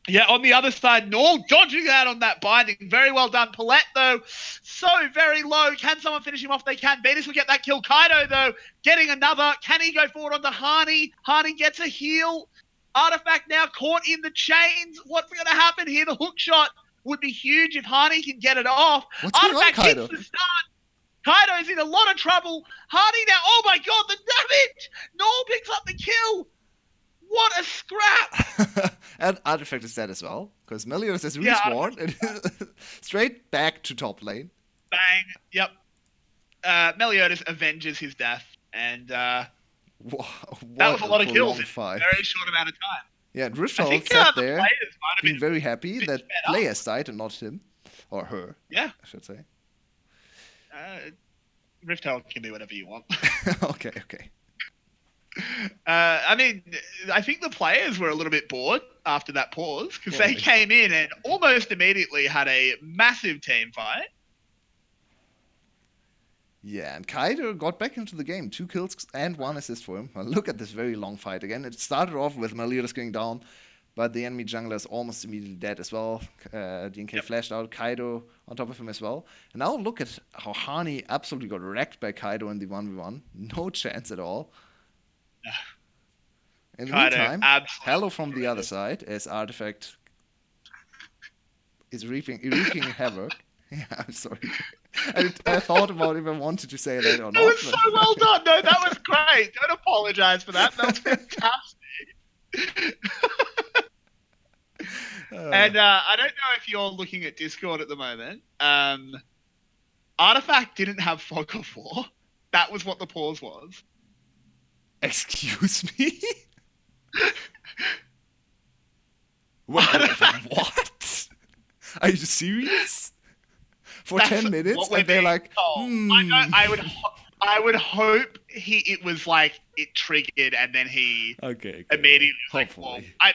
Yeah, on the other side, Null dodging out on that binding. Very well done. Paulette, though, so very low. Can someone finish him off? They can. Venus will get that kill. Kaido, though, getting another. Can he go forward onto Hani? Hani gets a heal. Artifact now caught in the chains. What's going to happen here? The hook shot would be huge if Hani can get it off. What's going on, Kaido? Hits the start. Kaido's in a lot of trouble. Hani now, oh my god, the damage! Null picks up the kill. What a scrap! And Artifact is dead as well, because Meliodas has respawned and straight back to top lane. Bang. Yep. Meliodas avenges his death, and that was a lot of kills in a very short amount of time. Yeah, and Rift I think sat the there, players might have being been very happy that fed up. players died and not him. Or her, Yeah. I should say. Rift Hell can do whatever you want. Okay. I mean, I think the players were a little bit bored after that pause because they Probably. came in and almost immediately had a massive team fight. Yeah, and Kaido got back into the game. 2 kills and 1 assist for him. Well, look at this very long fight again. It started off with Meliodas going down, but the enemy jungler is almost immediately dead as well. DNK Yep. flashed out, Kaido on top of him as well. And now look at how Hani absolutely got wrecked by Kaido in the 1v1. No chance at all. In the Kaido meantime, Hello absolutely from the other horrendous. side as Artifact is wreaking havoc. Yeah, I'm sorry. I thought about if I wanted to say that or That not, was but so well done. No, that was great. Don't apologize for that. That was fantastic. uh, And I don't know if you're looking at Discord at the moment. Artifact didn't have Fog of War. That was what the pause was. excuse me. Wait, Artifact. what? Are you serious? For That's 10 minutes, what we're and they're being like, told. I know. hmm. I would hope it was like it triggered, and then he Okay, okay, yeah. immediately was like, "Well, Hopefully. I mean,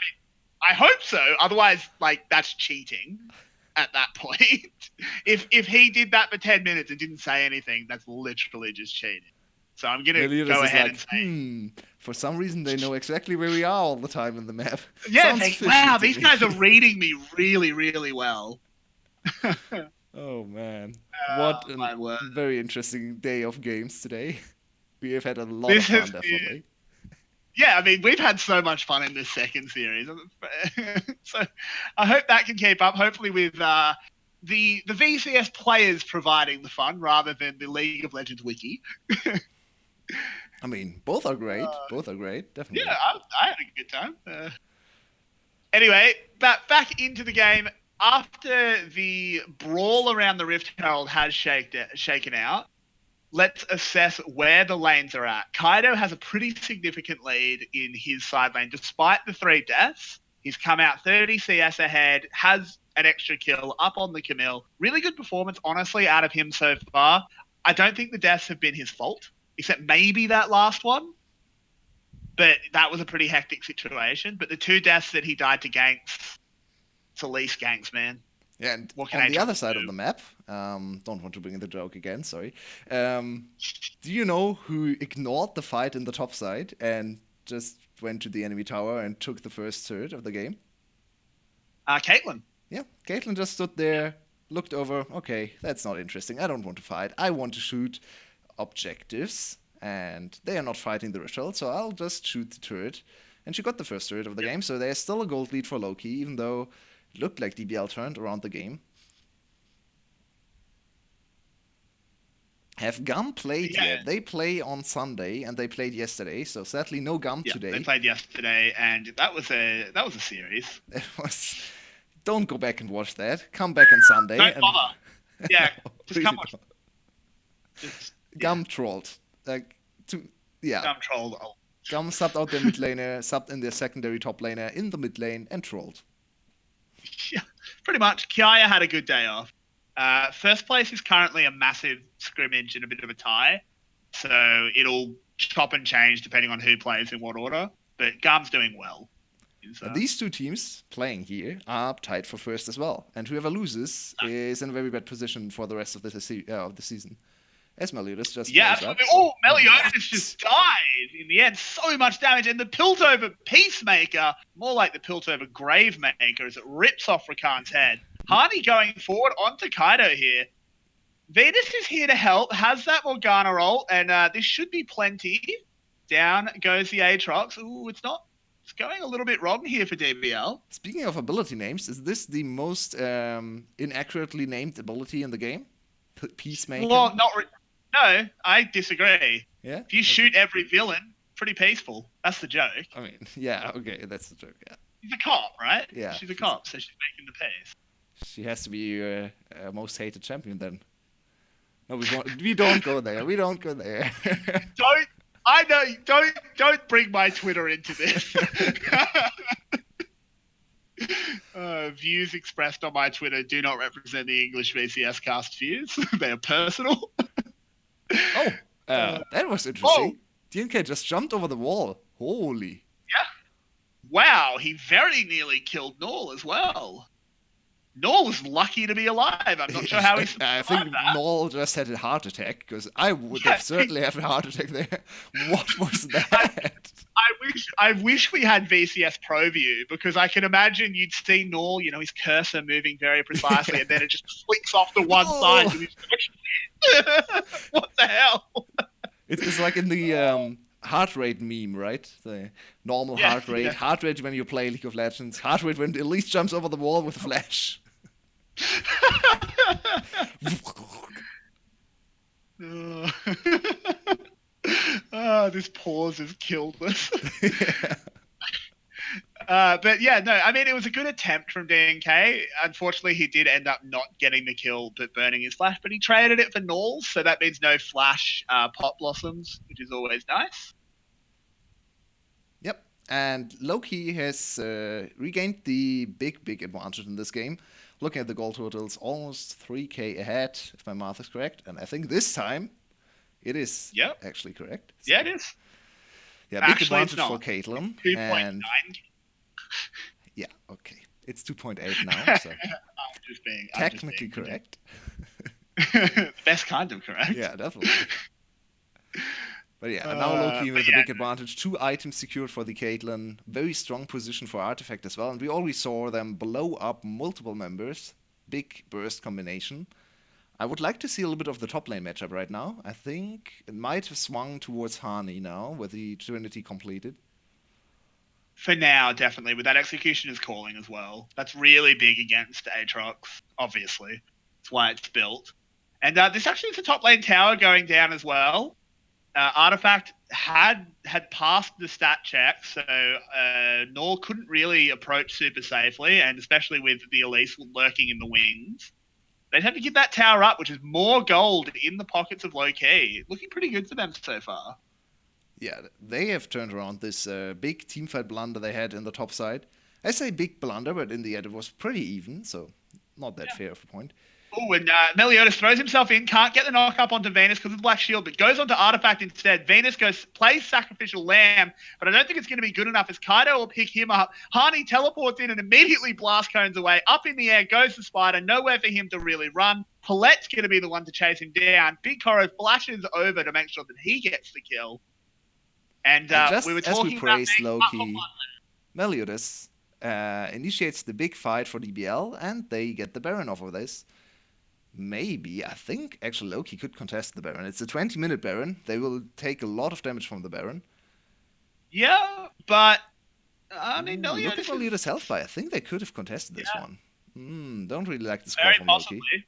I hope so. Otherwise, like that's cheating." At that point, if he did that for 10 minutes and didn't say anything, that's literally just cheating. So I'm gonna Meliodas go is ahead and like, say, for some reason they know exactly where we are all the time in the map. yeah, Sounds think, fishy wow, to these me. guys are reading me really, really well. Oh man. What a My word. very interesting day of games today. We have had a lot of This fun, has been, definitely. yeah, I mean, we've had so much fun in this second series. So I hope that can keep up. Hopefully, with the VCS players providing the fun rather than the League of Legends wiki. I mean, both are great. Both are great, Yeah, definitely. I had a good time. Anyway, back into the game. After the brawl around the Rift Herald has shaken out, let's assess where the lanes are at. Kaido has a pretty significant lead in his side lane, despite the 3 deaths. He's come out 30 CS ahead, has an extra kill up on the Camille. Really good performance, honestly, out of him so far. I don't think the deaths have been his fault, except maybe that last one. But that was a pretty hectic situation. But the 2 deaths that he died to ganks, it's at least ganks, man. Yeah, and What can on the Aatrox other side of do? the map, don't want to bring in the joke again, sorry. Um, do you know who ignored the fight in the top side and just went to the enemy tower and took the first turret of the game? Caitlyn. Yeah, Caitlyn just stood Yeah. there, looked over, okay, that's not interesting. I don't want to fight. I want to shoot objectives, and they are not fighting the ritual, so I'll just shoot the turret. And she got the first turret of the Yep. game, so there's still a gold lead for Loki, even though it looked like DBL turned around the game. Have Gum played Yeah. yet? They play on Sunday and they played yesterday, so sadly no Gum Yeah, they today. played yesterday, and that was a series. It was. Don't go back and watch that. Come back on Sunday Don't and bother. Yeah, no, just come really watch. don't. Just yeah, Gum trolled. Like to yeah, come troll. Oh, Gum subbed out their mid laner, subbed in their secondary top laner in the mid lane and trolled. yeah, pretty much. Kiaya had a good day off. First place is currently a massive scrimmage and a bit of a tie, so it'll chop and change depending on who plays in what order. But Gum's doing well. Is And these two teams playing here are tied for first as well, and whoever loses is in a very bad position for the rest of the season. As Meliodas just Yeah, blows up. absolutely. Oh, Meliodas What? just died in the end. So much damage. And the Piltover Peacemaker, more like the Piltover Gravemaker, as it rips off Rakan's head. Harney going forward onto Kaido here. Venus is here to help, has that Morgana ult, and this should be plenty. Down goes the Aatrox. Ooh, it's not. It's going a little bit wrong here for DBL. Speaking of ability names, is this the most inaccurately named ability in the game? Peacemaker? Well, no, I disagree. Yeah? If you Okay. shoot every villain, pretty peaceful. That's the joke. I mean, yeah, okay, that's the joke, yeah. She's a cop, right? Yeah, She's a cop, so she's making the peace. she has to be most hated champion then. No, we don't go there. We don't go there. Don't. I know. Don't bring my Twitter into this. Views expressed on my Twitter do not represent the English VCS cast views. They are personal. Oh, that was Oh, interesting. DNK just jumped over the wall. Holy. Yeah. Wow, he very nearly killed Null as well. Null was lucky to be alive. I'm not sure how he I survived think that. Noel just had a heart attack because I would Yeah, have certainly had a heart attack there. What was I, that? I wish we had VCS Pro View because I can imagine you'd see Null, his cursor moving very precisely, and then it just flicks off to one side Oh! with his what the hell? It's like in the heart rate meme, right? The normal Yeah, yeah. heart rate when you play League of Legends, heart rate when Elise jumps over the wall with a flash. This pause has killed us. Yeah. But yeah, no, I mean, it was a good attempt from DNK. Unfortunately, he did end up not getting the kill, but burning his flash. But he traded it for Nulls, so that means no flash pot blossoms, which is always nice. Yep. And Loki has regained the big advantage in this game. Looking at the goal totals, almost 3k ahead, if my math is correct. And I think this time it is Yep. actually correct. So, Yeah, it is. yeah, big Actually, it's advantage for not. Caitlyn. It's 2.9. And yeah, okay. It's 2.8 now, so I'm just technically being correct. the best kind of correct. Yeah, definitely. But yeah, now Loki with a big advantage. 2 items secured for the Caitlyn. Very strong position for Artifact as well. And we already saw them blow up multiple members. Big burst combination. I would like to see a little bit of the top lane matchup right now. I think it might have swung towards Hani now with the Trinity completed. For now, definitely, with that execution is calling as well. That's really big against Aatrox, obviously. That's why it's built. And this actually is a top lane tower going down as well. Artifact had passed the stat check, so Nor couldn't really approach super safely, and especially with the Elise lurking in the wings. They'd have to get that tower up, which is more gold in the pockets of Loki. Looking pretty good for them so far. Yeah, they have turned around this big teamfight blunder they had in the top side. I say big blunder, but in the end it was pretty even, so not that fair of a point. Oh, and Meliodas throws himself in, can't get the knock up onto Venus because of the Black Shield, but goes onto Artifact instead. Venus plays Sacrificial Lamb, but I don't think it's going to be good enough as Kaido will pick him up. Hani teleports in and immediately blast cones away. Up in the air goes the Spider, nowhere for him to really run. Paulette's going to be the one to chase him down. Big Koro flashes over to make sure that he gets the kill. And we were just as we talking about praised being up for Loki, Meliodas initiates the big fight for DBL, and they get the Baron off of this. Maybe, I think actually Loki could contest the Baron. It's a 20-minute Baron. They will take a lot of damage from the Baron. Yeah, but I mean, Ooh, look Meliodas at Meliodas' health bar. I think they could have contested this one. Don't really like the score very from possibly. Loki.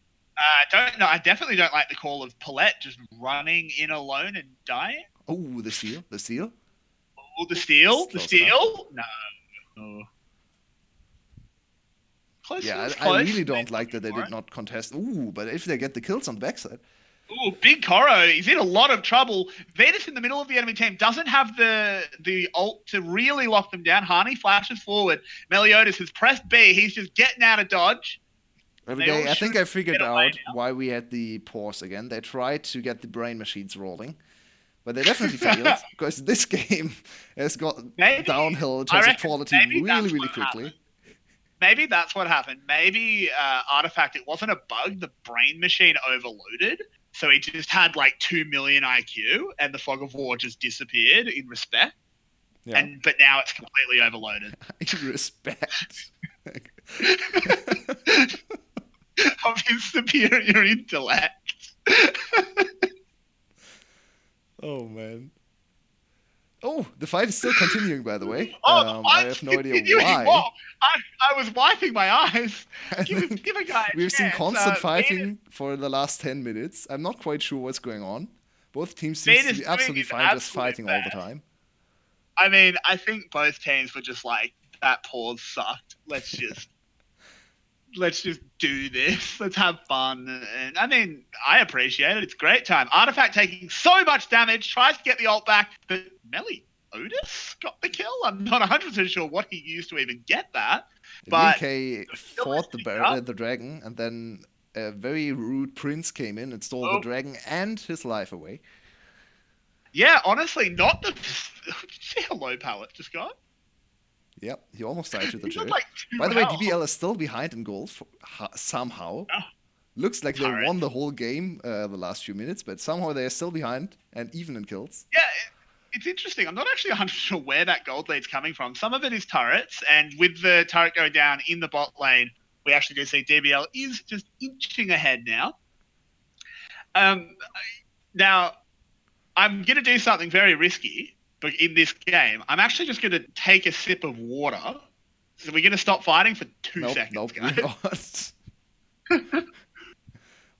Don't know. I definitely don't like the call of Paulette just running in alone and dying. Oh, the steal. Oh, the steal, It's close enough. No, oh. Close. It Yeah, was I close. really don't like that they did not contest. Ooh, but if they get the kills on the backside. Ooh, Big Koro, he's in a lot of trouble. Venus in the middle of the enemy team doesn't have the ult to really lock them down. Hani flashes forward. Meliodas has pressed B. He's just getting out of dodge. Okay, I think I figured out why we had the pause again. They tried to get the brain machines rolling, but they definitely failed because this game has got downhill in terms of quality really quickly. Happened. Maybe that's what happened. Maybe Artifact, it wasn't a bug. The brain machine overloaded. So he just had like 2 million IQ and the Fog of War just disappeared in respect. Yeah. But now it's completely overloaded. In respect. Of his superior intellect. Oh, man. Oh, the fight is still continuing, by the way. Oh, I have no idea why. Well, I was wiping my eyes. Give a guy a We've seen chance. constant fighting for the last 10 minutes. I'm not quite sure what's going on. Both teams seem to be absolutely fine just fighting all the time. I mean, I think both teams were just like, that pause sucked. Let's just do this. Let's have fun. And I mean, I appreciate it. It's a great time. Artifact taking so much damage, tries to get the ult back, but Meliodas got the kill. I'm not 100% sure what he used to even get that. But DK fought the dragon, and then a very rude prince came in and stole the dragon and his life away. Yeah, honestly, not the. See how low Pallet just got? Yep, he almost died to the He's got turret. like By 2 the way, health. DBL is still behind in gold somehow. Oh, Looks like they turret. won the whole game the last few minutes, but somehow they're still behind and even in kills. Yeah, it's interesting. I'm not actually 100% sure where that gold lead's coming from. Some of it is turrets, and with the turret going down in the bot lane, we actually do see DBL is just inching ahead now. Um, now, I'm going to do something very risky, but in this game, I'm actually just going to take a sip of water. So we're going to stop fighting for 2 seconds, Nope, we're guys. not.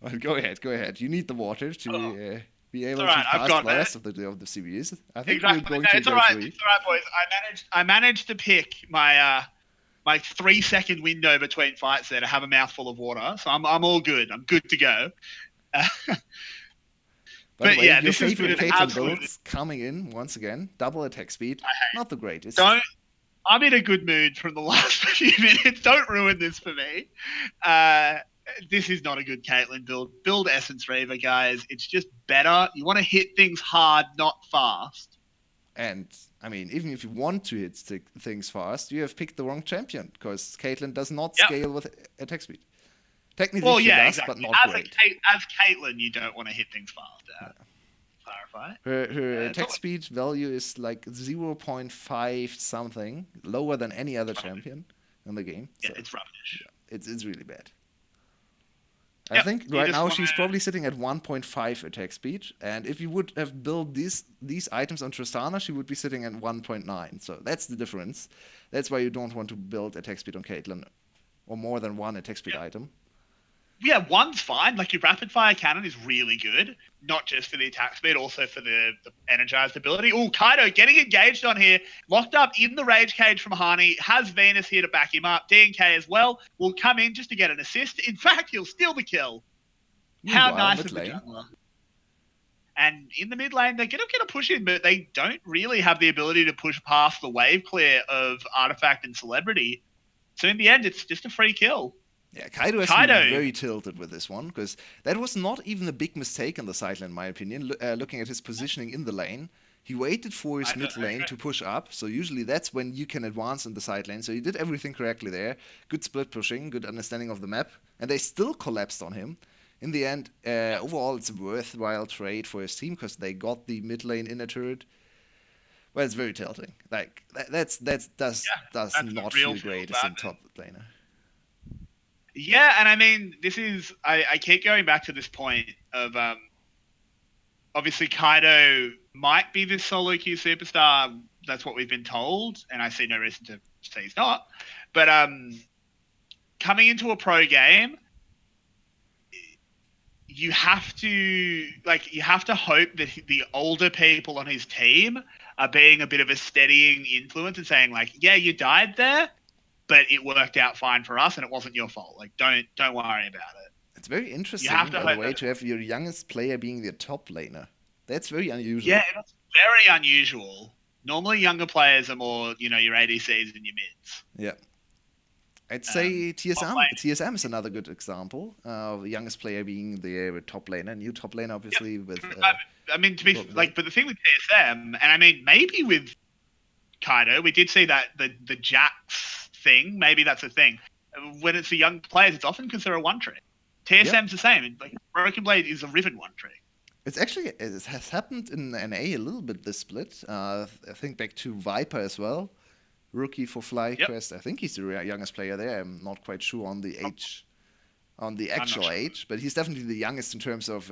Well, go ahead. You need the water to Oh, be it's able all to right. I've pass got the that. rest of the series. I think we're Exactly. going No, to it's all right. BO3. It's all right, boys. I managed to pick my 3 second window between fights there to have a mouthful of water. So I'm all good. I'm good to go. Uh, By the but way, yeah, your this has favorite been Caitlyn absolutely. builds coming in once again. Double attack speed. Not the greatest. Don't. I'm in a good mood from the last few minutes. Don't ruin this for me. Uh, this is not a good Caitlyn build. Build Essence Reaver, guys. It's just better. You want to hit things hard, not fast. And I mean, even if you want to hit things fast, you have picked the wrong champion because Caitlyn does not Yep. scale with attack speed. Technically, Well, she yeah, does, but exactly. not great. As Caitlyn, you don't want to hit things fast. Yeah. Clarify. Her It's attack all, speed value is like 0.5 something, lower than any other champion in the game. yeah, So it's rubbish. yeah, it's really bad. I Yep. think You right just now want she's to. probably sitting at 1.5 attack speed, and if you would have built these items on Tristana, she would be sitting at 1.9. So that's the difference. That's why you don't want to build attack speed on Caitlyn or more than one attack speed Yep. item. Yeah, one's fine. Like your rapid fire cannon is really good, not just for the attack speed, also for the energized ability. Oh, Kaido getting engaged on here, locked up in the rage cage from Hani, has Venus here to back him up. DNK as well will come in just to get an assist. In fact, he'll steal the kill. How Meanwhile, nice mid of the lane, jungler. And in the mid lane, they're going to get a push in, but they don't really have the ability to push past the wave clear of Artifact and Celebrity. So in the end, it's just a free kill. yeah, Kaido has to be Kaido, very tilted with this one because that was not even a big mistake in the side lane, in my opinion. Looking at his positioning in the lane, he waited for his mid lane to push up. So usually that's when you can advance in the side lane. So he did everything correctly there. Good split pushing, good understanding of the map, and they still collapsed on him. In the end, overall, it's a worthwhile trade for his team because they got the mid lane inner turret. But it's very tilting. Like does that's a not real feel feel great as a bad. top laner. Yeah, and I mean, this is I keep going back to this point of obviously Kaido might be this solo queue superstar. That's what we've been told, and I see no reason to say he's not. But coming into a pro game, you have to hope that the older people on his team are being a bit of a steadying influence and saying like, yeah, you died there, but it worked out fine for us and it wasn't your fault. Like, don't worry about it. It's very You have interesting, to by the hope way, that. to have your youngest player being the top laner. That's very unusual. Yeah, that's very unusual. Normally, younger players are more, your ADCs and your mids. Yeah. I'd say Top TSM. lane. TSM is another good example. The youngest player being the top laner, new top laner, obviously with. I mean, to be Yep. like, but the thing with TSM, and I mean, maybe with Kaido, we did see that the Jax thing. Maybe that's a thing. When it's the young players, it's often because they're a one trick. Yep. TSM's the same. Like Broken Blade is a Riven one trick. It has happened in NA a little bit this split. I think back to Viper as well. Rookie for Yep. FlyQuest. I think he's the youngest player there. I'm not quite sure on the age, on the I'm not actual sure. age, but he's definitely the youngest in terms of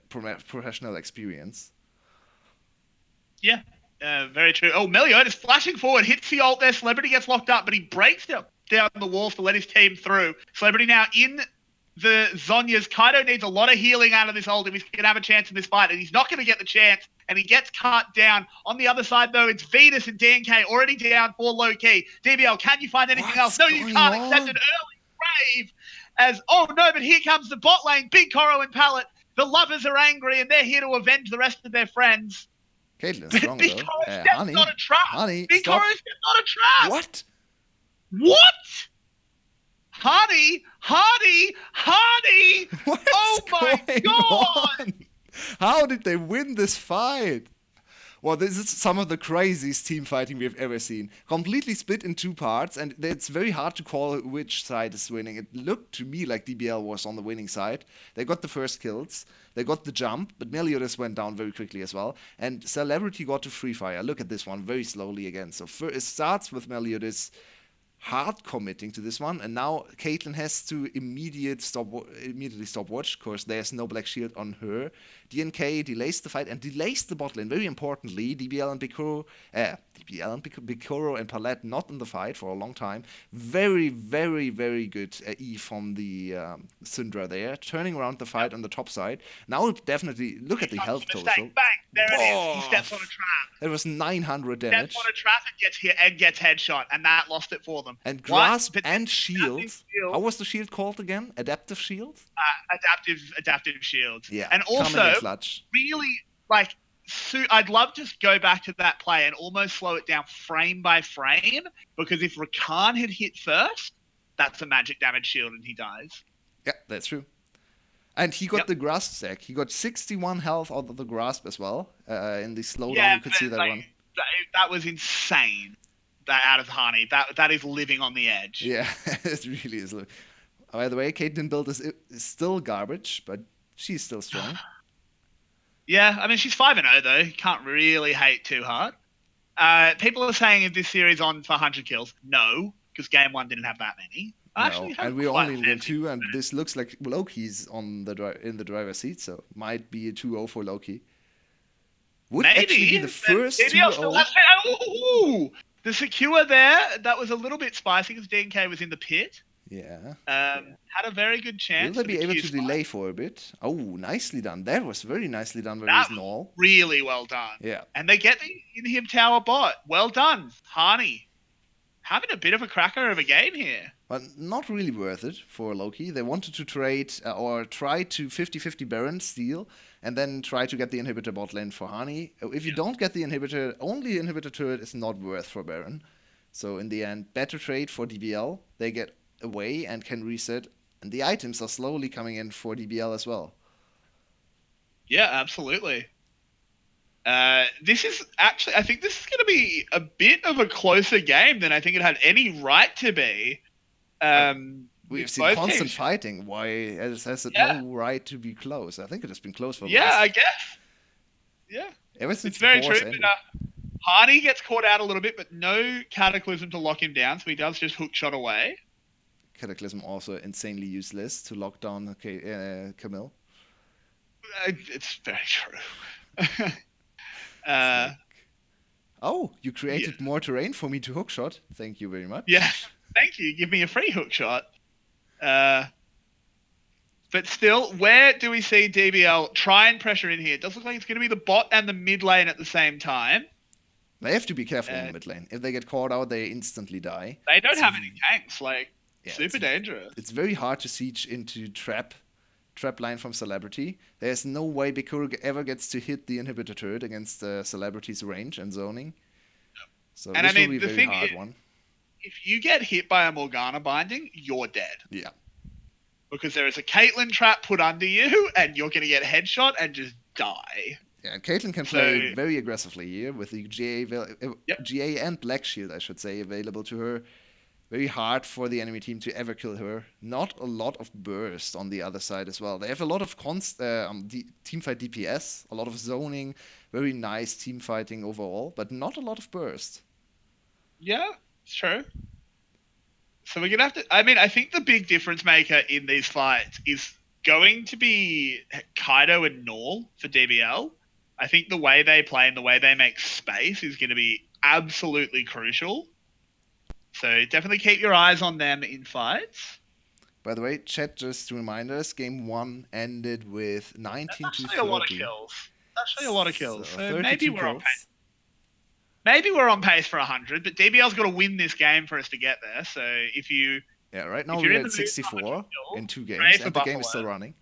professional experience. Yeah, very true. Oh, Meliodas is flashing forward, hits the ult there. Celebrity gets locked up, but he breaks down the walls to let his team through. Celebrity now in the Zonias. Kaido needs a lot of healing out of this ult if he's going to have a chance in this fight, and he's not going to get the chance, and he gets cut down. On the other side, though, it's Venus and DNK already down for low key. DBL, can you find anything else? What's No, you going can't accept an on? early grave. Oh no, but here comes the bot lane. Big Coro and Pallet. The lovers are angry, and they're here to avenge the rest of their friends. Caitlin's Big strong though. Coro steps on a trap. Honey, Big Coro stop. steps on a trap. What? What? Hardy. What's Oh my going god. on? How did they win this fight? Well, this is some of the craziest team fighting we've ever seen. Completely split in two parts, and it's very hard to call which side is winning. It looked to me like DBL was on the winning side. They got the first kills, they got the jump, but Meliodas went down very quickly as well. And Celebrity got to Free Fire. Look at this one very slowly again. So it starts with Meliodas hard committing to this one, and now Caitlyn has to immediately stop watch. Of course, there's no black shield on her. DNK delays the fight and delays the bot lane. Very importantly, DBL and Palette not in the fight for a long time. Very, very, very good E from the Syndra there, turning around the fight on the top side. Now definitely look at the health total. Bang! There it is. He Whoa! steps on a trap. It was 900 Steps damage. on a trap and gets hit and gets headshot, and that lost it for them. And What? grasp But and shield. adaptive shield. How was the shield called again? Adaptive shield? Adaptive shields. Yeah. And coming also, in clutch. really, like, I'd love to go back to that play and almost slow it down frame by frame, because if Rakan had hit first, that's a magic damage shield and he dies. Yeah, that's true. And he got Yep. the grasp stack. He got 61 health out of the grasp as well. In the slowdown, Yeah, you could see that like, one. That was insane. That out of Hani. That is living on the edge. Yeah, it really is. By the way, Caitlyn build is still garbage, but she's still strong. Yeah, I mean, she's 5-0 though. You can't really hate too hard. People are saying if this series on for 100 kills, no, because game one didn't have that many. No, and we're only in game 2, and this looks like Loki's on in the driver's seat, so might be a 2-0 for Loki. Would Maybe actually be the first DBL still 2-0. has ooh, the secure there. That was a little bit spicy because DNK was in the pit. Yeah. Had a very good chance. Will they for be able Q to spot. delay for a bit? Oh, nicely done. That was very nicely done by That Null. really well done. Yeah. And they get the in-him tower bot. Well done, Hani. Having a bit of a cracker of a game here. But not really worth it for Loki. They wanted to trade or try to 50-50 Baron steal and then try to get the inhibitor bot lane for Hani. If you don't get the inhibitor, only inhibitor turret is not worth for Baron. So in the end, better trade for DBL. They get away and can reset. And the items are slowly coming in for DBL as well. Yeah, absolutely. This is actually, I think this is going to be a bit of a closer game than I think it had any right to be. We've seen constant fighting. Why has it no right to be close? I think it has been close for Yeah, I guess. Yeah. Ever since it's very true. ended. But, Hardy gets caught out a little bit, but no Cataclysm to lock him down, so he does just hook shot away. Cataclysm also insanely useless to lock down Camille. It's very true. Oh, you created more terrain for me to hookshot. Thank you very much. Yeah, thank you. Give me a free hookshot. But still, where do we see DBL try and pressure in here? It does look like it's going to be the bot and the mid lane at the same time. They have to be careful in the mid lane. If they get caught out, they instantly die. They don't have any tanks. Super dangerous. It's very hard to siege into trap line from Celebrity. There's no way Bikuru ever gets to hit the inhibitor turret against Celebrity's range and zoning. So and this will be a very hard one. If you get hit by a Morgana binding, you're dead. Yeah. Because there is a Caitlyn trap put under you, and you're going to get headshot and just die. Yeah, and Caitlyn can play very aggressively here with the GA and Black Shield, I should say, available to her. Very hard for the enemy team to ever kill her. Not a lot of burst on the other side as well. They have a lot of teamfight DPS, a lot of zoning, very nice team fighting overall, but not a lot of burst. Yeah, it's true. So we're going to have to... I mean, I think the big difference maker in these fights is going to be Kaido and Null for DBL. I think the way they play and the way they make space is going to be absolutely crucial. So definitely keep your eyes on them in fights. By the way, chat, just to remind us, game 1 ended with 19 to 30. Actually a lot of kills. Actually a lot of kills. So maybe we're kills. on pace. Maybe we're on pace for 100, but DBL's got to win this game for us to get there. So if you... Yeah, right now we're at 64 in 2 games, and the game is still running.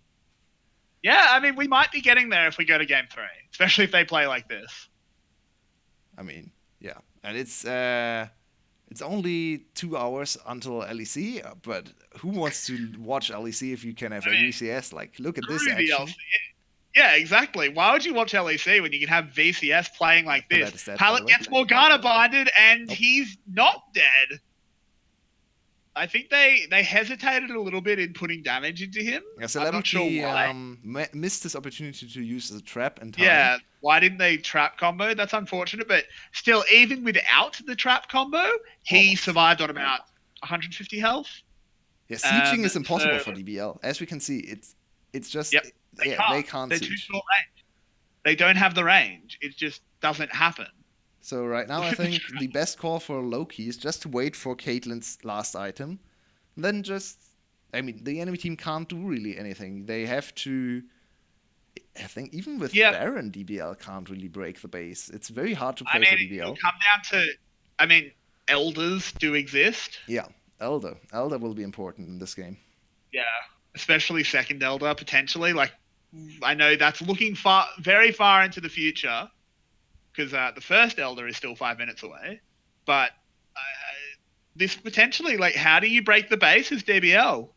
Yeah, I mean, we might be getting there if we go to game 3, especially if they play like this. I mean, yeah. And it's only 2 hours until LEC, but who wants to watch LEC if you can have a VCS? Like, look at this action. Yeah, exactly. Why would you watch LEC when you can have VCS playing like this? Palette is dead, by the Palette way. gets Morgana binded and Nope. he's not dead. I think they hesitated a little bit in putting damage into him. Yeah, I'm not sure Celebrity why. missed his opportunity to use the trap in time. Yeah, why didn't they trap combo? That's unfortunate, but still, even without the trap combo, he Almost. survived on about 150 health. Yeah, sieging is So impossible for DBL. As we can see, it's just yep, they yeah, they can't. can't They're too siege. short range. They don't have the range. It just doesn't happen. So right now, Look I at the think the best call for Loki is just to wait for Caitlyn's last item, then just. I mean, the enemy team can't do really anything. They have to. I think even with Yep. Baron, DBL can't really break the base. It's very hard to I play mean, for it'll DBL. come down to. I mean, elders do exist. Yeah, Elder. Elder will be important in this game. Yeah, especially second elder potentially. Like, I know that's looking far, very far into the future because the first elder is still 5 minutes away. But this potentially, like, how do you break the base as DBL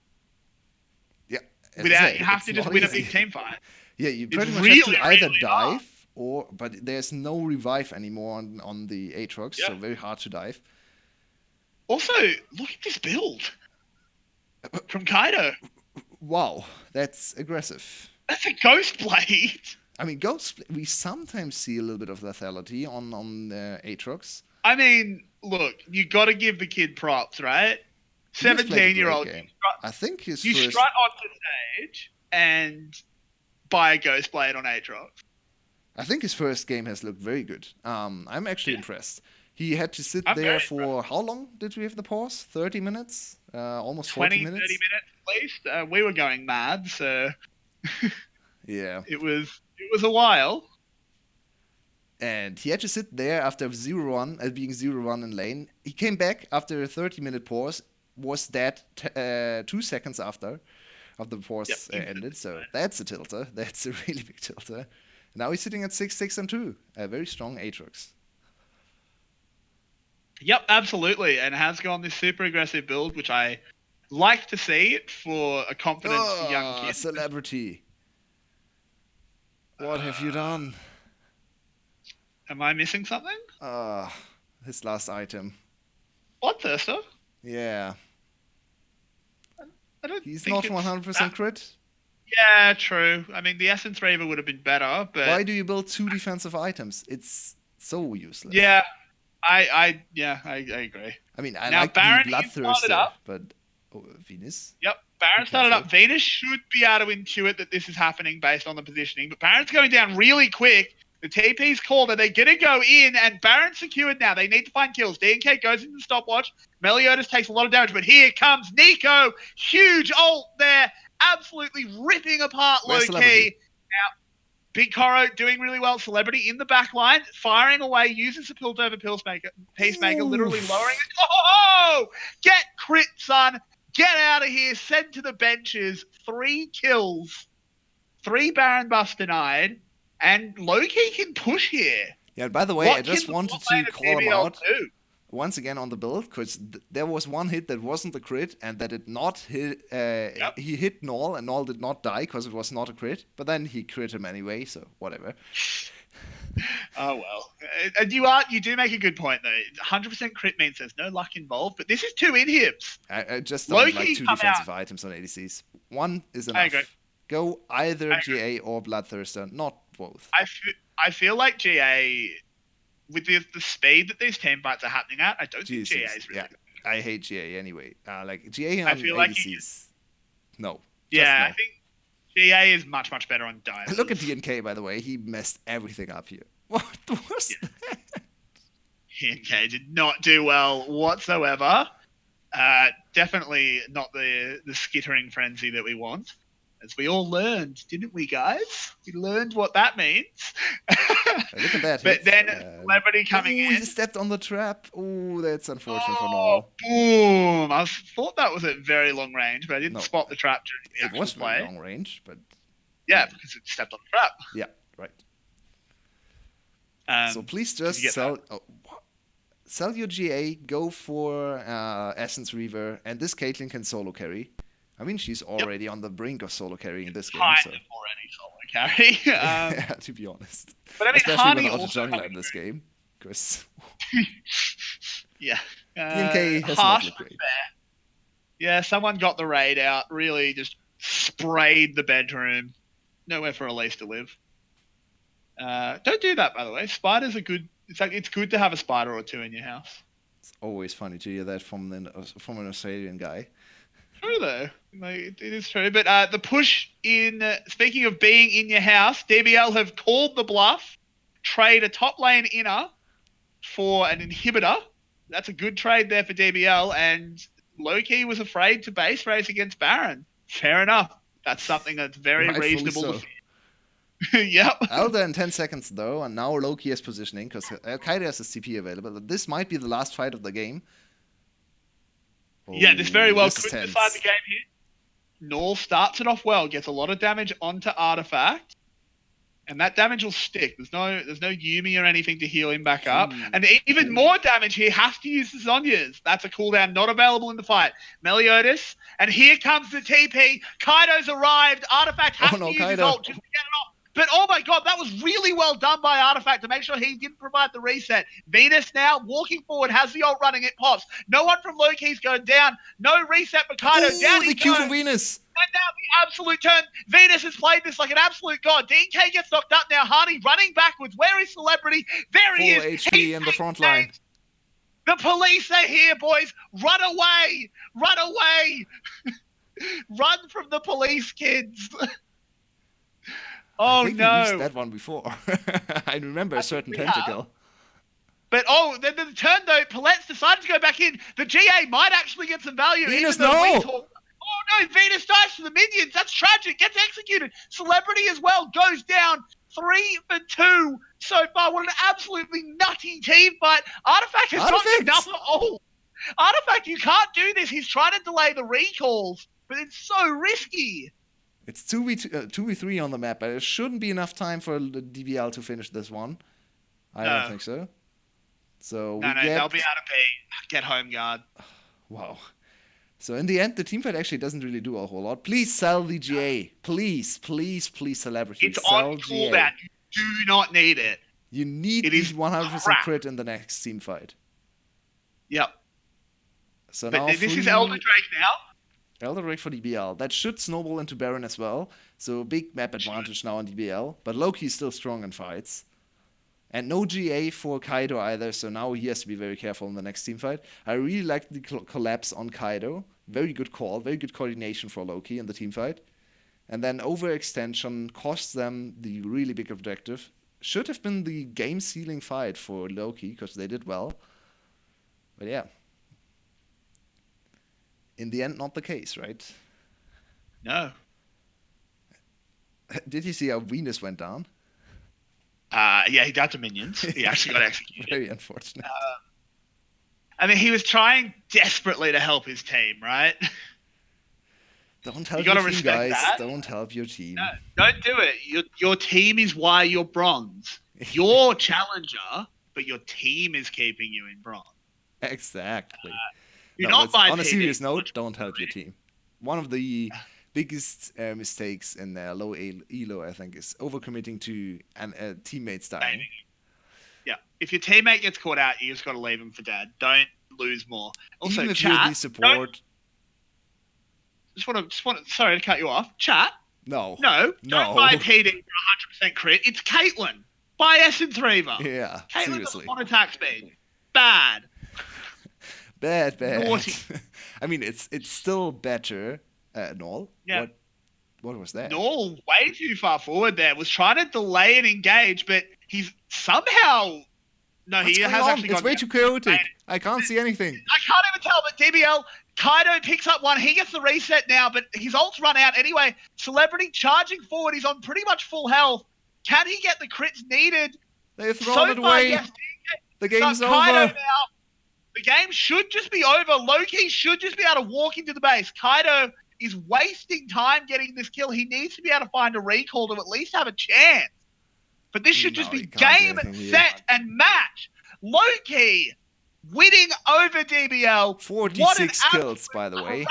Yeah, as I without? say, You have it's to just not win a easy. big team fight. Yeah, you It's pretty much have really, to either really hard. dive or, but there's no revive anymore on the Aatrox, Yeah. so very hard to dive. Also, look at this build from Kaido. Wow, that's aggressive. That's a ghost blade. I mean, Ghost, we sometimes see a little bit of lethality on Aatrox. I mean, look, you got to give the kid props, right? He has played a great 17-year-old, game. I think his you first. strut onto stage and buy a ghost blade on Aatrox. I think his first game has looked very good. I'm actually impressed. He had to sit I'm there very for how long did we have the pause? 30 minutes? Almost 20, 40 30 minutes? minutes at least. We were going mad, so Yeah. it was a while. And he had to sit there after 0-1, being 0-1 in lane. He came back after a 30-minute pause, was dead 2 seconds after the Yep. pause ended. So that's a tilter. That's a really big tilter. Now he's sitting at 6-6-2. A very strong Aatrox. Yep, absolutely, and has gone this super aggressive build, which I like to see for a confident young kid. Celebrity. What have you done? Am I missing something? His last item. Bloodthirster? Yeah. I don't He's think not it's 100% that- crit. Yeah, true. I mean, the Essence Reaver would have been better, but Why do you build 2 defensive items? It's so useless. yeah, I agree. I mean, I Now, like Baron, the he started Bloodthirster, up. but Venus. Yep, Baron Be started careful. up. Venus should be able to intuit that this is happening based on the positioning, but Baron's going down really quick. The TP's called. Are they going to go in? And Baron's secured now. They need to find kills. DNK goes into the stopwatch. Meliodas takes a lot of damage, but here comes Nico. Huge ult there. Absolutely ripping apart Where's Loki. Celebrity? Now, Big Coro doing really well. Celebrity in the back line, firing away, uses the Piltover Peacemaker, literally lowering it. Oh! Get crit, son. Get out of here. Send to the benches. 3 kills. 3 Baron buffs denied. And Loki can push here. Yeah, by the way, What I just can the wanted bot to lane of call him DBL out do? once again on the build, because there was one hit that wasn't a crit, and that did not hit. He hit Null, and Null did not die because it was not a crit. But then he crit him anyway, so whatever. Oh well, and you do make a good point though. 100% crit means there's no luck involved, but this is 2 inhibs. I just don't Loki like 2 come defensive items on ADCs. 1 is enough. I agree. Go either I agree. GA or Bloodthirster, not both. I feel like GA, with the speed that these team fights are happening at, I don't think GA is really good. I hate GA anyway. Like GA on I feel like ADCs. No. Yeah, no. I think GA is much, much better on dives. Look at DNK, by the way. He messed everything up here. What was that? DNK did not do well whatsoever. Definitely not the skittering frenzy that we want. As we all learned, didn't we, guys? We learned what that means. Look at that. But hit. then Celebrity coming in. He stepped on the trap. Oh, that's unfortunate for Null. Boom! I thought that was at very long range, but I didn't spot the trap during the actual was play. very long range, but yeah, because it stepped on the trap. Yeah, right. So please did you just get sell your GA, go for Essence Reaver, and this Caitlyn can solo carry. I mean, she's already on the brink of solo carrying this game. Kind So. of already solo carry. Yeah, to be honest. But I mean, Especially Harney without a also jungler coming in this game. Because through. Yeah. DNK has not Harsh looked but great. fair. Yeah, someone got the raid out, really just sprayed the bedroom. Nowhere for Elise to live. Don't do that, by the way. Spiders are good. It's good to have a spider or two in your house. It's always funny to hear that from an Australian guy. True though, like, it is true. But the push in speaking of being in your house, DBL have called the bluff. Trade a top lane inner for an inhibitor. That's a good trade there for DBL. And Loki was afraid to base race against Baron. Fair enough. That's something that's very Rightfully reasonable so. to fear. Yep. Elder in 10 seconds though, and now Loki is positioning because Kaida has his TP available. This might be the last fight of the game. Yeah, this very Oh, well this is could decide the tense. game here. Null starts it off well, gets a lot of damage onto Artifact, and that damage will stick. There's no Yumi or anything to heal him back up. Ooh. And even more damage here, has to use the Zhonya's. That's a cooldown not available in the fight. Meliodas, and here comes the TP. Kaido's arrived. Artifact has Oh no, to use his Kaida. ult just to get it off. But oh my god, that was really well done by Artifact to make sure he didn't provide the reset. Venus now walking forward, has the ult running, it pops. No one from Loki's going down. No reset for Kaido. Down Oh, he the Q goes. from Venus. And now the absolute turn. Venus has played this like an absolute god. DK gets knocked up now. Harney running backwards. Where is Celebrity? There he Full is. HP in the front line. The police are here, boys. Run away. Run away. Run from the police, kids. I Oh think we used no. that one before. I remember a certain we tentacle. But then the turn though, Palette's decided to go back in. The GA might actually get some value. Venus, even though no! we talk. Oh no, Venus dies to the minions. That's tragic. Gets executed. Celebrity as well goes down. 3 for 2 so far. What an absolutely nutty team fight. Artifact has got enough. Oh, Artifact, you can't do this. He's trying to delay the recalls, but it's so risky. It's 2v3 on the map, but it shouldn't be enough time for the DBL to finish this one. I don't think so. So no, they'll be able to get home guard. Wow. So in the end, the teamfight actually doesn't really do a whole lot. Please sell the GA. Please, please, please, Celebrity. It's sell on GA. cooldown. You do not need it. You need these 100% crit in the next team fight. Yep. So but now this is Elder Drake now. Elder Drake for DBL. That should snowball into Baron as well. So big map advantage now on DBL. But Loki's still strong in fights. And no GA for Kaido either, so now he has to be very careful in the next team fight. I really like the collapse on Kaido. Very good call, very good coordination for Loki in the team fight. And then overextension costs them the really big objective. Should have been the game-sealing fight for Loki, because they did well. But yeah. In the end, not the case, right? No. Did you see how Venus went down? Yeah, he died to minions. He actually got executed. Very unfortunate. I mean, he was trying desperately to help his team, right? Don't help your team, guys. That. Don't help your team. No, don't do it. Your team is why you're bronze. You're challenger, but your team is keeping you in bronze. Exactly. On a serious note, don't help your team. One of the biggest mistakes in low elo, I think, is overcommitting to teammates dying. Yeah, if your teammate gets caught out, you just got to leave him for dead. Don't lose more. Also, even if chat, you're the support. Just want to. Sorry to cut you off. Chat. No. Don't buy PD for 100% crit. It's Caitlyn. Buy S3. Yeah. Caitlyn seriously. on attack speed. Bad. Bad. Naughty. I mean, it's still better. Null. Yeah. What was that? Null way too far forward there. Was trying to delay and engage, but he's somehow. No, What's he going has on? actually. It's way too chaotic. I can't see anything. I can't even tell, but DBL. Kaido picks up one. He gets the reset now, but his ult's run out anyway. Celebrity charging forward. He's on pretty much full health. Can he get the crits needed? They've thrown it away. Yes, the game's over. Kaido now. The game should just be over. Loki should just be able to walk into the base. Kaido is wasting time getting this kill. He needs to be able to find a recall to at least have a chance. But this should just be game, set, and match. Loki winning over DBL. 46 kills, by the way.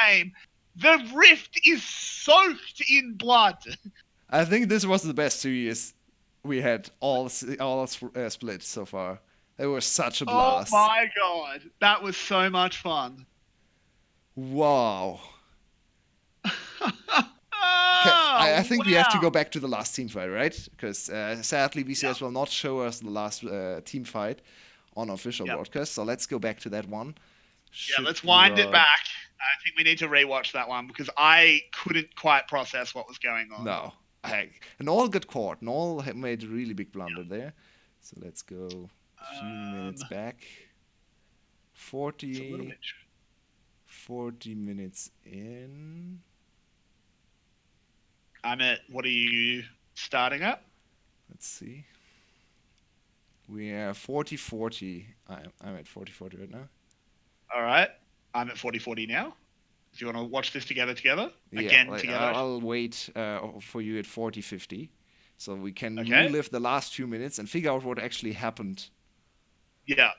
Game. The rift is soaked in blood. I think this was the best series we had all split so far. It was such a Oh blast. my god, that was so much fun. Wow. Okay, I Oh, think we have to go wow. back to the last team fight, right? Because sadly, Yep, VCS will not show us the last team fight on official yep. broadcast. So let's go back to that one. Yeah, Should let's be wind it back. I think we need to rewatch that one because I couldn't quite process what was going on. no. And all got caught. And all made a really big blunder there. So let's go a few minutes Um, back. it's a little 40, bit. 40 minutes in. I'm at. What are you starting at? Let's see. We are 40-40. I'm at 40-40 right now. All right. I'm at 40-40 now. Do you want to watch this together? Yeah, Again, together? I'll wait for you at 40-50, so we can Okay. relive the last few minutes and figure out what actually happened. Yeah.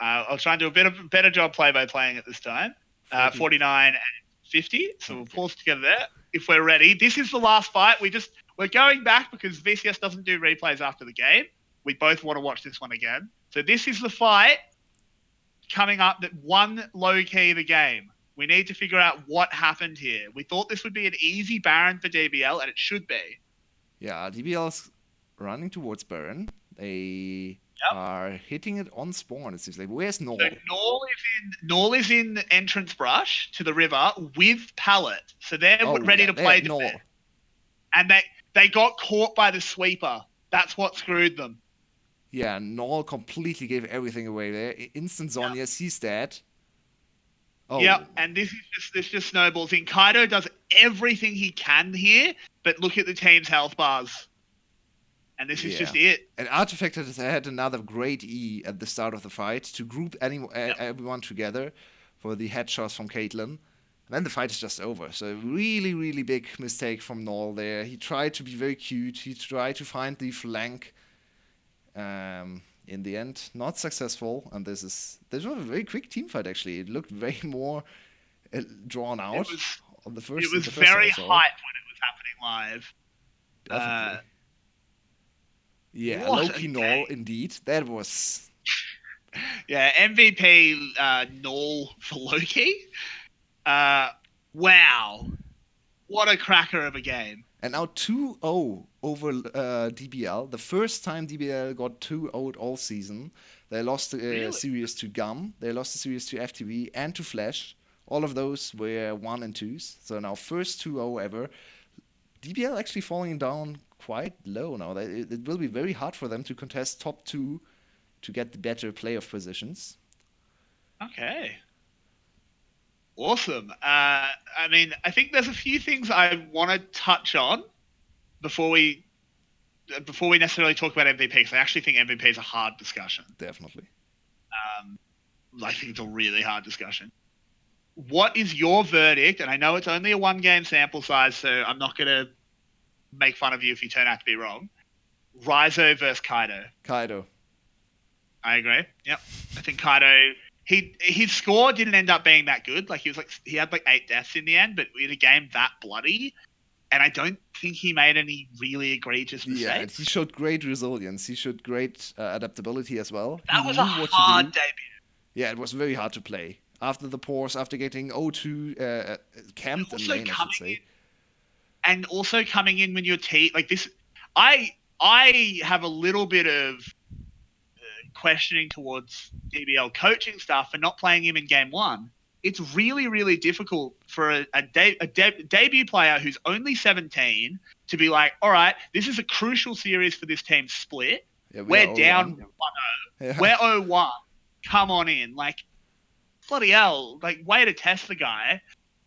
I'll try and do a better job play by playing it this time. 40. 49 and 50. So we'll Okay. pause together there. If we're ready, this is the last fight. We're going back because VCS doesn't do replays after the game. We both want to watch this one again. So this is the fight coming up that won low key the game. We need to figure out what happened here. We thought this would be an easy Baron for DBL, and it should be. Yeah, DBL's running towards Baron. They Yep. are hitting it on spawn. It seems like. Where's So Null? Norl is in entrance brush to the river with pallet. So they're Oh ready yeah, to they play had defense. Null. And they got caught by the sweeper. That's what screwed them. Yeah, Null completely gave everything away there. Instant Yep. Zonya sees that. Yep. Oh And this just snowballs in. Kaido does everything he can here, but look at the team's health bars. And this is yeah. just it. And Artifact has had another great E at the start of the fight to group Yep. everyone together for the headshots from Caitlyn. And then the fight is just over. So really, really big mistake from Null there. He tried to be very cute. He tried to find the flank. In the end, not successful. And this was a very quick team fight actually. It looked very more drawn It out was on it was the first time I very saw it. hype when it was happening live. Definitely. Yeah, What a Loki Null game. indeed. That was. Yeah, MVP null for Loki. Uh, wow. What a cracker of a game. And now 2-0 over DBL. The first time DBL got 2-0 all season. They lost the Really? series to Gum. They lost the series to FTV and to Flash. All of those were 1 and 2s. So now first 2-0 ever. DBL actually falling down quite low now. It will be very hard for them to contest top 2 to get the better playoff positions. Okay. Awesome. I mean, I think there's a few things I want to touch on before we necessarily talk about MVP, because I actually think MVP is a hard discussion. Definitely. Um, I think it's a really hard discussion. What is your verdict? And I know it's only a one game sample size, so I'm not going to make fun of you if you turn out to be wrong. Raizo versus Kaido. Kaido. I agree. Yep. I think Kaido. His score didn't end up being that good. Like he had like 8 deaths in the end, but in a game that bloody, and I don't think he made any really egregious Yeah, and mistakes. he showed great resilience. He showed great adaptability as well. He That was a knew what to hard do. debut. Yeah, it was very hard to play. After the pause, after getting O2 camped in Also lane, I should say. also coming in when you're like this. I have a little bit of questioning towards DBL coaching staff for not playing him in game one. It's really, really difficult for a debut player who's only 17 to be like, all right, this is a crucial series for this team split. Yeah, we are We're down 0-1. 1-0. Yeah. We're 0-1. Come on in. Like, bloody hell. Like, way to test the guy.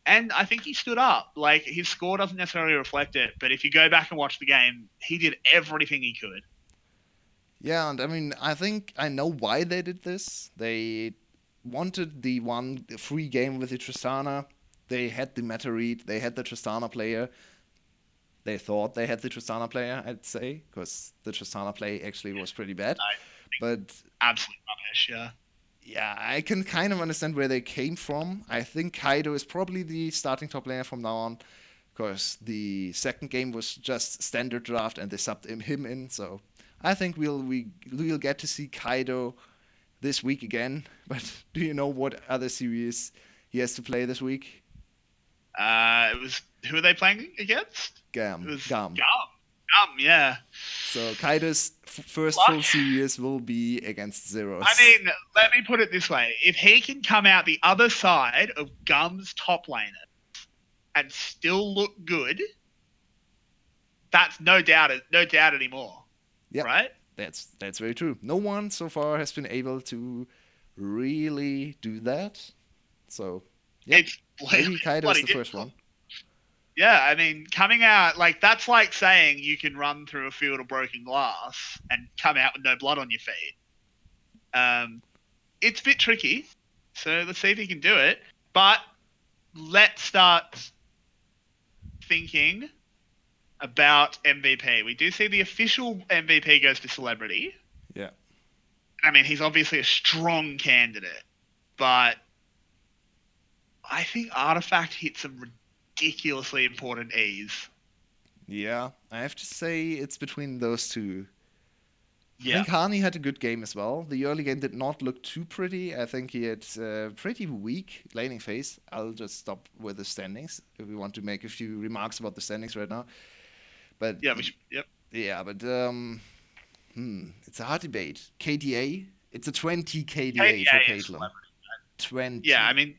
And I think he stood up. Like, his score doesn't necessarily reflect it. But if you go back and watch the game, he did everything he could. Yeah, and I mean, I think I know why they did this. They wanted the one free game with the Tristana. They had the meta read. They had the Tristana player. They thought they had the Tristana player, I'd say, because the Tristana play actually was pretty bad. I But absolute rubbish, yeah. yeah, I can kind of understand where they came from. I think Kaido is probably the starting top laner from now on, because the second game was just standard draft and they subbed him in. So I think we'll get to see Kaido this week again. But do you know what other series he has to play this week? It was who are they playing against? It Gam, was Gam. Yeah. So Kaido's first Luck. full series will be against I Zeros. mean, let me put it this way: if he can come out the other side of Gum's top laner and still look good, that's no doubt anymore, Yep, right? that's very true. No one so far has been able to really do that. So, yeah, It's maybe Kaido is bloody the first difficult. one. Yeah, I mean, coming out that's like saying you can run through a field of broken glass and come out with no blood on your feet. Um, it's a bit tricky, so let's see if he can do it. But let's start thinking about MVP. We do see the official MVP goes to Celebrity. Yeah. I mean, he's obviously a strong candidate, but I think Artifact hit some ridiculously important E's. Yeah, I have to say it's between those two. I Yeah. think Hani had a good game as well. The early game did not look too pretty. I think he had pretty weak laning phase. I'll just stop with the standings if we want to make a few remarks about the standings right now. But Yeah, we should, yep. yeah, but it's a hard debate. KDA, it's a 20 KDA for KDA is Caitlyn. Celebrity. Yeah, I 20. mean,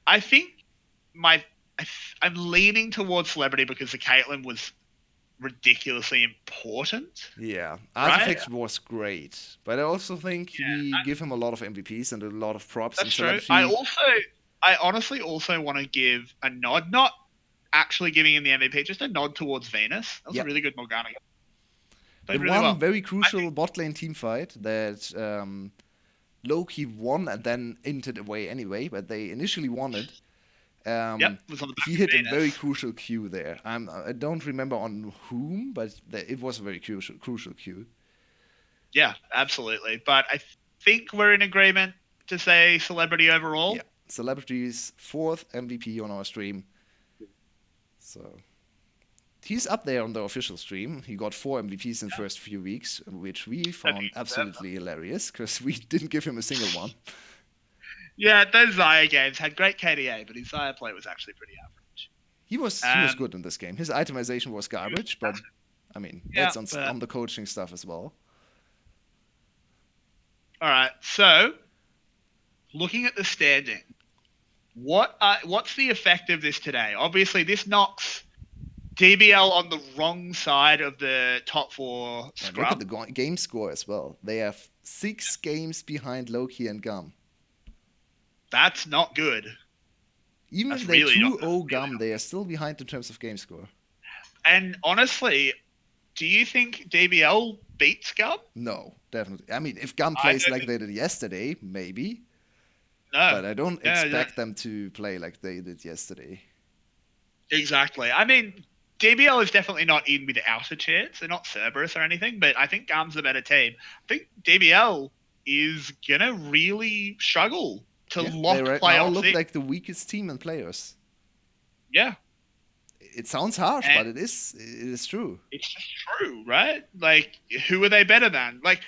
I think my I'm leaning towards Celebrity because the Caitlyn was ridiculously important, Yeah, right? Artifact was great, but I also think we give him a lot of MVPs and a lot of props and That's true. Celebrity. I honestly also want to give a nod, not actually giving him the MVP, just a nod towards Venus. That was a Yep. really good Morgana game. The Played really one well. very I crucial think, bot lane team fight that Loki won and then inted away anyway, but they initially won it. yep, Um, was on the back he of hit a very Venus. crucial Q there. I don't remember on whom, but it was a very crucial Q. Yeah, absolutely. But I think we're in agreement to say Celebrity Yeah, overall. Celebrity's fourth MVP on our stream. So he's up there on the official stream. He got 4 MVPs in the Yeah, first few weeks, which we I think found he deserves them. absolutely hilarious because we didn't give him a single one. Yeah, those Zaya games had great KDA, but his Zaya play was actually pretty average. He was good in this game. His itemization was He was garbage, but massive. I mean Yeah, that's but on the coaching stuff as well. all right. So looking at the standing, what's the effect of this today? Obviously, this knocks DBL on the wrong side of the top four And look at the scrum. game score as well. They have 6 games behind Loki and Gum. That's not good. Even That's if they're really not 2-0 really Gum, not they are good. still behind in terms of game score. And honestly, do you think DBL beats Gum? No, definitely. I mean, if Gum I plays don't like think they did yesterday, maybe. no. But I don't Yeah, yeah, expect them to play like they did yesterday. exactly. I mean, DBL is definitely not in without a chance. They're not Cerberus or anything, but I think Gum's the better team. I think DBL is gonna really struggle to Yeah, they lock right now playoffs look in. like the weakest team in players. Yeah, It sounds harsh, and but it is true. it's just true, right? Like, who are they better than? Like,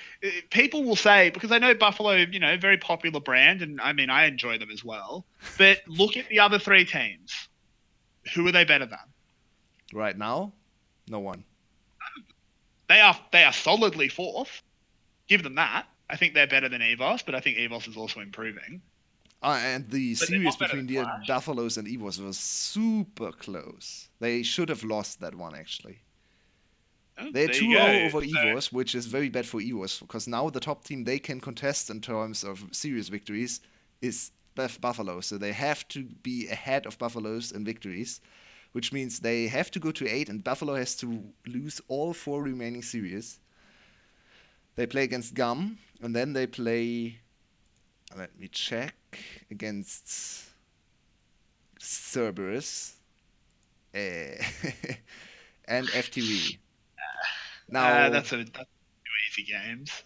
people will say, because I know Buffalo, very popular brand, and I mean, I enjoy them as well. But look at the other three teams. Who are they better than? Right now, no one. They are solidly fourth. Give them that. I think they're better than Evos, but I think Evos is also improving. And the But they're series not better between than the Flash. Buffaloes and Evos was super close. They should have lost that one, actually. Oh, They're there you 2-0 go. over So, Evos, which is very bad for Evos, because now the top team they can contest in terms of series victories is Buffalo. So they have to be ahead of Buffaloes in victories, which means they have to go to 8, and Buffalo has to lose all 4 remaining series. They play against Gum, and then they play, let me check, against Cerberus and FTV. Now, that's two easy games.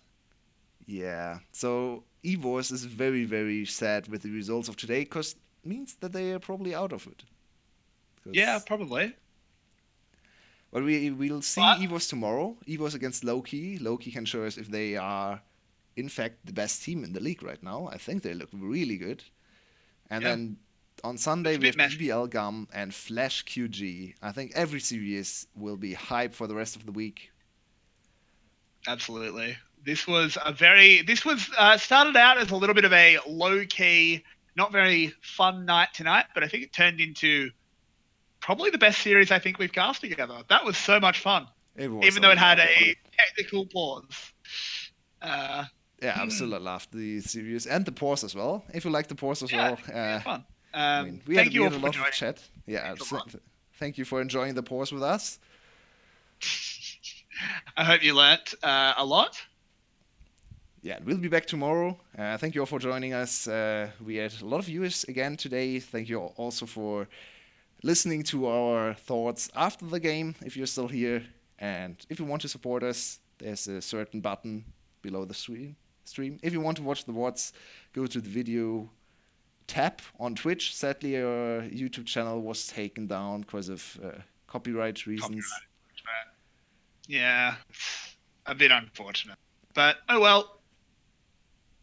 yeah, so Evos is very, very sad with the results of today because means that they are probably out of it. Yeah, probably. But we'll see But EVOS tomorrow. EVOS against Loki. Loki can show us if they are, in fact, the best team in the league right now. I think they look really good. And yeah, then on Sunday it's a we bit have messy. DBL Gum and Flash QG. I think every series will be hype for the rest of the week. Absolutely. This was started out as a little bit of a low key, not very fun night tonight, but I think it turned into probably the best series I think we've cast together. That was so much fun, It was even a though it lot had of fun. a technical pause. Uh, Yeah, absolutely loved the series and the pause as well. If you like the pause as yeah, well, really fun. I mean, Thank we you all had a for lot of joining. chat. Yeah, Thanks a lot. thank you for enjoying the pause with us. I hope you learnt a lot. Yeah, we'll be back tomorrow. Thank you all for joining us. We had a lot of viewers again today. Thank you also for listening to our thoughts after the game if you're still here. And if you want to support us, there's a certain button below the stream. If you want to watch the VODs, go to the video tab on Twitch. Sadly, our YouTube channel was taken down because of copyright reasons. Copyright. Yeah, it's a bit unfortunate. But oh well,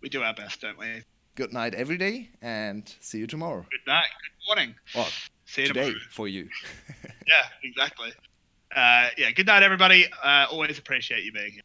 we do our best, don't we? Good night every day, and see you tomorrow. Good night, good morning. Well, See you tomorrow. today for you. Yeah, exactly. Yeah, good night, everybody. Always appreciate you being here.